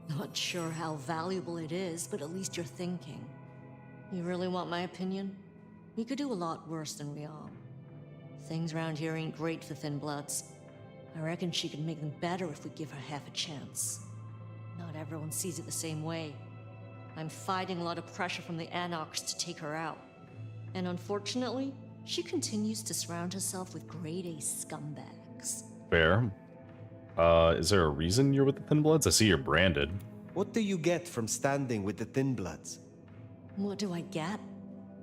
Not sure how valuable it is, but at least you're thinking. You really want my opinion? We could do a lot worse than we are. Things around here ain't great for Thin Bloods. I reckon she could make them better if we give her half a chance. Not everyone sees it the same way. I'm fighting a lot of pressure from the Anarchs to take her out. And unfortunately, she continues to surround herself with grade A scumbags. Fair. Is there a reason you're with the Thin Bloods? I see you're branded. What do you get from standing with the Thin Bloods? What do I get?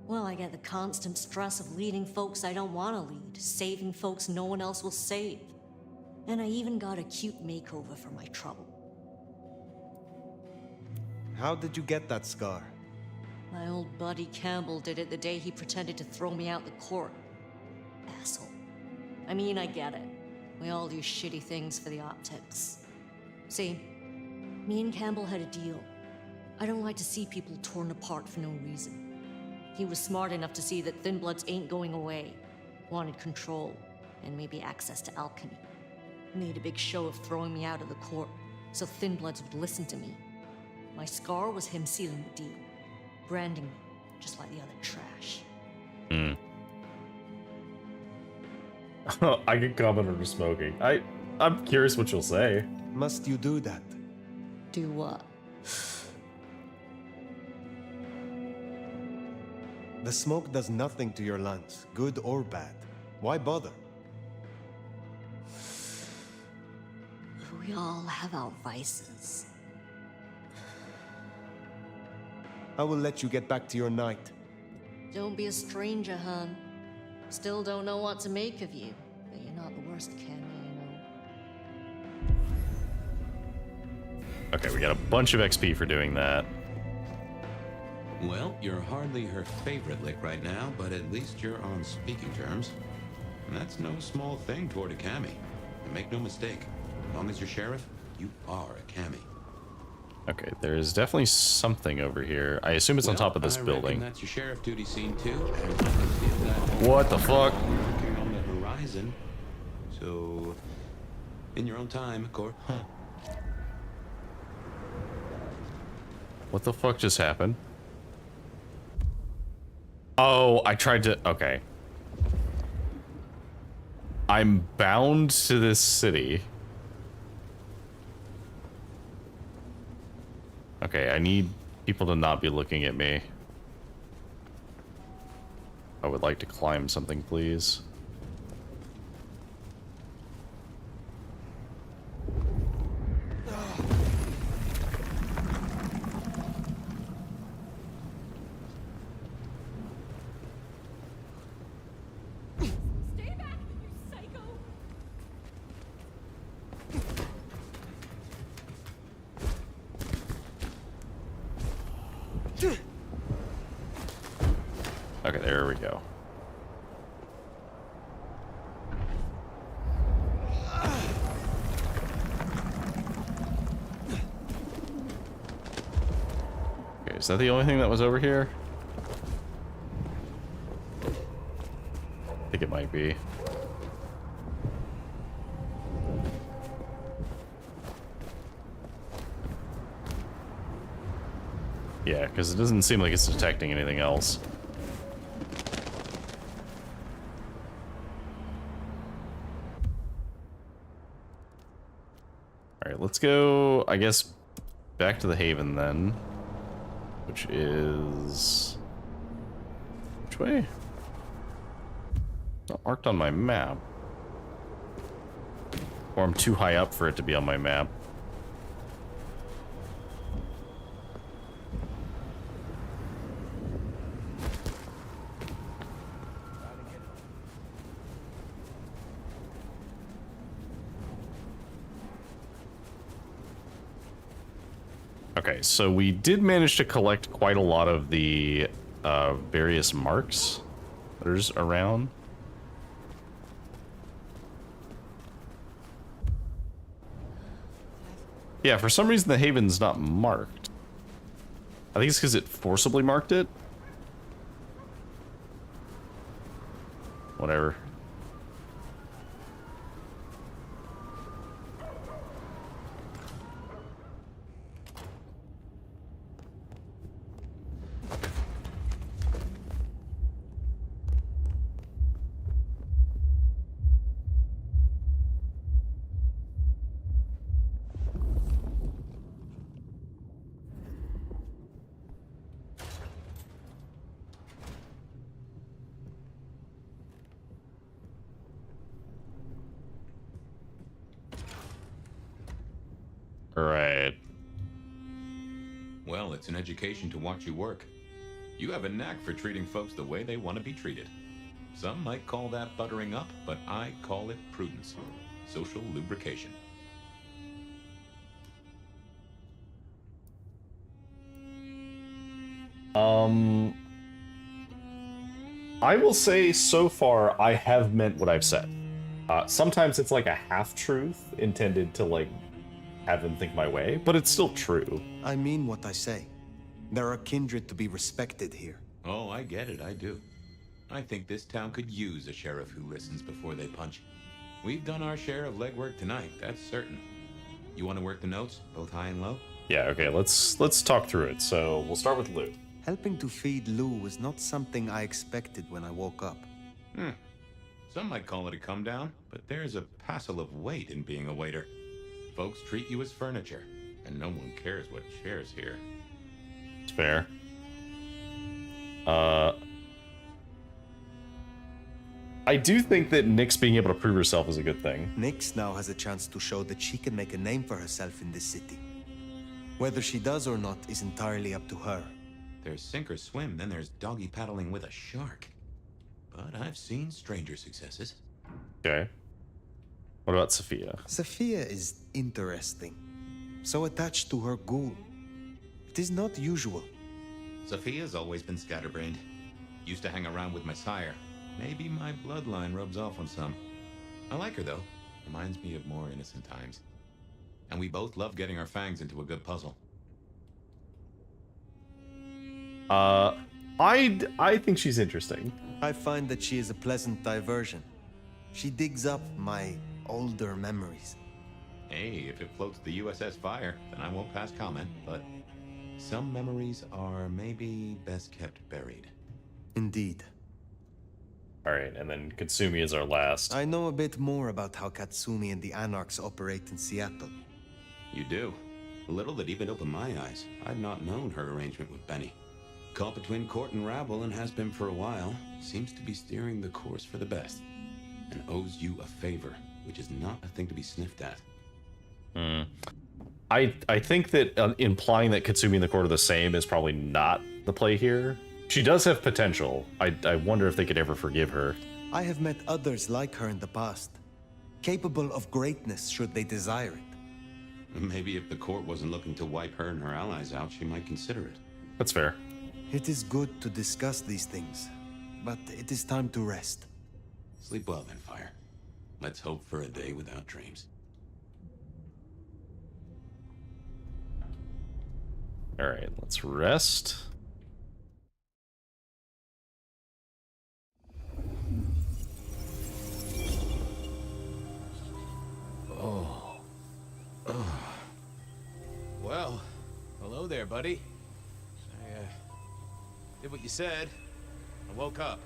Well, I get the constant stress of leading folks I don't want to lead, saving folks no one else will save. And I even got a cute makeover for my trouble. How did you get that scar? My old buddy Campbell did it the day he pretended to throw me out the court. Asshole. I mean, I get it. We all do shitty things for the optics. See, me and Campbell had a deal. I don't like to see people torn apart for no reason. He was smart enough to see that Thin Bloods ain't going away. Wanted control, and maybe access to alchemy. Made a big show of throwing me out of the court, so Thin Bloods would listen to me. My scar was him sealing the deal. Branding me, just like the other trash. I can comment on her smoking. I'm curious what you'll say. Must you do that? Do what? The smoke does nothing to your lungs, good or bad. Why bother? We all have our vices. I will let you get back to your night. Don't be a stranger, hun. Still don't know what to make of you, but you're not the worst cameo, you know. Okay, we got a bunch of XP for doing that. Well, you're hardly her favorite lick right now, but at least you're on speaking terms. And that's no small thing toward a Cammy. And make no mistake, as long as you're sheriff, you are a Cammy. Okay, there's definitely something over here. I assume it's on top of this building. That's your sheriff duty scene too. And I can see that What the fuck? working on the horizon. So, in your own time, of course. Huh. What the fuck just happened? Oh, I tried to... Okay. I'm bound to this city. Okay, I need people to not be looking at me. I would like to climb something, please. Okay, there we go. Okay, is that the only thing that was over here? I think it might be. Yeah, because it doesn't seem like it's detecting anything else. Alright, let's go, I guess, back to the Haven then. Which is... Which way? Not marked on my map. Or I'm too high up for it to be on my map. Okay, so we did manage to collect quite a lot of the various marks that are just around. Yeah, for some reason the Haven's not marked. I think it's because it forcibly marked it. Whatever. Right. Well, it's an education to watch you work. You have a knack for treating folks the way they want to be treated. Some might call that buttering up, but I call it prudence. Social lubrication. I will say so far I have meant what I've said. Sometimes it's like a half-truth intended to like have them think my way, but it's still true. I mean what I say. There are kindred to be respected here. Oh, I get it, I do. I think this town could use a sheriff who listens before they punch. We've done our share of legwork tonight, that's certain. You want to work the notes, both high and low? Yeah, okay, let's talk through it. So we'll start with Lou. Helping to feed Lou was not something I expected when I woke up. Some might call it a come down, but there's a passel of weight in being a waiter. Folks treat you as furniture, and no one cares what shares here. It's fair. I do think that Nyx being able to prove herself is a good thing. Nyx now has a chance to show that she can make a name for herself in this city. Whether she does or not is entirely up to her. There's sink or swim, then there's doggy paddling with a shark. But I've seen stranger successes. Okay. What about Sophia? Sophia is interesting. So attached to her ghoul. It is not usual. Sophia's always been scatterbrained. Used to hang around with my sire. Maybe my bloodline rubs off on some. I like her, though. Reminds me of more innocent times. And we both love getting our fangs into a good puzzle. I think she's interesting. I find that she is a pleasant diversion. She digs up my older memories. Hey, if it floats the USS Fire, then I won't pass comment, but some memories are maybe best kept buried. Indeed. Alright, and then Katsumi is our last. I know a bit more about how Katsumi and the Anarchs operate in Seattle. You do? Little that even opened my eyes. I'd not known her arrangement with Benny. Caught between court and rabble and has been for a while. Seems to be steering the course for the best. And owes you a favor, which is not a thing to be sniffed at. I think that implying that Katsumi and the court are the same is probably not the play here. She does have potential. I wonder if they could ever forgive her. I have met others like her in the past, capable of greatness should they desire it. Maybe if the court wasn't looking to wipe her and her allies out, she might consider it. That's fair. It is good to discuss these things, but it is time to rest. Sleep well then, Fire. Let's hope for a day without dreams. Alright, let's rest. Well, hello there, buddy. I did what you said. I woke up.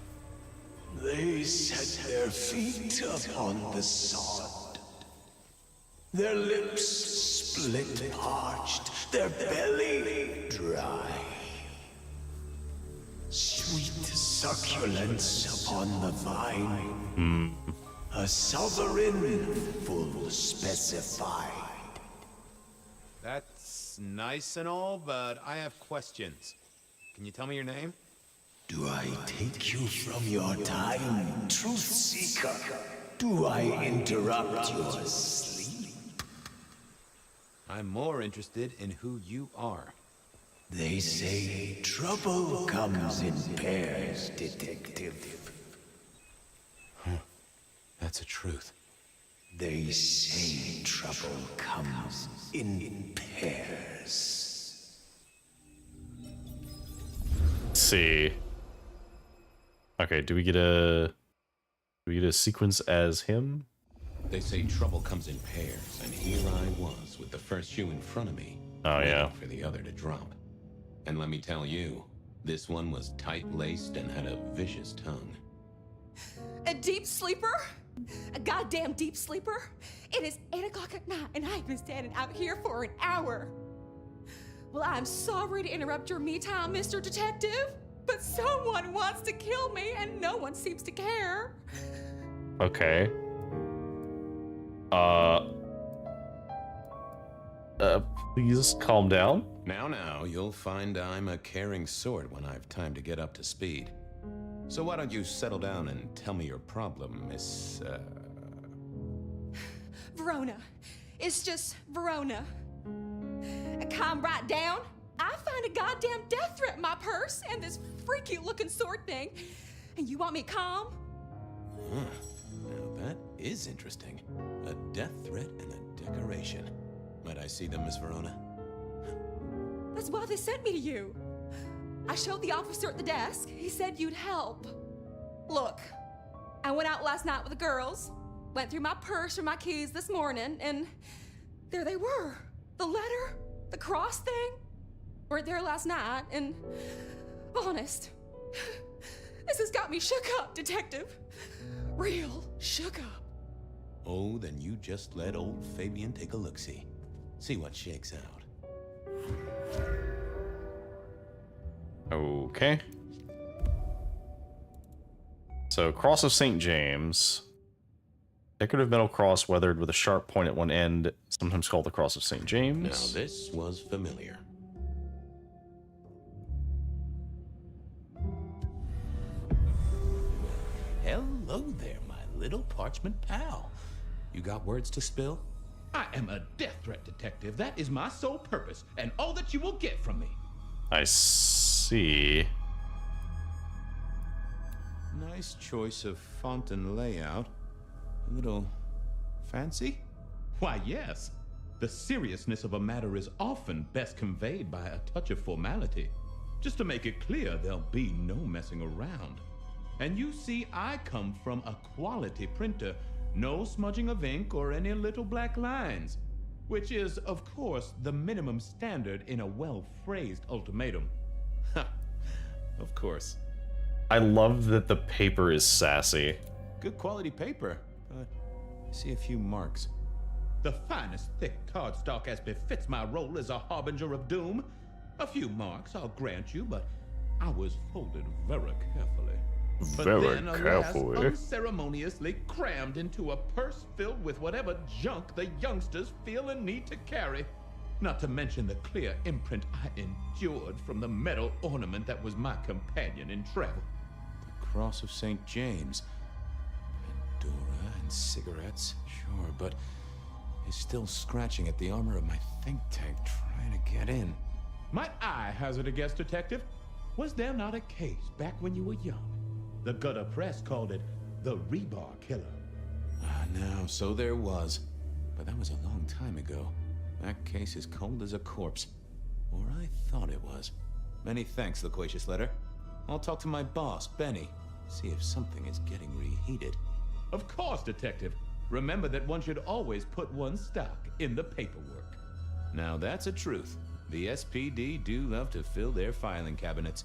They set their feet upon the sod. Their lips split parched, their belly dry. Sweet succulence upon the vine. A sovereign full specified. That's nice and all, but I have questions. Can you tell me your name? Do I take you from your time, truth seeker? Do I interrupt your sleep? I'm more interested in who you are. They say trouble comes in pairs, detective. That's a truth. They say trouble comes in pairs. Let's see. Okay, do we get a sequence as him? They say trouble comes in pairs, and here I was with the first shoe in front of me. Oh yeah. For the other to drop. And let me tell you, this one was tight-laced and had a vicious tongue. A deep sleeper? A goddamn deep sleeper? It is 8 o'clock at night and I've been standing out here for an hour. Well, I'm sorry to interrupt your me time, Mr. Detective, but someone wants to kill me and no one seems to care. Okay. Please calm down. Now, you'll find I'm a caring sort when I've time to get up to speed. So why don't you settle down and tell me your problem, Miss, Verona. It's just Verona. Calm right down. I find a goddamn death threat in my purse and this freaky looking sword thing. And you want me calm? Huh. Now that is interesting. A death threat and a decoration. Might I see them, Miss Verona? That's why they sent me to you. I showed the officer at the desk. He said you'd help. Look, I went out last night with the girls, went through my purse for my keys this morning, and there they were. The letter, the cross thing, weren't there last night, and honest, this has got me shook up, Detective. Real shook up. Oh, then you just let old Fabian take a look-see. See what shakes out. Okay. So, Cross of St. James. Decorative metal cross weathered with a sharp point at one end, sometimes called the Cross of St. James. Now, this was familiar. little parchment pal. You got words to spill? I am a death threat detective. That is my sole purpose, and all that you will get from me. I see. Nice choice of font and layout. A little fancy? Why, yes. The seriousness of a matter is often best conveyed by a touch of formality. Just to make it clear, there'll be no messing around. And you see, I come from a quality printer. No smudging of ink or any little black lines. Which is, of course, the minimum standard in a well-phrased ultimatum. Ha! Of course. I love that the paper is sassy. Good quality paper, but I see a few marks. The finest thick cardstock as befits my role as a harbinger of doom. A few marks, I'll grant you, but I was folded very carefully. But Very then, alas, carefully. unceremoniously crammed into a purse filled with whatever junk the youngsters feel a need to carry. Not to mention the clear imprint I endured from the metal ornament that was my companion in travel. The Cross of St. James. Pandora and cigarettes, sure, but he's still scratching at the armor of my think tank trying to get in. Might I hazard a guess, detective? Was there not a case back when you were young? The gutter press called it the rebar killer. No, so there was. But that was a long time ago. That case is cold as a corpse. Or I thought it was. Many thanks, loquacious letter. I'll talk to my boss, Benny. See if something is getting reheated. Of course, detective. Remember that one should always put one's stock in the paperwork. Now that's a truth. The SPD do love to fill their filing cabinets.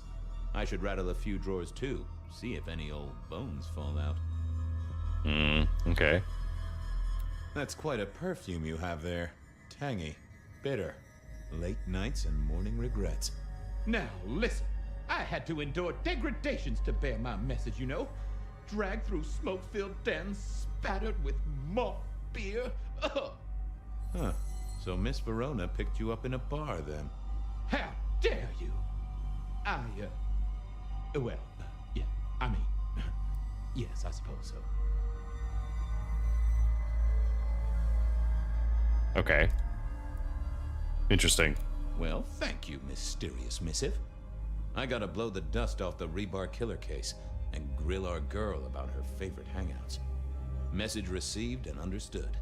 I should rattle a few drawers too. See if any old bones fall out. Okay. That's quite a perfume you have there. Tangy, bitter, late nights and morning regrets. Now, listen. I had to endure degradations to bear my message, you know. Dragged through smoke-filled dens, spattered with malt beer. Ugh. Huh. So Miss Verona picked you up in a bar, then? How dare you? Well, yeah, I mean, yes, I suppose so. Okay. Interesting. Well, thank you, mysterious missive. I gotta blow the dust off the rebar killer case and grill our girl about her favorite hangouts. Message received and understood.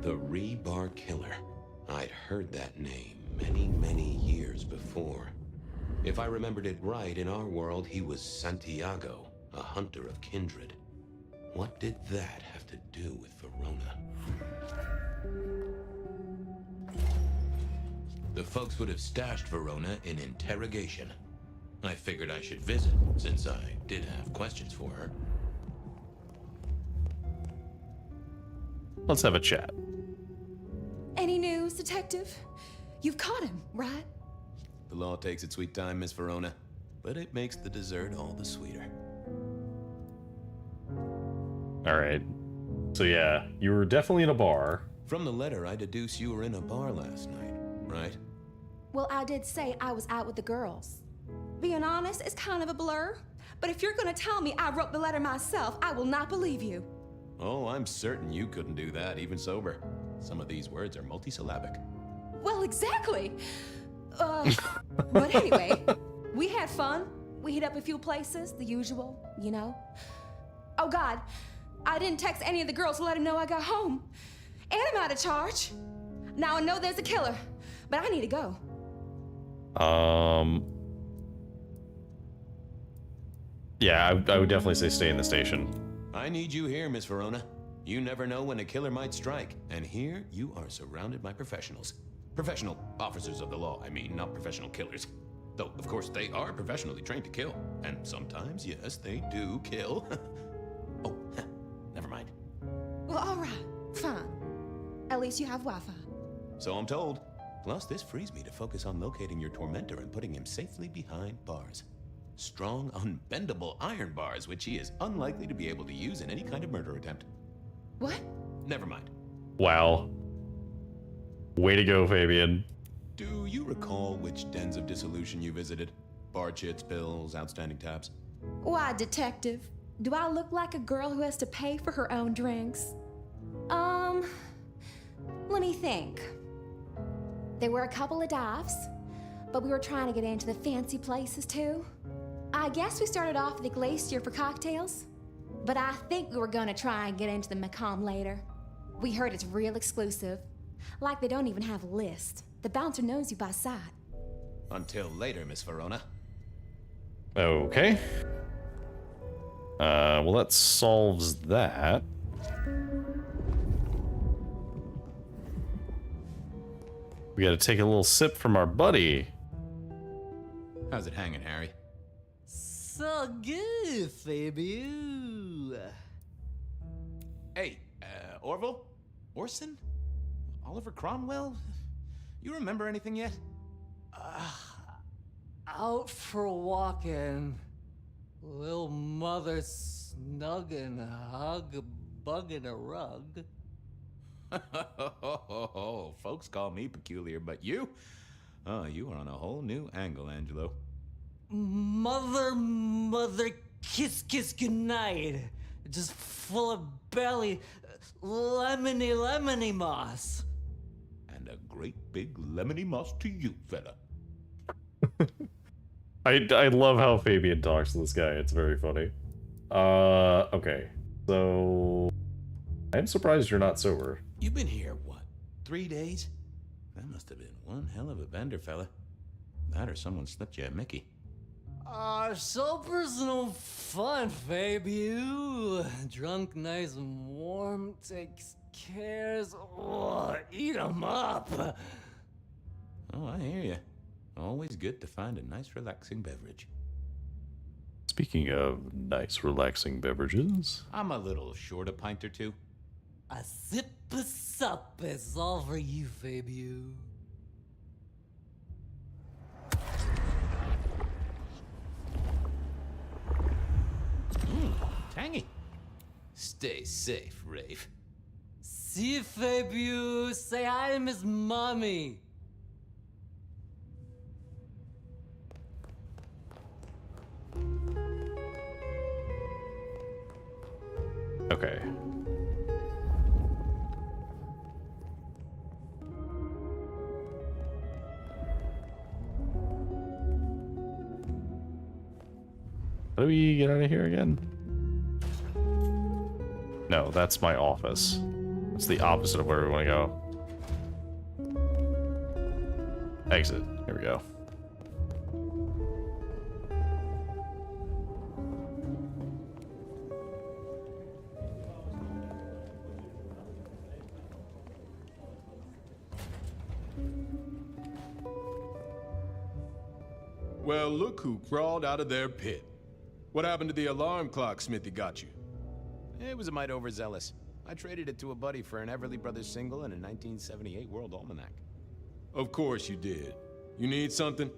The rebar killer. I'd heard that name many, many years before. If I remembered it right, in our world, he was Santiago, a hunter of kindred. What did that have to do with Verona? The folks would have stashed Verona in interrogation. I figured I should visit, since I did have questions for her. Let's have a chat. Any news, detective? You've caught him, right? The law takes its sweet time, Miss Verona, but it makes the dessert all the sweeter. Alright. So yeah, you were definitely in a bar. From the letter, I deduce you were in a bar last night, right? Well, I did say I was out with the girls. Being honest, it's kind of a blur. But if you're gonna tell me I wrote the letter myself, I will not believe you. Oh, I'm certain you couldn't do that, even sober. Some of these words are multisyllabic. Well, exactly. But anyway, we had fun. We hit up a few places, the usual, you know. Oh God, I didn't text any of the girls to let them know I got home. And I'm out of charge. Now I know there's a killer, but I need to go. Yeah, I would definitely say stay in the station. I need you here, Miss Verona. You never know when a killer might strike, and here you are surrounded by professionals. Professional officers of the law, I mean, not professional killers. Though, of course, they are professionally trained to kill. And sometimes, yes, they do kill. Oh, never mind. Well, all right, fine. At least you have Wi-Fi. So I'm told. Plus, this frees me to focus on locating your tormentor and putting him safely behind bars. Strong, unbendable iron bars, which he is unlikely to be able to use in any kind of murder attempt. What? Never mind. Wow. Way to go, Fabian. Do you recall which dens of dissolution you visited? Bar chits, pills, outstanding tabs? Why, detective? Do I look like a girl who has to pay for her own drinks? Let me think. There were a couple of dives, but we were trying to get into the fancy places too. I guess we started off at the Glacier for cocktails, but I think we were gonna try and get into the Macomb later. We heard it's real exclusive. Like they don't even have a list. The bouncer knows you by sight. Until later, Miss Verona. Okay. Well, that solves that. We gotta take a little sip from our buddy. How's it hanging, Harry? So good, Fabio. Hey, Orville? Orson? Oliver Cromwell? You remember anything yet? Out for walking. Little mother snuggin', hug a bug in a rug. Folks call me peculiar, but you? Oh, you are on a whole new angle, Angelo. Mother, kiss goodnight. Just full of belly, lemony moss. And a great big lemony moss to you, fella. I love how Fabian talks to this guy. It's very funny. Okay. So I'm surprised you're not sober. You've been here, what, 3 days? That must have been one hell of a bender, fella. That or someone slipped you a Mickey. Sober's no fun, Fabio. Drunk, nice and warm, takes cares. Oh, eat 'em up. Oh, I hear you. Always good to find a nice, relaxing beverage. Speaking of nice, relaxing beverages, I'm a little short a pint or two. A sip of sup is all for you, Fabio. Tangy. Stay safe, Rafe. See you, Fabio. Say hi to Miss Mommy. okay. How do we get out of here again? No, that's my office. It's the opposite of where we want to go. Exit. Here we go. Well, look who crawled out of their pit. What happened to the alarm clock Smithy got you? It was a mite overzealous. I traded it to a buddy for an Everly Brothers single and a 1978 World Almanac. Of course you did. You need something?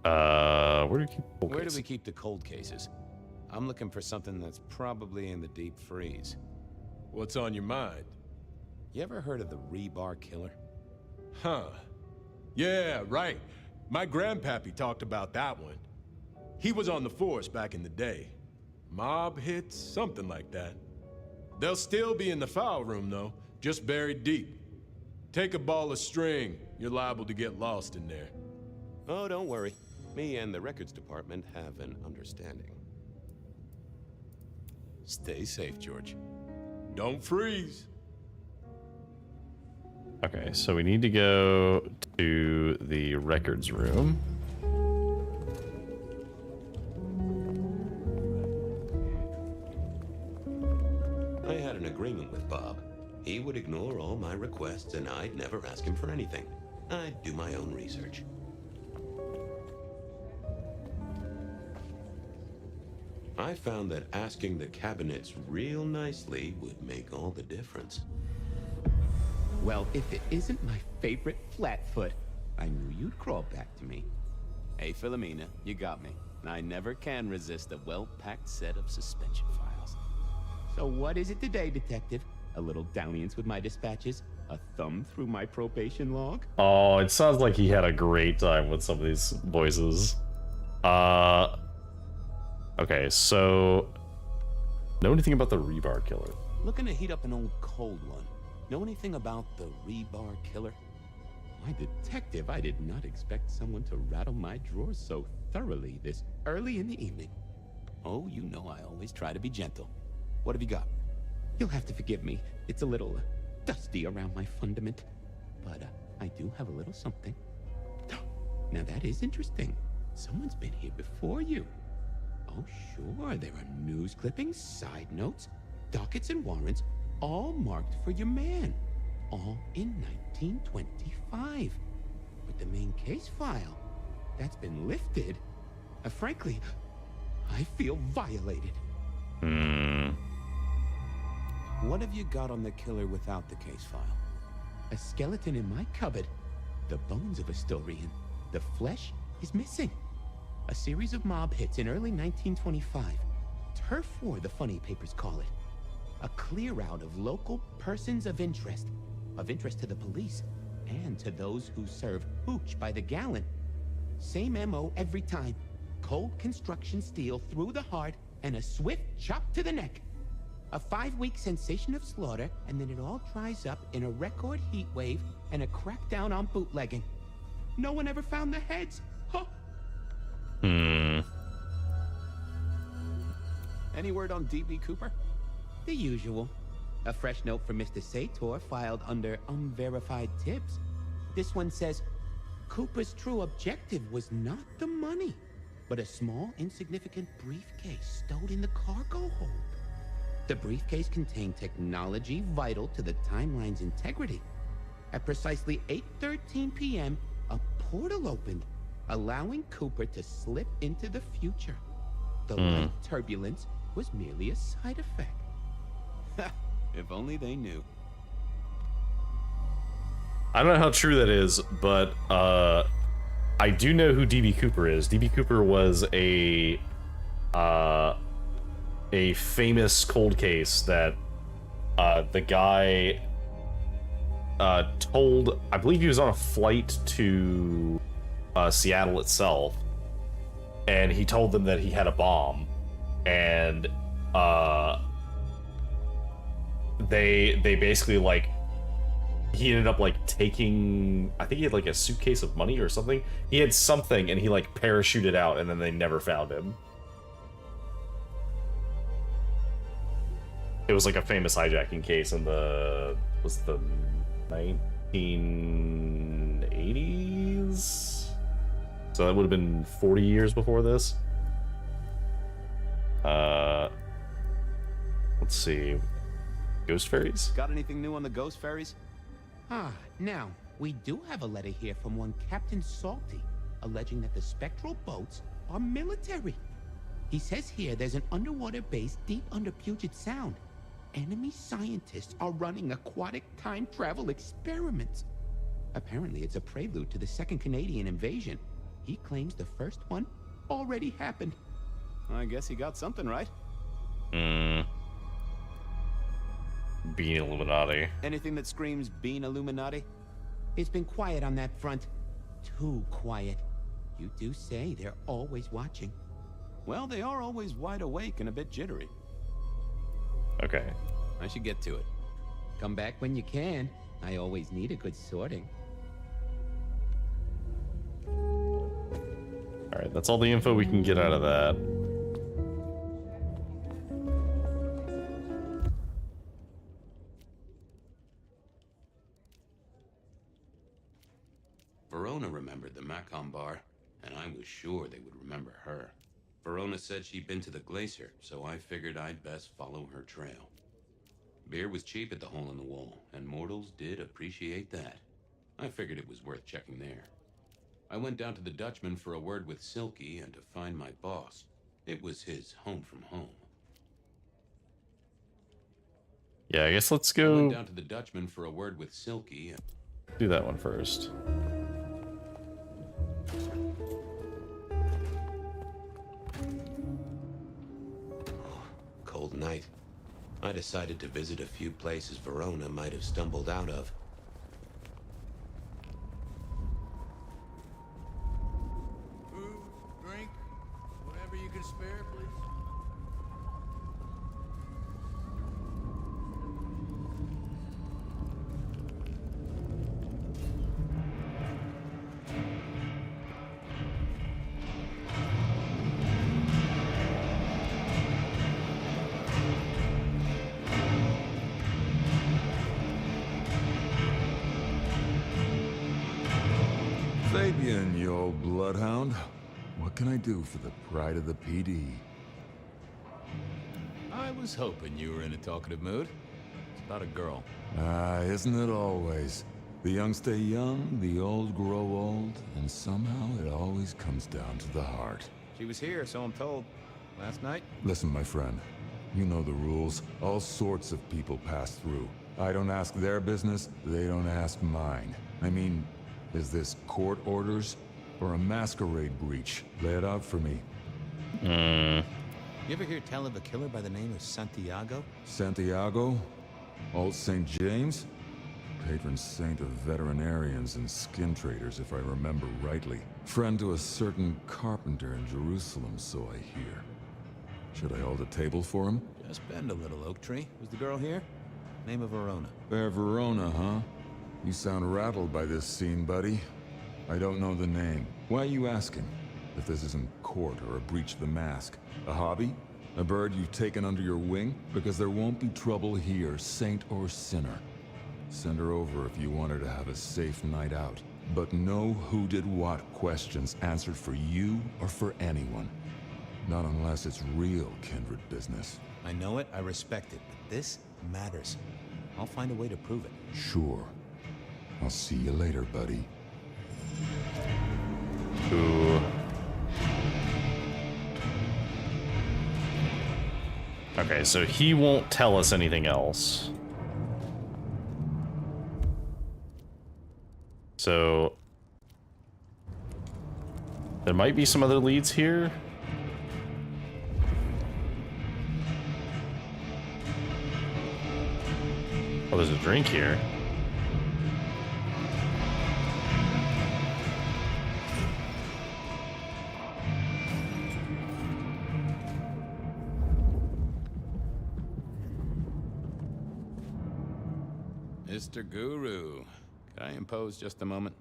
Where do we keep cold Where do cases? we keep the cold cases? I'm looking for something that's probably in the deep freeze. What's on your mind? You ever heard of the rebar killer? Huh. Yeah, right. My grandpappy talked about that one. He was on the force back in the day. Mob hits, something like that. They'll still be in the file room, though, just buried deep. Take a ball of string, you're liable to get lost in there. Oh, don't worry. Me and the records department have an understanding. Stay safe, George. Don't freeze. Okay, so we need to go to the records room. I had an agreement with Bob. He would ignore all my requests and I'd never ask him for anything. I'd do my own research. I found that asking the cabinets real nicely would make all the difference. Well, if it isn't my favorite Flatfoot, I knew you'd crawl back to me. Hey, Philomena, you got me. I never can resist a well-packed set of suspension files. So what is it today, Detective? A little dalliance with my dispatches? A thumb through my probation log? Oh, it sounds like he had a great time with some of these voices. Okay, so know anything about the rebar killer? Looking to heat up an old cold one. Know anything about the rebar killer? Why, detective, I did not expect someone to rattle my drawers so thoroughly this early in the evening. Oh, you know I always try to be gentle. What have you got? You'll have to forgive me. It's a little dusty around my fundament. But I do have a little something. Now that is interesting. Someone's been here before you. Oh, sure, there are news clippings, side notes, dockets and warrants, all marked for your man. All in 1925. But the main case file, that's been lifted. Frankly, I feel violated. What have you got on the killer without the case file? A skeleton in my cupboard. The bones of a Storian. The flesh is missing. A series of mob hits in early 1925. Turf war, the funny papers call it. A clear out of local persons of interest to the police, and to those who serve hooch by the gallon. Same MO every time. Cold construction steel through the heart, and a swift chop to the neck. A 5-week sensation of slaughter, and then it all dries up in a record heat wave and a crackdown on bootlegging. No one ever found the heads. Huh? Any word on D.B. Cooper? The usual. A fresh note from Mr. Sator filed under unverified tips. This one says, Cooper's true objective was not the money, but a small, insignificant briefcase stowed in the cargo hold. The briefcase contained technology vital to the timeline's integrity. At precisely 8:13 p.m., a portal opened, allowing Cooper to slip into the future. The light turbulence was merely a side effect. If only they knew. I don't know how true that is, but I do know who D.B. Cooper is. D.B. Cooper was a famous cold case that the guy told, I believe he was on a flight to Seattle itself, and he told them that he had a bomb, and they basically, like, he ended up, like, taking, I think he had, like, a suitcase of money or something. He had something, and he, like, parachuted out, and then they never found him. It was, like, a famous hijacking case in the 1980s? So that would have been 40 years before this. Let's see. Ghost fairies? Got anything new on the ghost fairies? Now, we do have a letter here from one Captain Salty, alleging that the spectral boats are military. He says here there's an underwater base deep under Puget Sound. Enemy scientists are running aquatic time travel experiments. Apparently, it's a prelude to the Second Canadian invasion. He claims the first one already happened. I guess he got something right. Being Illuminati. Anything that screams being Illuminati? It's been quiet on that front. Too quiet. You do say they're always watching. Well, they are always wide awake and a bit jittery. Okay. I should get to it. Come back when you can. I always need a good sorting. Alright, that's all the info we can get out of that. Verona remembered the Macon bar, and I was sure they would remember her. Verona said she'd been to the glacier, so I figured I'd best follow her trail. Beer was cheap at the Hole in the Wall, and mortals did appreciate that. I figured it was worth checking there. I went down to the Dutchman for a word with Silky and to find my boss. It was his home from home. Yeah, I guess let's I go went down to the Dutchman for a word with Silky and... do that one first. Cold night. I decided to visit a few places Verona might have stumbled out of. Food, drink, whatever you can spare, please. Fabian, you old bloodhound. What can I do for the pride of the PD? I was hoping you were in a talkative mood. It's about a girl. Isn't it always? The young stay young, the old grow old, and somehow it always comes down to the heart. She was here, so I'm told. Last night? Listen, my friend. You know the rules. All sorts of people pass through. I don't ask their business, they don't ask mine. I mean, is this court orders or a masquerade breach? Lay it out for me. You ever hear tell of a killer by the name of Santiago? Santiago? Old St. James? Patron saint of veterinarians and skin traders, if I remember rightly. Friend to a certain carpenter in Jerusalem, so I hear. Should I hold a table for him? Just bend a little, Oak Tree. Was the girl here? Name of Verona. Fair Verona, huh? You sound rattled by this scene, buddy. I don't know the name. Why are you asking? If this isn't court or a breach of the mask. A hobby? A bird you've taken under your wing? Because there won't be trouble here, saint or sinner. Send her over if you want her to have a safe night out. But no who did what questions answered for you or for anyone. Not unless it's real kindred business. I know it, I respect it, but this matters. I'll find a way to prove it. Sure. I'll see you later, buddy. Ooh. Okay, so he won't tell us anything else. So there might be some other leads here. Oh, there's a drink here. Mr. Guru, can I impose just a moment?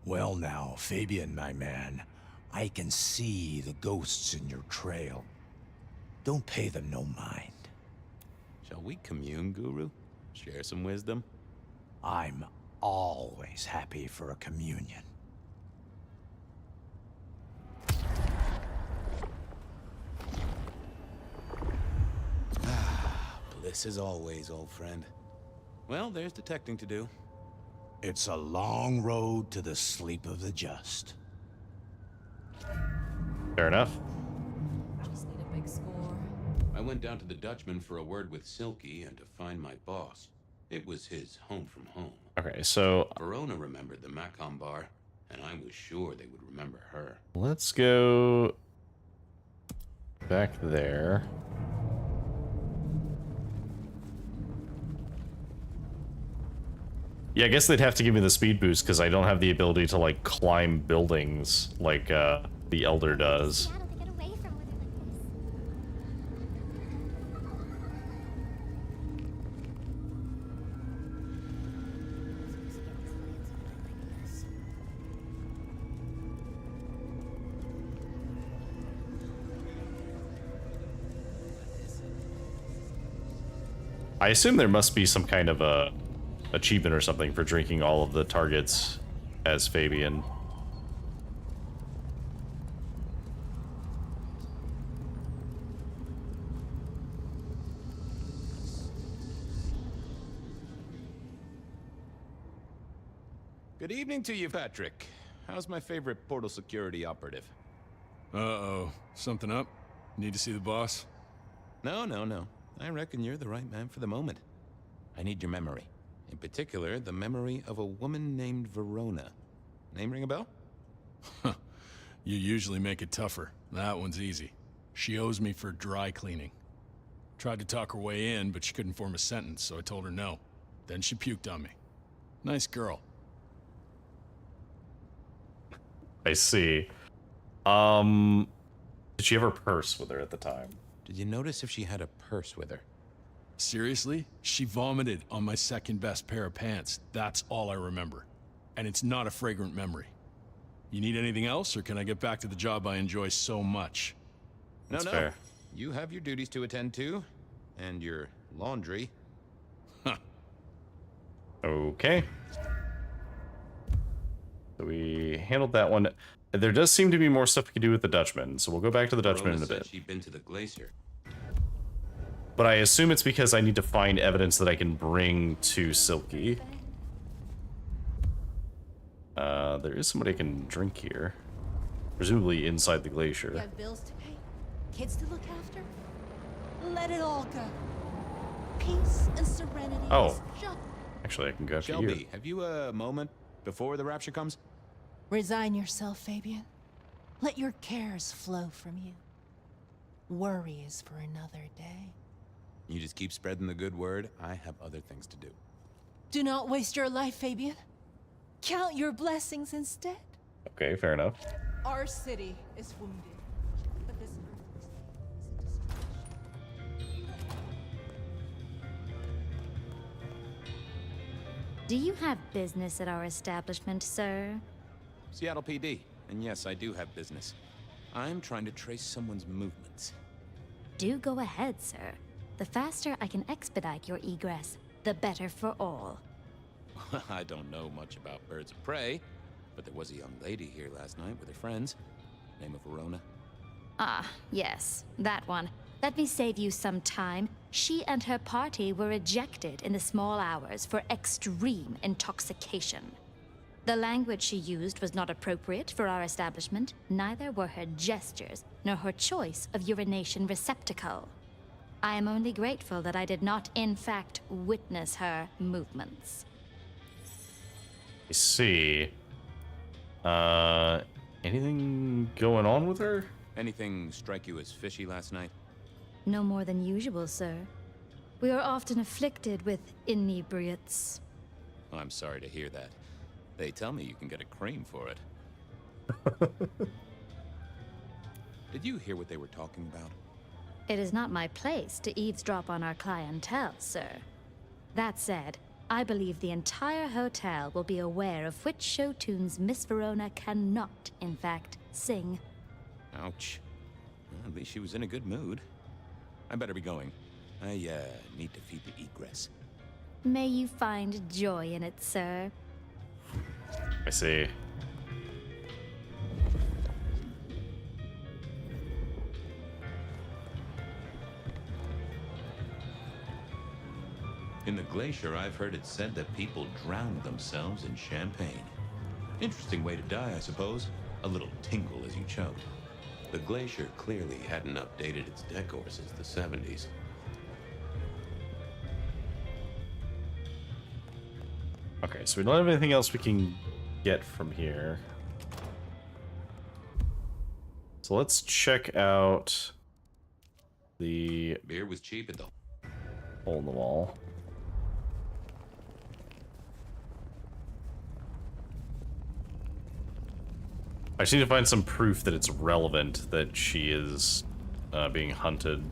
Well now, Fabian, my man. I can see the ghosts in your trail. Don't pay them no mind. Shall we commune, Guru? Share some wisdom? I'm always happy for a communion. Bliss as always, old friend. Well, there's detecting to do. It's a long road to the sleep of the just. Fair enough. Just need a big score. I went down to the Dutchman for a word with Silky and to find my boss. It was his home from home. Okay, so Verona remembered the Macon bar, and I was sure they would remember her. let's go back there. Yeah, I guess they'd have to give me the speed boost because I don't have the ability to like climb buildings like the Elder does. I assume there must be some kind of a achievement or something for drinking all of the targets as Fabian. Good evening to you, Patrick. How's my favorite portal security operative? Uh-oh. Something up? Need to see the boss? No. I reckon you're the right man for the moment. I need your memory. In particular, the memory of a woman named Verona. Name ring a bell? You usually make it tougher. That one's easy. She owes me for dry cleaning. Tried to talk her way in, but she couldn't form a sentence, so I told her no. Then she puked on me. Nice girl. I see. Did she have her purse with her at the time? Did you notice if she had a purse with her? Seriously? She vomited on my second best pair of pants. That's all I remember. And it's not a fragrant memory. You need anything else, or can I get back to the job I enjoy so much? No. Fair. You have your duties to attend to, and your laundry. Okay. So we handled that one. There does seem to be more stuff we can do with the Dutchman, so we'll go back to the Dutchman in a bit. She'd been to the glacier. But I assume it's because I need to find evidence that I can bring to Silky. There is somebody I can drink here. Presumably inside the glacier. You have bills to pay, kids to look after. Let it all go. Peace and serenity. Oh. Is just... Actually, I can go after Shelby, you. have you a moment before the rapture comes? Resign yourself, Fabian. Let your cares flow from you. Worry is for another day. You just keep spreading the good word. I have other things to do. Do not waste your life, Fabian. Count your blessings instead. Okay, fair enough. Our city is wounded, but this Do you have business at our establishment, sir? Seattle PD. And yes, I do have business. I'm trying to trace someone's movements. Do go ahead, sir. The faster I can expedite your egress, the better for all. I don't know much about birds of prey, but there was a young lady here last night with her friends. Name of Verona. Ah, yes, that one. Let me save you some time. She and her party were ejected in the small hours for extreme intoxication. The language she used was not appropriate for our establishment, neither were her gestures, nor her choice of urination receptacle. I am only grateful that I did not, in fact, witness her movements. I see. Anything going on with her? Anything strike you as fishy last night? No more than usual, sir. We are often afflicted with inebriates. Oh, I'm sorry to hear that. They tell me you can get a cream for it. Did you hear what they were talking about? It is not my place to eavesdrop on our clientele, sir. That said, I believe the entire hotel will be aware of which show tunes Miss Verona cannot, in fact, sing. Ouch. Well, at least she was in a good mood. I better be going. I, need to feed the egress. May you find joy in it, sir. I see. In the glacier, I've heard it said that people drowned themselves in champagne. Interesting way to die, I suppose. A little tingle as you choked. The glacier clearly hadn't updated its decor since the 70s. Okay, so we don't have anything else we can get from here. So let's check out the beer was cheap at the hole in the wall. I just need to find some proof that it's relevant that she is being hunted.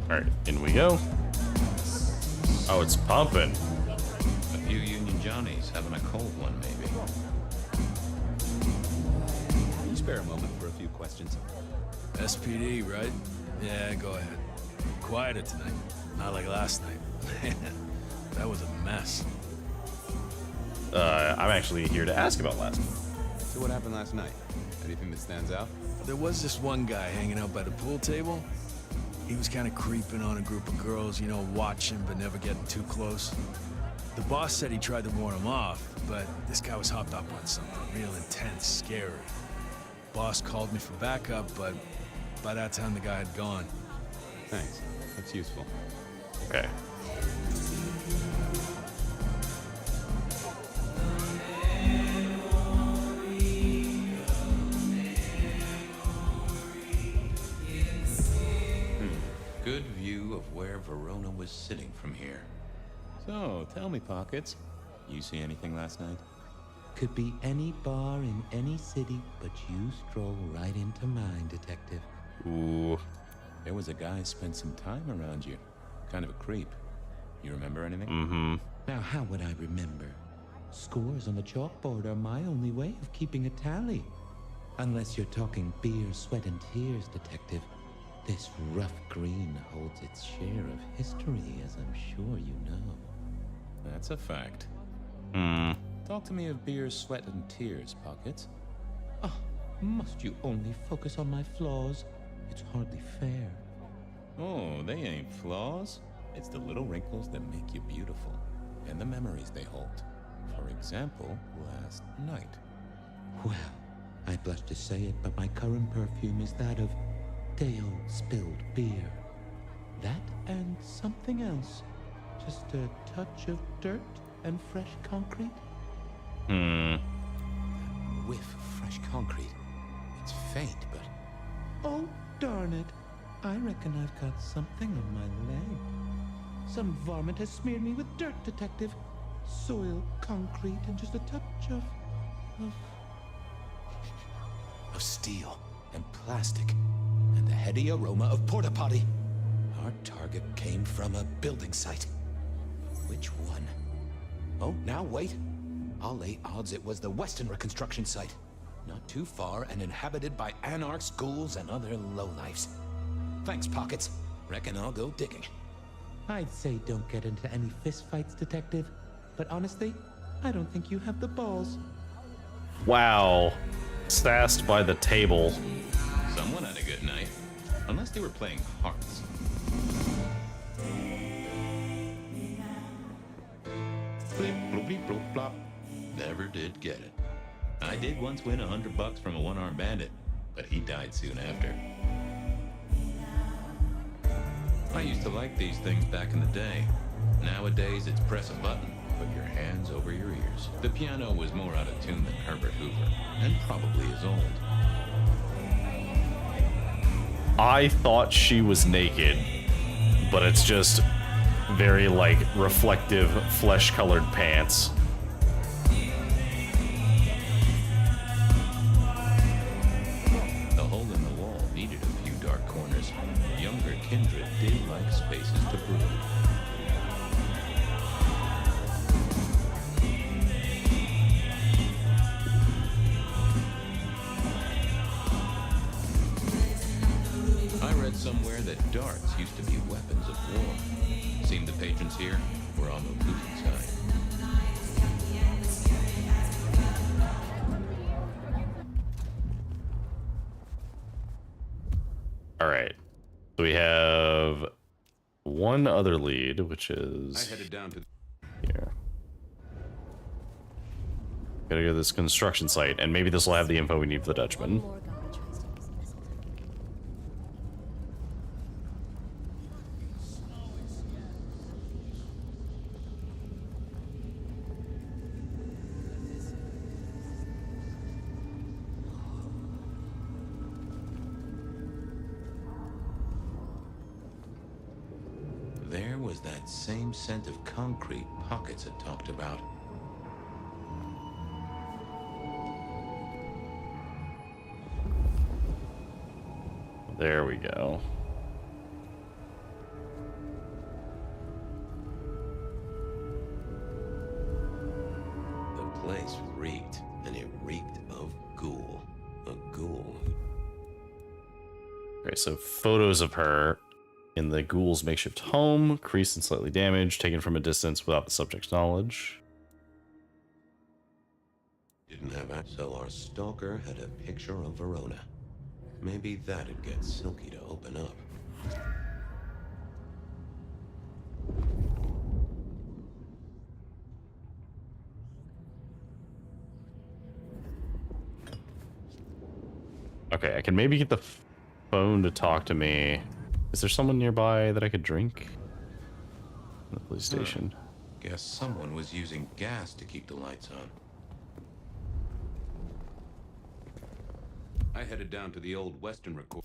Alright, in we go. Oh, it's pumping. A few Union Johnnies having a cold one, maybe. Can you spare a moment for a few questions? SPD, right? Yeah, go ahead. Quieter tonight. Not like last night. That was a mess. I'm actually here to ask about last night. So what happened last night? Anything that stands out? There was this one guy hanging out by the pool table. He was kind of creeping on a group of girls, you know, watching but never getting too close. The boss said he tried to warn him off, but this guy was hopped up on something real intense, scary. Boss called me for backup, but by that time the guy had gone. Thanks. That's useful. Okay. Good view of where Verona was sitting from here. So, tell me, Pockets. You see anything last night? Could be any bar in any city, but you stroll right into mine, Detective. Ooh. There was a guy spent some time around you. Kind of a creep. You remember anything? Mm-hmm. Now, how would I remember? Scores on the chalkboard are my only way of keeping a tally. Unless you're talking beer, sweat, and tears, Detective. This rough green holds its share of history, as I'm sure you know. That's a fact. Talk to me of beer, sweat, and tears, Pockets. Oh, must you only focus on my flaws? It's hardly fair. Oh, they ain't flaws. It's the little wrinkles that make you beautiful, and the memories they hold. For example, last night. Well, I blush to say it, but my current perfume is that of day-old spilled beer. That and something else. Just a touch of dirt and fresh concrete. That whiff of fresh concrete. It's faint, but... Oh, darn it. I reckon I've got something on my leg. Some varmint has smeared me with dirt, Detective. Soil, concrete, and just a touch of steel and plastic and the heady aroma of porta potty. Our target came from a building site. Which one? Oh, now wait. I'll lay odds it was the Western reconstruction site. Not too far and inhabited by anarchs, ghouls, and other lowlifes. Thanks, Pockets. Reckon I'll go digging. I'd say don't get into any fistfights, Detective. But honestly, I don't think you have the balls. Wow. Sassed by the table. Someone had a good night. Unless they were playing hearts. Flip, bloop, bleep, bloop, blop. Never did get it. I did once win $100 from a one-armed bandit, but he died soon after. I used to like these things back in the day. Nowadays, it's press a button, put your hands over your ears. The piano was more out of tune than Herbert Hoover, and probably is old. I thought she was naked, but it's just very, like, reflective, flesh-colored pants. The hole in the wall needed a few dark corners. Younger kindred did like spaces to brood. I read somewhere that darts used to be weapons of war. Seemed the patrons here were on the losing side. All right. So we have one other lead, which is I headed down to here. Gotta go to this construction site, and maybe this will have the info we need for the Dutchman. There was that same scent of concrete Pockets had talked about. There we go. The place reeked, and it reeked of ghoul. A ghoul. Okay, so photos of her in the ghoul's makeshift home, creased and slightly damaged, taken from a distance without the subject's knowledge. Didn't have that, so our stalker had a picture of Verona. Maybe that'd get Silky to open up. Okay, I can maybe get the phone to talk to me. Is there someone nearby that I could drink? The police station. Guess someone was using gas to keep the lights on. I headed down to the old Western record.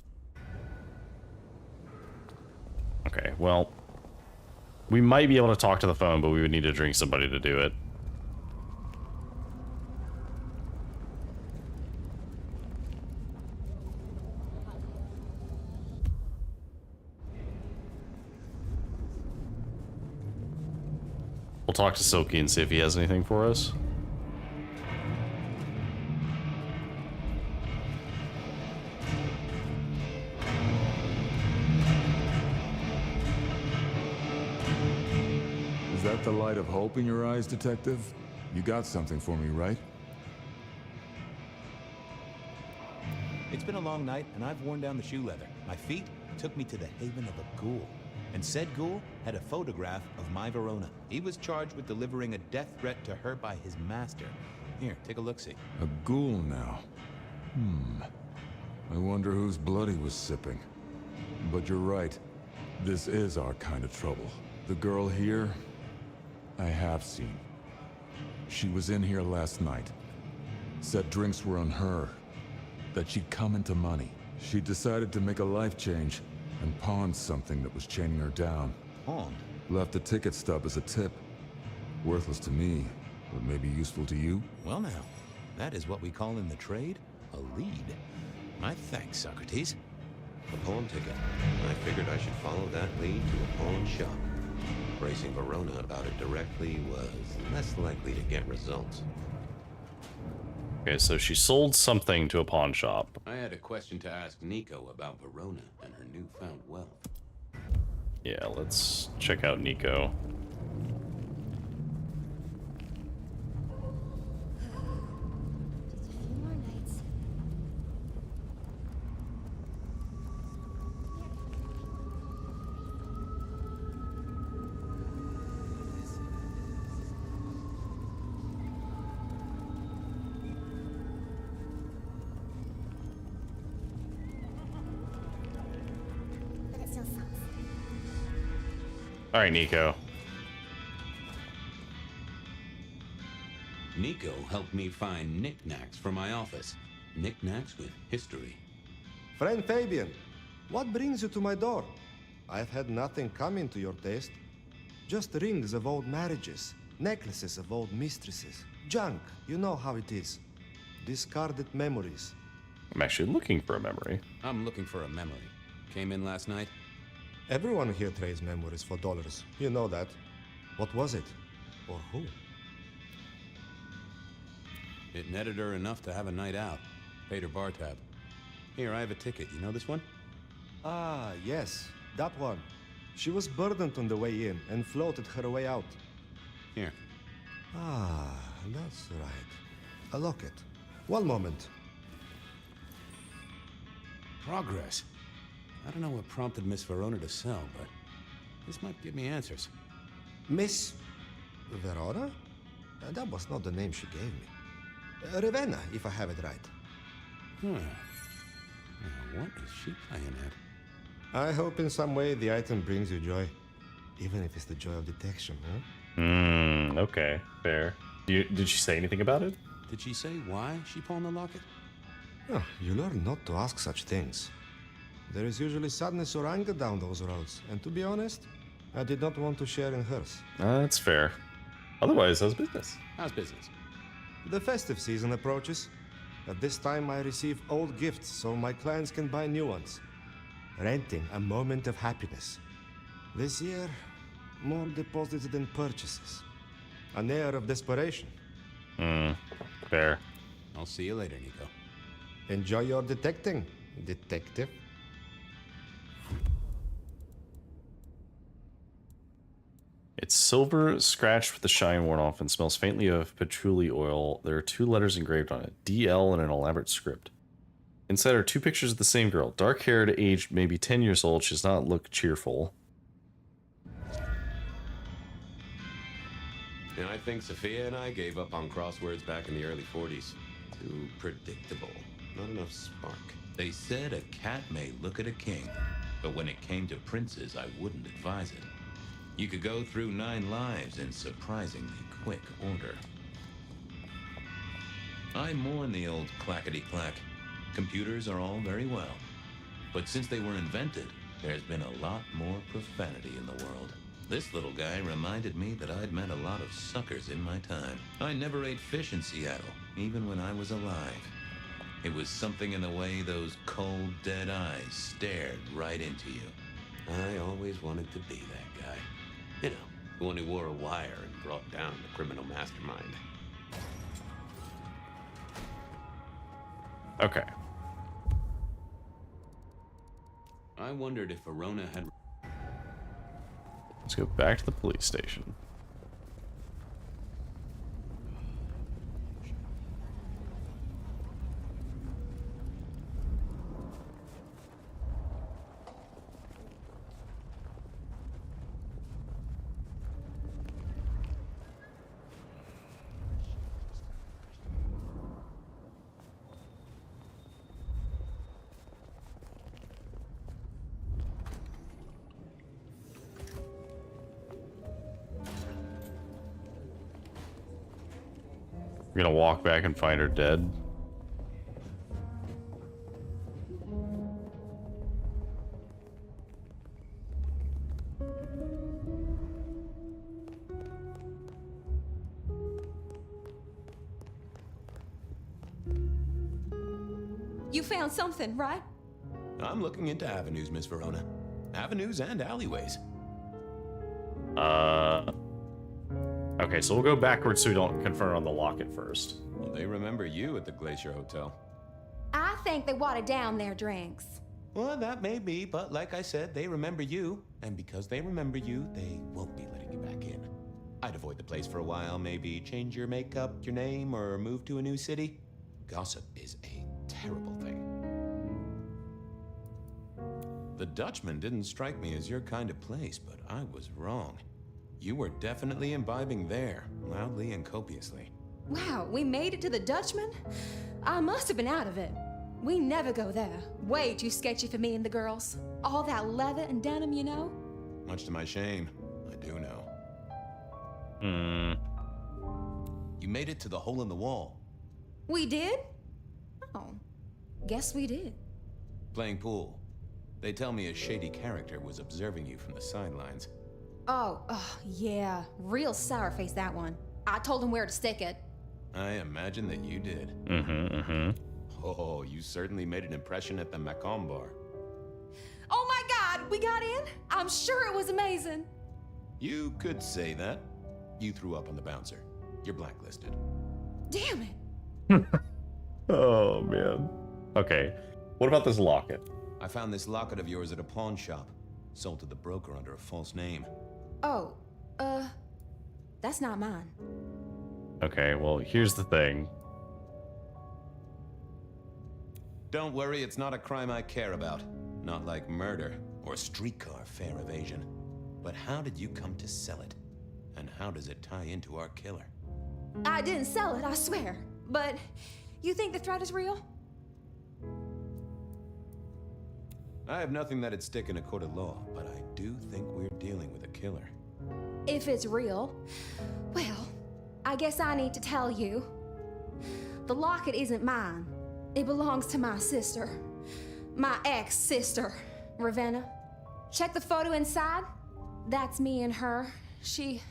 Okay, well, we might be able to talk to the phone, but we would need to drink somebody to do it. We'll talk to Silky and see if he has anything for us. Is that the light of hope in your eyes, Detective? You got something for me, right? It's been a long night, and I've worn down the shoe leather. My feet took me to the haven of a ghoul. And said ghoul had a photograph of my Verona. He was charged with delivering a death threat to her by his master. Here, take a look-see. A ghoul now. I wonder whose blood he was sipping. But you're right. This is our kind of trouble. The girl here, I have seen. She was in here last night. Said drinks were on her. That she'd come into money. She decided to make a life change and pawned something that was chaining her down. Pawned? Left a ticket stub as a tip. Worthless to me, but maybe useful to you? Well now, that is what we call in the trade a lead. My thanks, Socrates. A pawn ticket. I figured I should follow that lead to a pawn shop. Bracing Verona about it directly was less likely to get results. Okay, so she sold something to a pawn shop. I had a question to ask Nico about Verona and her newfound wealth. Yeah, let's check out Nico. All right, Nico. Nico helped me find knickknacks for my office. Knickknacks with history. Friend Fabian, what brings you to my door? I've had nothing coming to your taste. Just rings of old marriages, necklaces of old mistresses, junk, you know how it is. Discarded memories. I'm actually looking for a memory. I'm looking for a memory. Came in last night? Everyone here trades memories for dollars. You know that. What was it? Or who? It netted her enough to have a night out. Paid her bar tab. Here, I have a ticket. You know this one? Ah, yes. That one. She was burdened on the way in and floated her way out. Here. Ah, that's right. A locket. One moment. Progress. I don't know what prompted Miss Verona to sell, but this might give me answers. Miss Verona? That was not the name she gave me. Ravenna, if I have it right. Huh. Now, what is she playing at? I hope in some way the item brings you joy. Even if it's the joy of detection, huh? Okay, fair. Did she say anything about it? Did she say why she pawned the locket? Oh, you learn not to ask such things. There is usually sadness or anger down those roads, and to be honest, I did not want to share in hers. That's fair. Otherwise, how's business? How's business? The festive season approaches. At this time, I receive old gifts so my clients can buy new ones. Renting a moment of happiness. This year, more deposits than purchases. An air of desperation. Fair. I'll see you later, Nico. Enjoy your detecting, detective. It's silver, scratched with the shine worn off, and smells faintly of patchouli oil. There are 2 letters engraved on it, DL in an elaborate script. Inside are 2 pictures of the same girl. Dark-haired, aged maybe 10 years old. She does not look cheerful. And I think Sophia and I gave up on crosswords back in the early 40s. Too predictable. Not enough spark. They said a cat may look at a king, but when it came to princes, I wouldn't advise it. You could go through 9 lives in surprisingly quick order. I mourn the old clackety-clack. Computers are all very well, but since they were invented, there's been a lot more profanity in the world. This little guy reminded me that I'd met a lot of suckers in my time. I never ate fish in Seattle, even when I was alive. It was something in the way those cold, dead eyes stared right into you. I always wanted to be that guy. You know, The one who wore a wire and brought down the criminal mastermind. Okay. I wondered if Verona had... Let's go back to the police station. We're gonna walk back and find her dead. You found something, right? I'm looking into avenues, Miss Verona. Avenues and alleyways. Okay, so we'll go backwards so we don't confirm on the locket first. Well, they remember you at the Glacier Hotel. I think they watered down their drinks. Well, that may be, but like I said, they remember you. And because they remember you, they won't be letting you back in. I'd avoid the place for a while, maybe change your makeup, your name, or move to a new city. Gossip is a terrible thing. The Dutchman didn't strike me as your kind of place, but I was wrong. You were definitely imbibing there, loudly and copiously. Wow, we made it to the Dutchman? I must have been out of it. We never go there. Way too sketchy for me and the girls. All that leather and denim, you know? Much to my shame, I do know. You made it to the hole in the wall. We did? Oh, guess we did. Playing pool. They tell me a shady character was observing you from the sidelines. Oh, yeah. Real sour face, that one. I told him where to stick it. I imagine that you did. Oh, you certainly made an impression at the Macomb bar. Oh my God, we got in? I'm sure it was amazing. You could say that. You threw up on the bouncer. You're blacklisted. Damn it. Oh, man. Okay, what about this locket? I found this locket of yours at a pawn shop. Sold to the broker under a false name. Oh, that's not mine. Okay, well, here's the thing. Don't worry, it's not a crime I care about. Not like murder or streetcar fare evasion. But how did you come to sell it? And how does it tie into our killer? I didn't sell it, I swear. But you think the threat is real? I have nothing that'd stick in a court of law, but I do think we're dealing with a killer. If it's real, well, I guess I need to tell you. The locket isn't mine. It belongs to my sister. My ex-sister, Ravenna. Check the photo inside. That's me and her. She,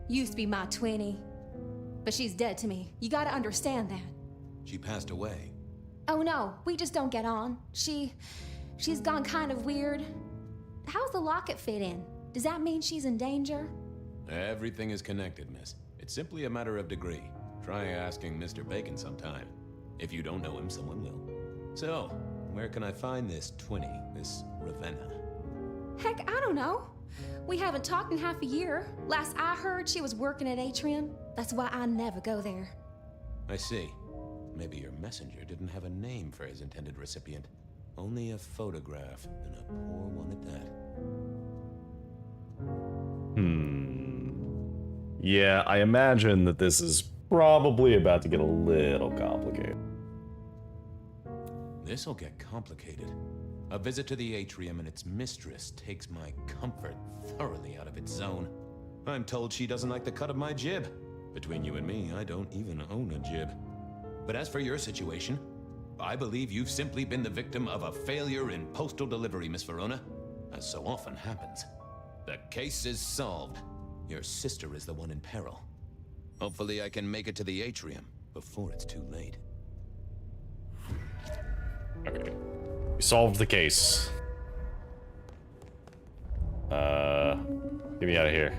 used to be my twinnie. But she's dead to me. You gotta understand that. She passed away. Oh no, we just don't get on. She's gone kind of weird. How's the locket fit in? Does that mean she's in danger? Everything is connected, miss. It's simply a matter of degree. Try asking Mr. Bacon sometime. If you don't know him, someone will. So, where can I find this twinnie, Miss Ravenna? Heck, I don't know. We haven't talked in half a year. Last I heard, she was working at Atrium. That's why I never go there. I see. Maybe your messenger didn't have a name for his intended recipient. Only a photograph, and a poor one at that. Yeah, I imagine that this is probably about to get a little complicated. This'll get complicated. A visit to the atrium and its mistress takes my comfort thoroughly out of its zone. I'm told she doesn't like the cut of my jib. Between you and me, I don't even own a jib. But as for your situation, I believe you've simply been the victim of a failure in postal delivery, Miss Verona, as so often happens. The case is solved. Your sister is the one in peril. Hopefully I can make it to the atrium before it's too late. Okay. We solved the case. Get me out of here.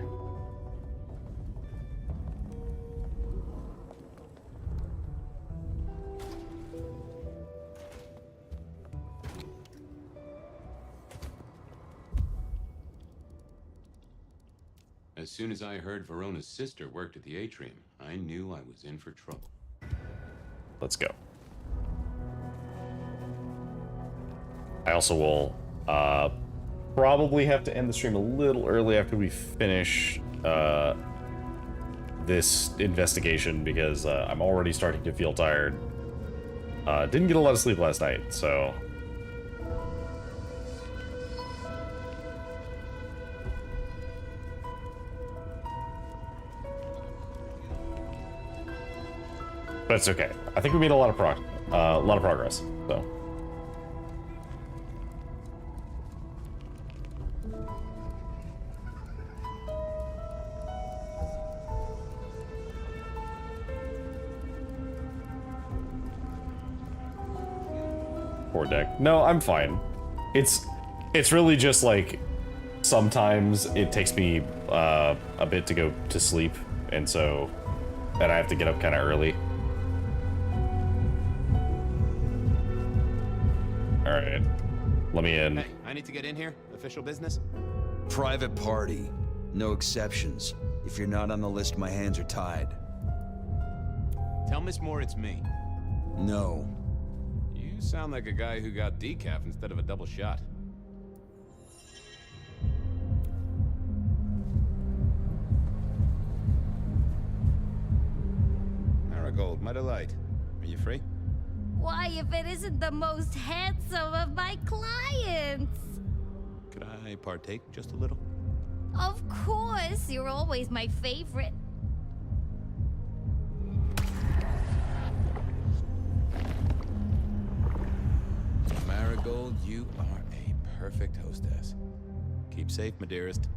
As soon as I heard Verona's sister worked at the atrium, I knew I was in for trouble. Let's go. I also will probably have to end the stream a little early after we finish this investigation because I'm already starting to feel tired. Didn't get a lot of sleep last night, so... But it's okay. I think we made a lot of progress. So. Poor deck. No, I'm fine. It's really just like sometimes it takes me a bit to go to sleep, and so then I have to get up kind of early. Alright. Let me in. Hey, I need to get in here. Official business? Private party. No exceptions. If you're not on the list, my hands are tied. Tell Miss Moore it's me. No. You sound like a guy who got decaf instead of a double shot. Marigold, my delight. Are you free? Why, if it isn't the most handsome of my clients? Could I partake just a little? Of course, you're always my favorite. Marigold, you are a perfect hostess. Keep safe, my dearest.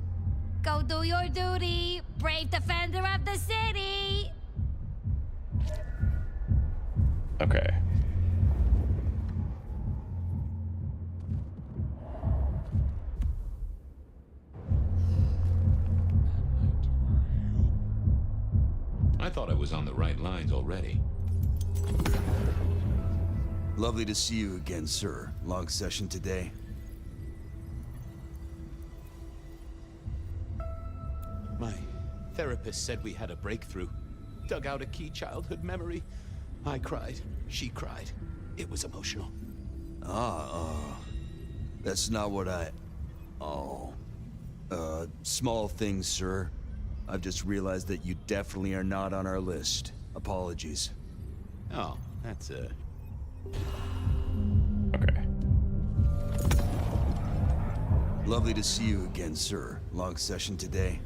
Go do your duty, brave defender of the city! Okay. I thought I was on the right lines already. Lovely to see you again, sir. Long session today. My therapist said we had a breakthrough. Dug out a key childhood memory. I cried. She cried. It was emotional. That's not what I... Oh. Small things, sir. I've just realized that you definitely are not on our list. Apologies. Oh, that's Okay. Lovely to see you again, sir. Long session today.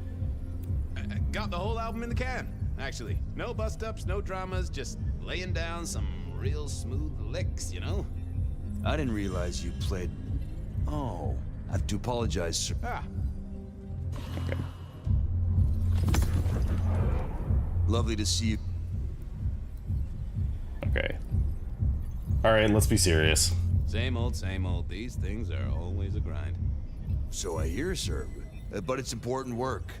I got the whole album in the can, actually. No bust-ups, no dramas, just laying down some real smooth licks, you know? I didn't realize you played... Oh. I have to apologize, sir. Ah. Okay. Lovely to see you. Okay. Alright, let's be serious. Same old, same old. These things are always a grind. So I hear, sir. But it's important work.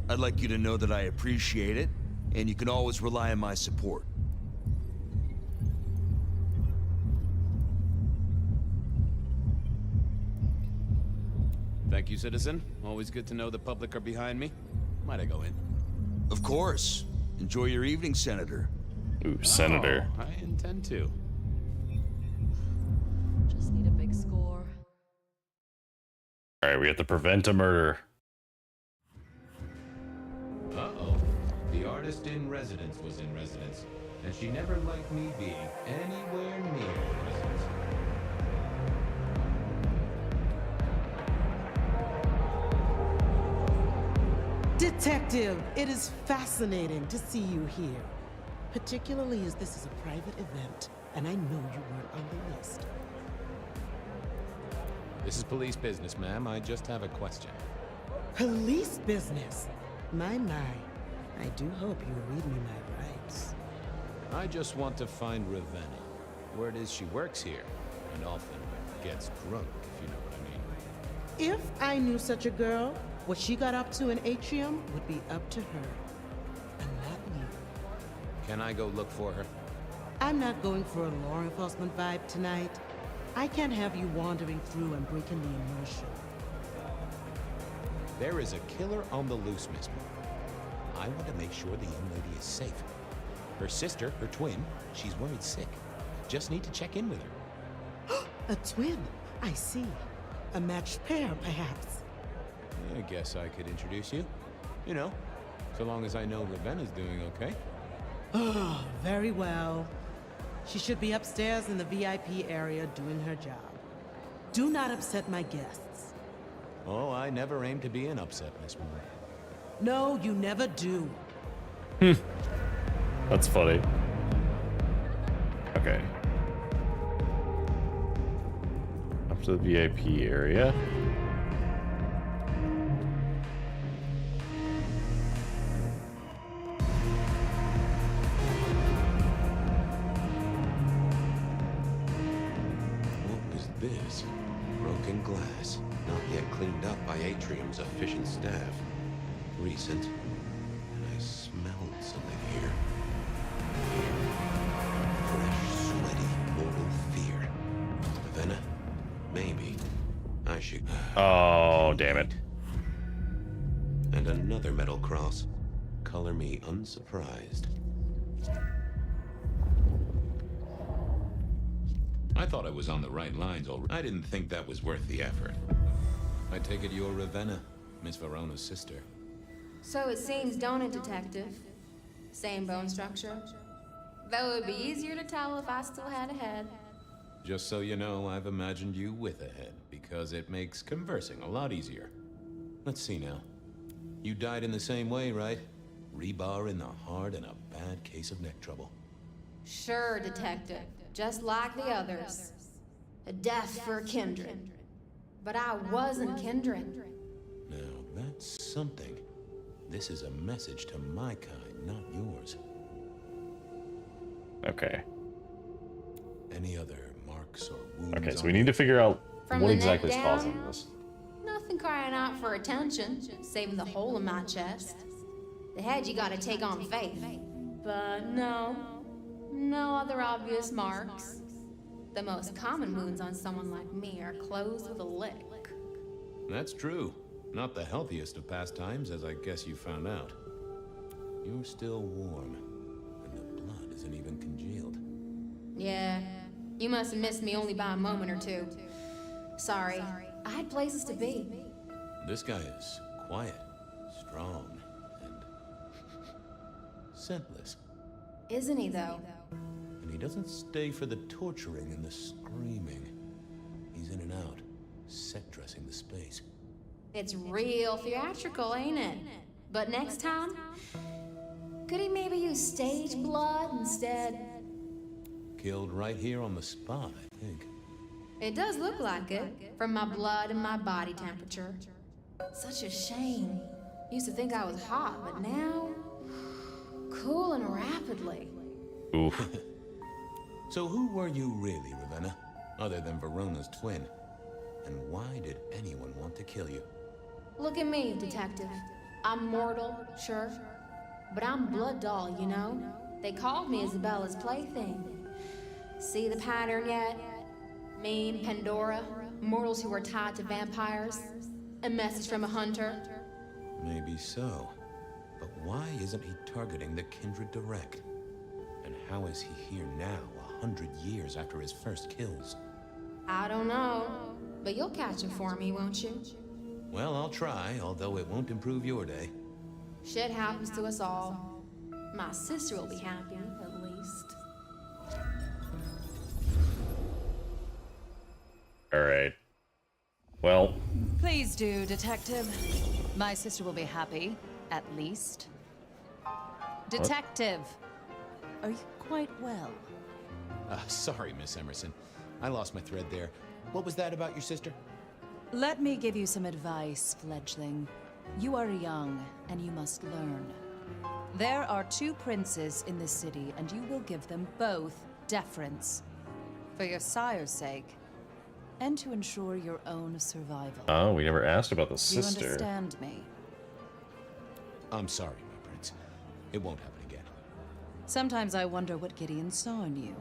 I'd like you to know that I appreciate it, and you can always rely on my support. Thank you, citizen. Always good to know the public are behind me. Might I go in? Of course. Enjoy your evening, Senator. Ooh, Senator. Oh, I intend to. Just need a big score. Alright, we have to prevent a murder. Uh-oh. The artist in residence was in residence, and she never liked me being anywhere near residence. Detective, it is fascinating to see you here. Particularly as this is a private event, and I know you weren't on the list. This is police business, ma'am. I just have a question. Police business? My. I do hope you read me my rights. I just want to find Ravenna. Word is she works here, and often gets drunk, if you know what I mean. If I knew such a girl, What she got up to in Atrium would be up to her, and not you. Can I go look for her? I'm not going for a law enforcement vibe tonight. I can't have you wandering through and breaking the immersion. There is a killer on the loose, Miss Moore. I want to make sure the young lady is safe. Her sister, her twin, she's worried sick. Just need to check in with her. A twin, I see. A matched pair, perhaps. I guess I could introduce you. You know, so long as I know Ravenna's doing okay. Oh, very well. She should be upstairs in the VIP area doing her job. Do not upset my guests. Oh, I never aim to be an upset, Miss Moore. No, you never do. That's funny. Okay. Up to the VIP area. What is this? Broken glass, not yet cleaned up by Atrium's efficient staff. Recent, and I smelled something here. Fresh, sweaty, mortal fear. Ravenna, maybe I should. Oh, damn it. And another metal cross. Color me unsurprised. I thought I was on the right lines already. I didn't think that was worth the effort. I take it you're Ravenna, Miss Verona's sister. So it seems, don't it, Detective? Same bone structure. Though it would be easier to tell if I still had a head. Just so you know, I've imagined you with a head, because it makes conversing a lot easier. Let's see now. You died in the same way, right? Rebar in the heart and a bad case of neck trouble. Sure, Detective. Just like the others. A death for a kindred. But I wasn't kindred. Now, that's something. This is a message to my kind, not yours. Okay. Any other marks or wounds? Okay, so we need to figure out From what the exactly is neck causing down? this. Nothing crying out for attention, saving the hole in my chest. The head you gotta take on faith. But no other obvious marks. The most common wounds on someone like me are closed with a lick. That's true. Not the healthiest of pastimes, as I guess you found out. You're still warm, and the blood isn't even congealed. Yeah, you must have missed me only by a moment or two. Sorry, I had places to be. This guy is quiet, strong, and scentless. Isn't he, though? And he doesn't stay for the torturing and the screaming. He's in and out, set dressing the space. It's real theatrical, ain't it? But next time, could he maybe use stage blood instead? Killed right here on the spot, I think. It does look like it, from my blood and my body temperature. Such a shame. Used to think I was hot, but now... cooling rapidly. Oof. So who were you really, Ravenna? Other than Verona's twin? And why did anyone want to kill you? Look at me, Detective. I'm mortal, sure. But I'm blood doll, you know? They called me Isabella's plaything. See the pattern yet? Me and Pandora, mortals who are tied to vampires. A message from a hunter. Maybe so. But why isn't he targeting the kindred direct? And how is he here now, 100 years after his first kills? I don't know. But you'll catch him for me, won't you? Well, I'll try, although it won't improve your day. Shit happens to us all. My sister will be happy, at least. Alright. Well. Please do, Detective. My sister will be happy, at least. Detective, are you quite well? Sorry, Miss Emerson. I lost my thread there. What was that about your sister? Let me give you some advice, fledgling. You are young, and you must learn. There are 2 princes in this city, and you will give them both deference. For your sire's sake, and to ensure your own survival. Oh, we never asked about the You sister. understand me? I'm sorry, my prince. It won't happen again. Sometimes I wonder what Gideon saw in you.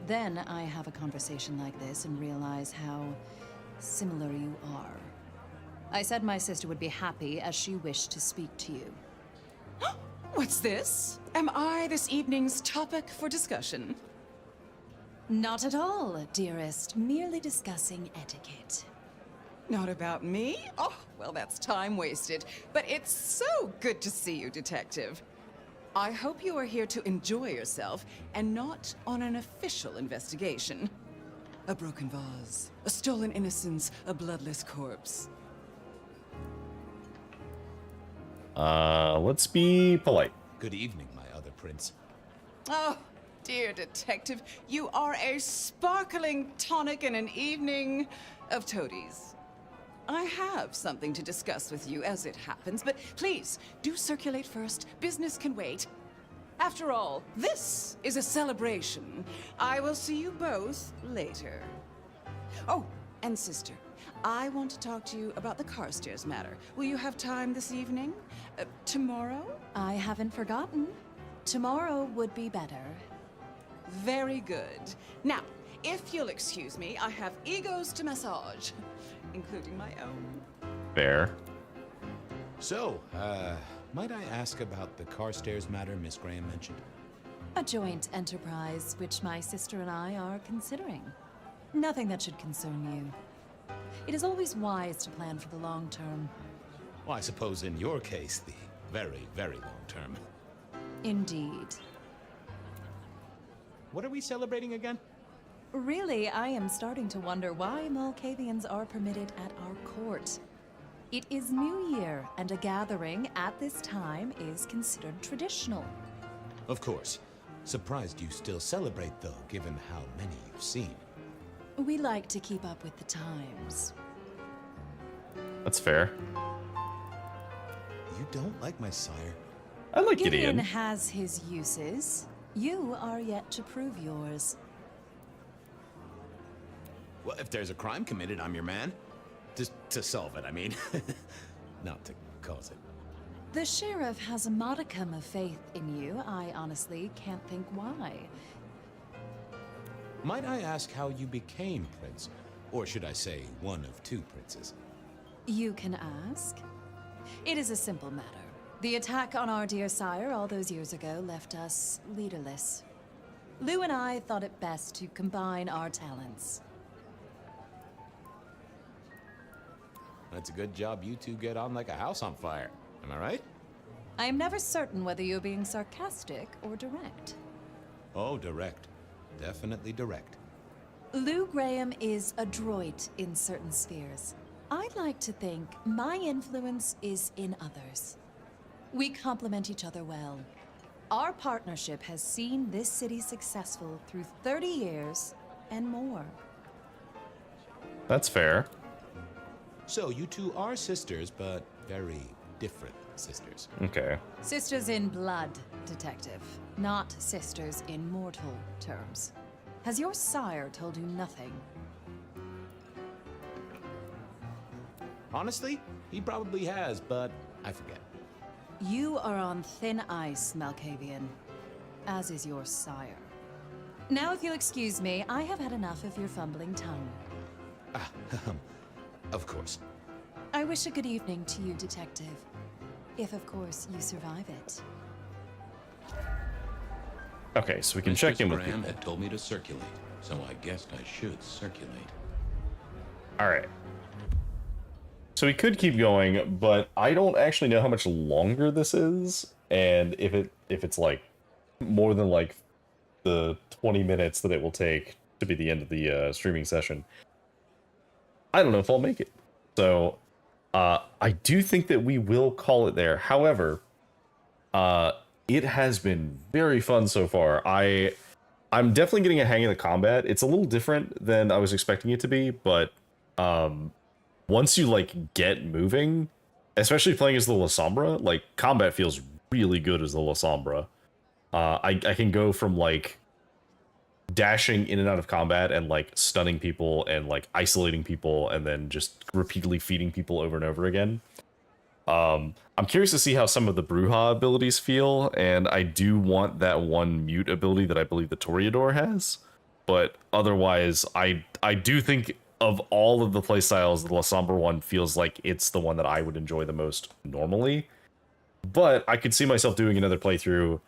Then I have a conversation like this and realize how similar you are. I said my sister would be happy as she wished to speak to you. What's this? Am I this evening's topic for discussion? Not at all, dearest. Merely discussing etiquette. Not about me? Oh, well, that's time wasted. But it's so good to see you, Detective. I hope you are here to enjoy yourself and not on an official investigation. A broken vase, a stolen innocence, a bloodless corpse. Let's be polite. Good evening, my other prince. Oh, dear Detective, you are a sparkling tonic in an evening of toadies. I have something to discuss with you as it happens, but please, do circulate first. Business can wait. After all, this is a celebration. I will see you both later. Oh, and sister, I want to talk to you about the Carstairs matter. Will you have time this evening? Tomorrow? I haven't forgotten. Tomorrow would be better. Very good. Now, if you'll excuse me, I have egos to massage, including my own. Fair. So, might I ask about the Carstairs matter Miss Graham mentioned? A joint enterprise which my sister and I are considering. Nothing that should concern you. It is always wise to plan for the long term. Well, I suppose in your case, the very, very long term. Indeed. What are we celebrating again? Really, I am starting to wonder why Malkavians are permitted at our court. It is New Year, and a gathering at this time is considered traditional. Of course. Surprised you still celebrate, though, given how many you've seen. We like to keep up with the times. That's fair. You don't like my sire? I like Gideon Gideon. has his uses. You are yet to prove yours. Well, if there's a crime committed, I'm your man. Just to solve it, I mean. Not to cause it. The sheriff has a modicum of faith in you. I honestly can't think why. Might I ask how you became prince? Or should I say, one of two princes? You can ask. It is a simple matter. The attack on our dear sire all those years ago left us leaderless. Lou and I thought it best to combine our talents. That's a good job you two get on like a house on fire. Am I right? I am never certain whether you're being sarcastic or direct. Oh, direct. Definitely direct. Lou Graham is adroit in certain spheres. I'd like to think my influence is in others. We complement each other well. Our partnership has seen this city successful through 30 years and more. That's fair. So you two are sisters, but very different sisters. Okay. Sisters in blood, Detective. Not sisters in mortal terms. Has your sire told you nothing? Honestly, he probably has, but I forget. You are on thin ice, Malkavian. As is your sire. Now, if you'll excuse me, I have had enough of your fumbling tongue. Of course. I wish a good evening to you, Detective. If, of course, you survive it. Okay, so we can check in with Graham people. had told me to circulate, so I guessed I should circulate. All right. So we could keep going, but I don't actually know how much longer this is, and if it's like more than like the 20 minutes that it will take to be the end of the streaming session. I don't know if I'll make it. So I do think that we will call it there. However, it has been very fun so far. I'm definitely getting a hang of the combat. It's a little different than I was expecting it to be, but once you like get moving, especially playing as the La Sombra, like combat feels really good as the La Sombra. I can go from like dashing in and out of combat and like stunning people and like isolating people and then just repeatedly feeding people over and over again. I'm curious to see how some of the Bruja abilities feel, and I do want that one mute ability that I believe the Toreador has. But otherwise, I do think of all of the playstyles, the La Sombra one feels like it's the one that I would enjoy the most normally. But I could see myself doing another playthrough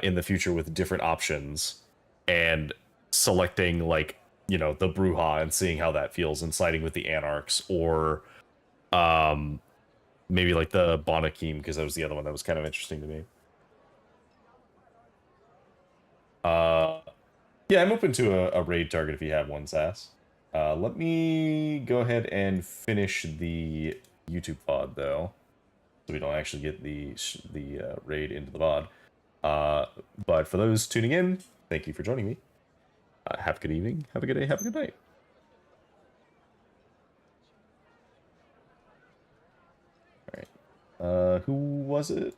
in the future with different options and selecting, like, you know, the Bruja and seeing how that feels and siding with the Anarchs, or maybe like the Bonakim, because that was the other one that was kind of interesting to me. Yeah, I'm open to a raid target if you have one, Sass. Let me go ahead and finish the YouTube pod, though, so we don't actually get the raid into the pod. But for those tuning in, thank you for joining me. Have a good evening, have a good day, have a good night. Alright. Who was it?